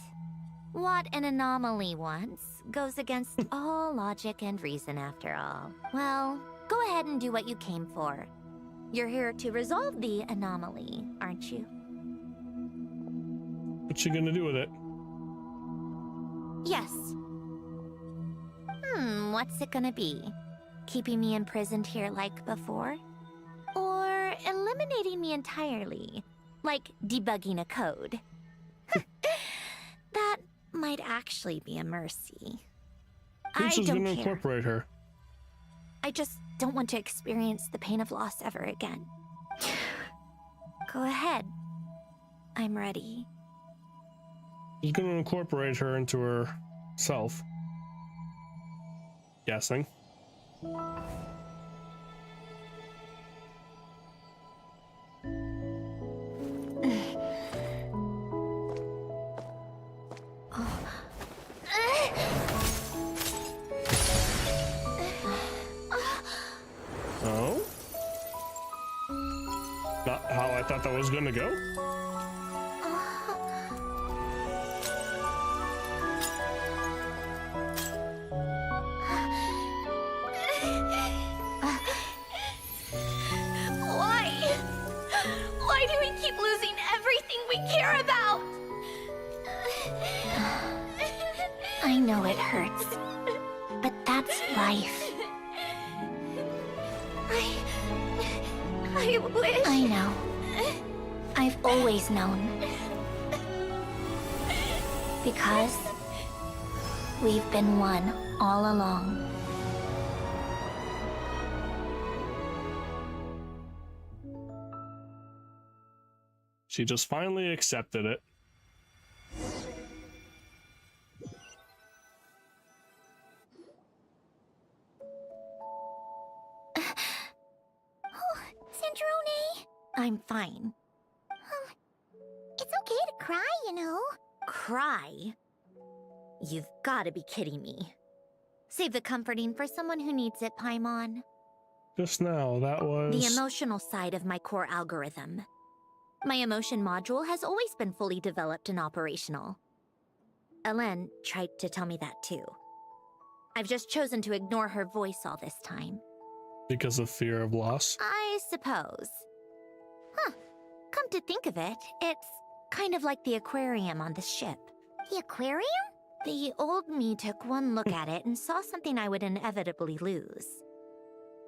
What an anomaly wants goes against all logic and reason after all. Well, go ahead and do what you came for. You're here to resolve the anomaly, aren't you? What's she gonna do with it? Yes. What's it gonna be? Keeping me imprisoned here like before? Or eliminating me entirely, like debugging a code? That might actually be a mercy. I Who's don't gonna care. incorporate her? I just don't want to experience the pain of loss ever again. Go ahead. I'm ready. She's gonna incorporate her into herself. Guessing. Oh? Not how I thought that was gonna go? Why do we keep losing everything we care about? I know it hurts, but that's life. I wish... I know. I've always known. Because we've been one all along. She just finally accepted it. Sandrone? I'm fine. It's okay to cry, you know. Cry? You've got to be kidding me. Save the comforting for someone who needs it, Paimon. Just now, that was... The emotional side of my core algorithm. My emotion module has always been fully developed and operational. Elen tried to tell me that too. I've just chosen to ignore her voice all this time. Because of fear of loss? I suppose. Huh. Come to think of it, it's kind of like the aquarium on the ship. The aquarium? The old me took one look at it and saw something I would inevitably lose.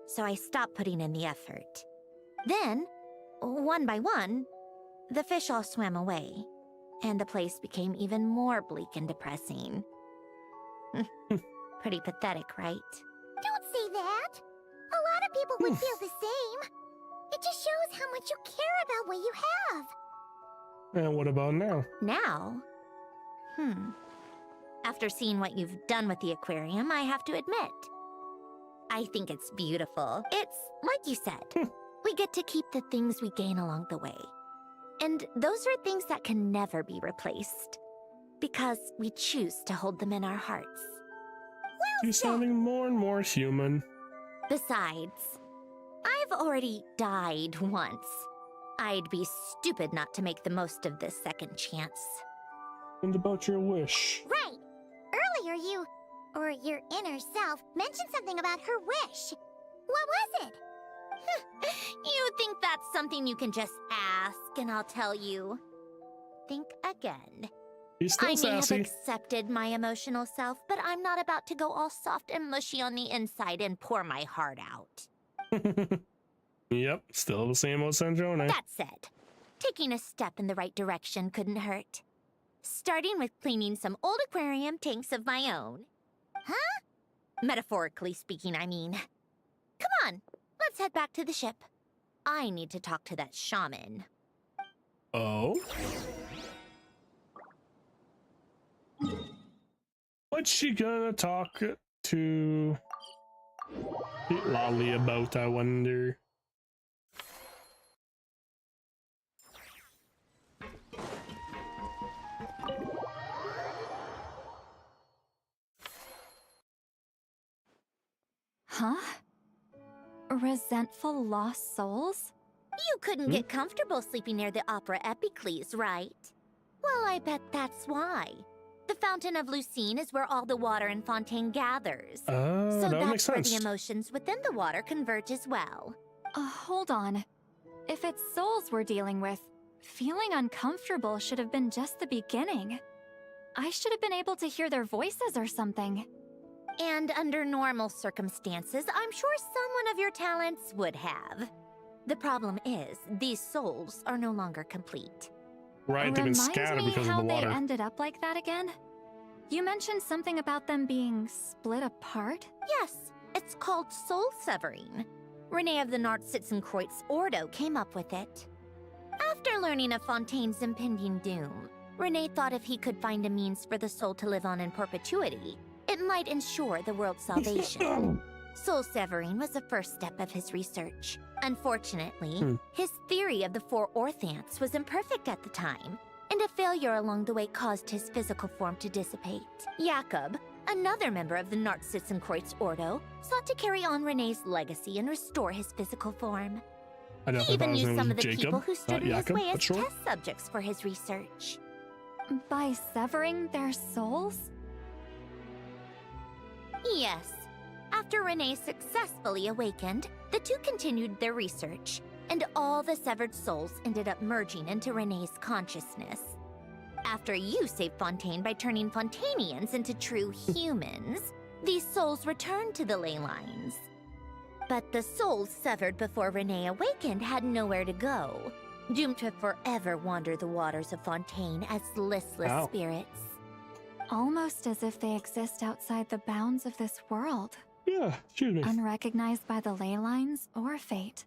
So I stopped putting in the effort. Then, one by one, the fish all swam away, and the place became even more bleak and depressing. Pretty pathetic, right? Don't say that. A lot of people would feel the same. It just shows how much you care about what you have. And what about now? Now? After seeing what you've done with the aquarium, I have to admit, I think it's beautiful. It's, like you said, we get to keep the things we gain along the way. And those are things that can never be replaced. Because we choose to hold them in our hearts. She's sounding more and more human. Besides, I've already died once. I'd be stupid not to make the most of this second chance. And about your wish. Right. Earlier you, or your inner self, mentioned something about her wish. What was it? You think that's something you can just ask and I'll tell you? Think again. He's still I may sassy. have accepted my emotional self, but I'm not about to go all soft and mushy on the inside and pour my heart out. Yep, still the same old Sandrone. That said, taking a step in the right direction couldn't hurt. Starting with cleaning some old aquarium tanks of my own. Huh? Metaphorically speaking, I mean. Come on, let's head back to the ship. I need to talk to that shaman. Oh? What's she gonna talk to Lolly about, I wonder? Huh? Resentful lost souls? You couldn't get comfortable sleeping near the Opera Epicles, right? Well, I bet that's why. The Fountain of Lucine is where all the water in Fontaine gathers. Oh, so that makes that's where sense. the emotions within the water converge as well. Hold on. If it's souls we're dealing with, feeling uncomfortable should have been just the beginning. I should have been able to hear their voices or something. And under normal circumstances, I'm sure someone of your talents would have. The problem is, these souls are no longer complete. Right, they've been scattered because of the water. How they ended up like that again? You mentioned something about them being split apart? Yes, it's called soul severing. Renee of the Nartsitzenkreuz Ordo came up with it. After learning of Fontaine's impending doom, Renee thought if he could find a means for the soul to live on in perpetuity, it might ensure the world's salvation. Soul severing was the first step of his research. Unfortunately, his theory of the four orthants was imperfect at the time, and a failure along the way caused his physical form to dissipate. Jakob, another member of the Nartsitzenkreuz Ordo, sought to carry on Renee's legacy and restore his physical form. He even used some of the people who stood in his way as test subjects for his research. By severing their souls? Yes. After Renee successfully awakened, the two continued their research, and all the severed souls ended up merging into Renee's consciousness. After you saved Fontaine by turning Fontainians into true humans, these souls returned to the ley lines. But the souls severed before Renee awakened had nowhere to go, doomed to forever wander the waters of Fontaine as listless spirits. Almost as if they exist outside the bounds of this world. Yeah, excuse me. Unrecognized by the ley lines or fate.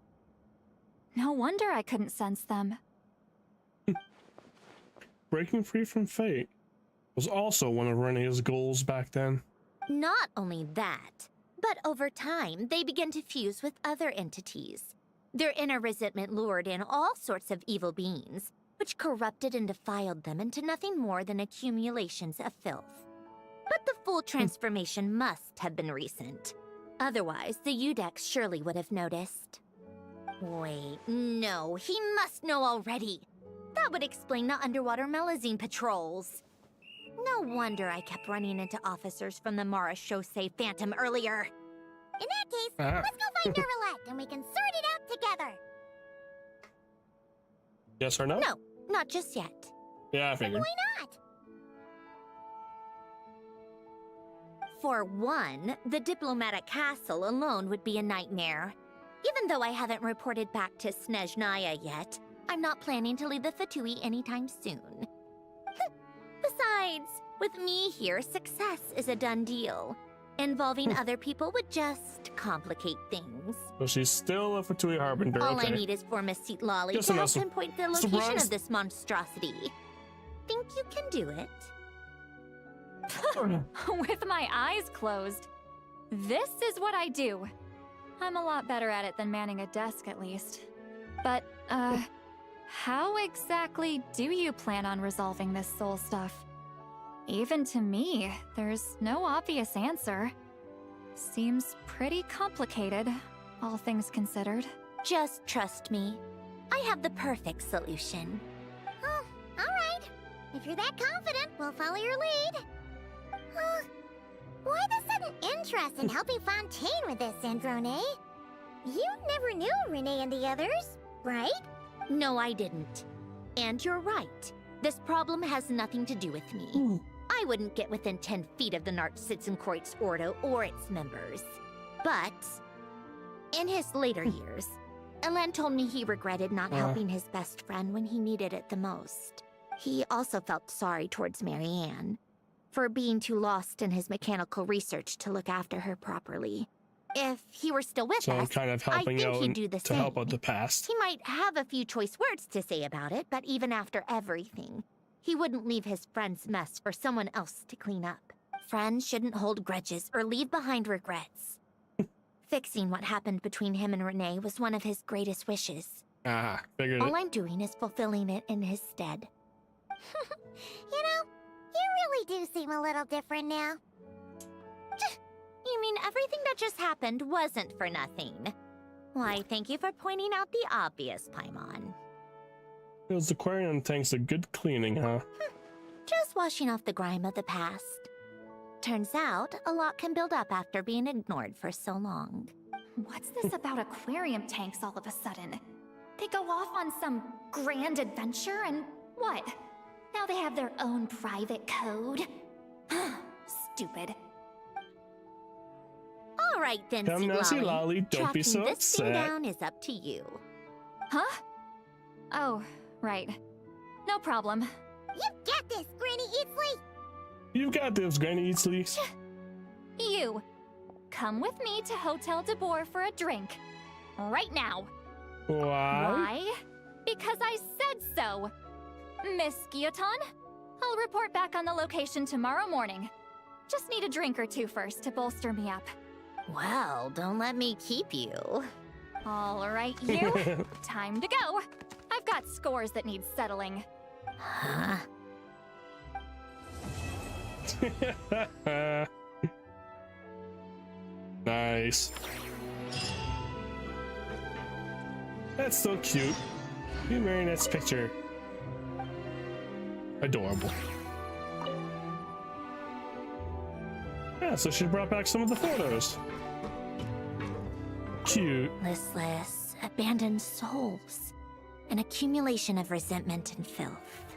No wonder I couldn't sense them. Breaking free from fate was also one of Renee's goals back then. Not only that, but over time, they began to fuse with other entities. Their inner resentment lured in all sorts of evil beings, which corrupted and defiled them into nothing more than accumulations of filth. But the full transformation must have been recent. Otherwise, the Udex surely would have noticed. Wait, no, he must know already. That would explain the underwater Melazine patrols. No wonder I kept running into officers from the Mara Chaussee Phantom earlier. In that case, let's go find Nervalette and we can sort it out together. Yes or no? No, not just yet. Yeah, I figured. Why not? For one, the diplomatic castle alone would be a nightmare. Even though I haven't reported back to Snezhnaya yet, I'm not planning to leave the Fatui anytime soon. Besides, with me here, success is a done deal. Involving other people would just complicate things. So she's still a Fatui Harbinger. All I need is for Miss Seat Lolly to help pinpoint the location of this monstrosity. Think you can do it? With my eyes closed. This is what I do. I'm a lot better at it than manning a desk, at least. But, how exactly do you plan on resolving this soul stuff? Even to me, there's no obvious answer. Seems pretty complicated, all things considered. Just trust me. I have the perfect solution. Oh, all right. If you're that confident, we'll follow your lead. Why the sudden interest in helping Fontaine with this, Sandrone? You never knew Renee and the others, right? No, I didn't. And you're right. This problem has nothing to do with me. I wouldn't get within 10 feet of the Nartsitzenkreuz Ordo or its members. But In his later years, Elen told me he regretted not helping his best friend when he needed it the most. He also felt sorry towards Marianne for being too lost in his mechanical research to look after her properly. If he were still with us, kind of I helping think out he'd do the to same. help out the past. He might have a few choice words to say about it, but even after everything, he wouldn't leave his friend's mess for someone else to clean up. Friends shouldn't hold grudges or leave behind regrets. Fixing what happened between him and Renee was one of his greatest wishes. Figured All it. I'm doing is fulfilling it in his stead. You know, you really do seem a little different now. You mean everything that just happened wasn't for nothing? Why, thank you for pointing out the obvious, Paimon. Those aquarium tanks a good cleaning, huh? Just washing off the grime of the past. Turns out, a lot can build up after being ignored for so long. What's this about aquarium tanks all of a sudden? They go off on some grand adventure and what? Now they have their own private code? Stupid. All right then, Come now, see Lolly, don't be Tracking so this thing upset. down is up to you. Huh? Oh, right. No problem. You got this, Granny Eatsley! You've got this, Granny Eatsley. You, come with me to Hotel de Boer for a drink. Right now. Why? Why? Because I said so. Miss Guillotin, I'll report back on the location tomorrow morning. Just need a drink or two first to bolster me up. Well, don't let me keep you. All right, you. Time to go. I've got scores that need settling. Huh? Nice. That's so cute. You Marionette's picture. Adorable. Yeah, so she brought back some of the photos. Cute. Listless, abandoned souls. An accumulation of resentment and filth.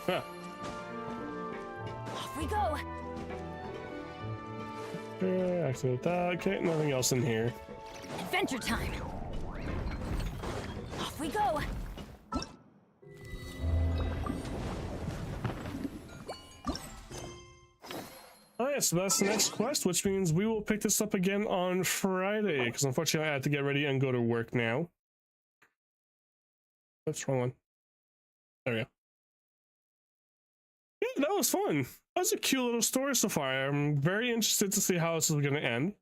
Huh. Off we go. Activate that. Okay, nothing else in here. Adventure time. Off we go. Alright, so that's the next quest, which means we will pick this up again on Friday, because unfortunately I have to get ready and go to work now. That's the wrong one. There we go. Yeah, that was fun. That was a cute little story so far. I'm very interested to see how this is going to end.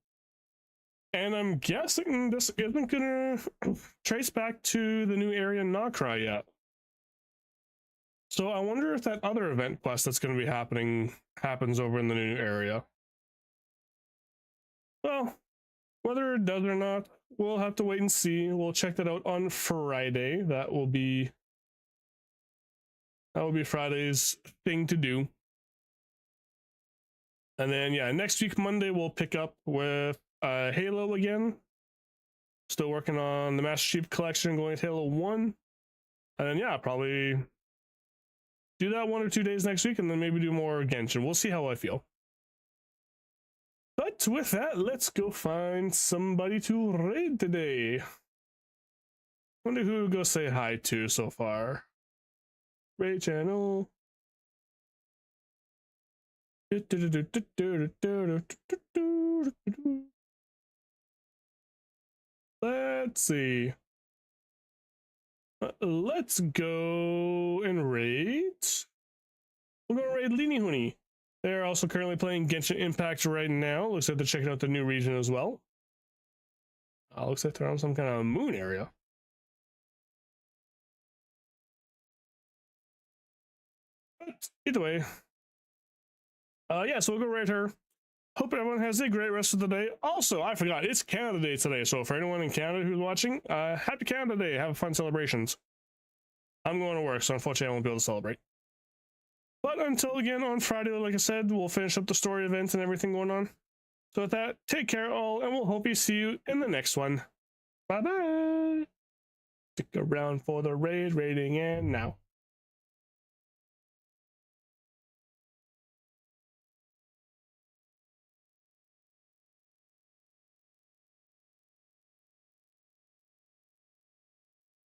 And I'm guessing this isn't going to trace back to the new area in Nokrai yet. So I wonder if that other event quest that's going to be happening happens over in the new area. Well, whether it does or not, we'll have to wait and see. We'll check that out on Friday. That will be Friday's thing to do. And then yeah, next week Monday we'll pick up with Halo again. Still working on the Master Chief Collection, going to Halo 1. And then yeah, probably do that 1 or 2 days next week, and then maybe do more Genshin. We'll see how I feel. But with that, let's go find somebody to raid today. Wonder who to go say hi to so far. Raid channel. Let's see. Let's go and raid. We'll go raid Leany Hooney. They're also currently playing Genshin Impact right now. Looks like they're checking out the new region as well. Looks like they're on some kind of moon area. But either way. Yeah, so we'll go raid her. Hope everyone has a great rest of the day. Also, I forgot, it's Canada Day today, so for anyone in Canada who's watching, happy Canada Day. Have fun celebrations. I'm going to work, so unfortunately I won't be able to celebrate. But until again on Friday, like I said, we'll finish up the story events and everything going on. So with that, take care all, and we'll hope you see you in the next one. Bye-bye! Stick around for the raiding, and now.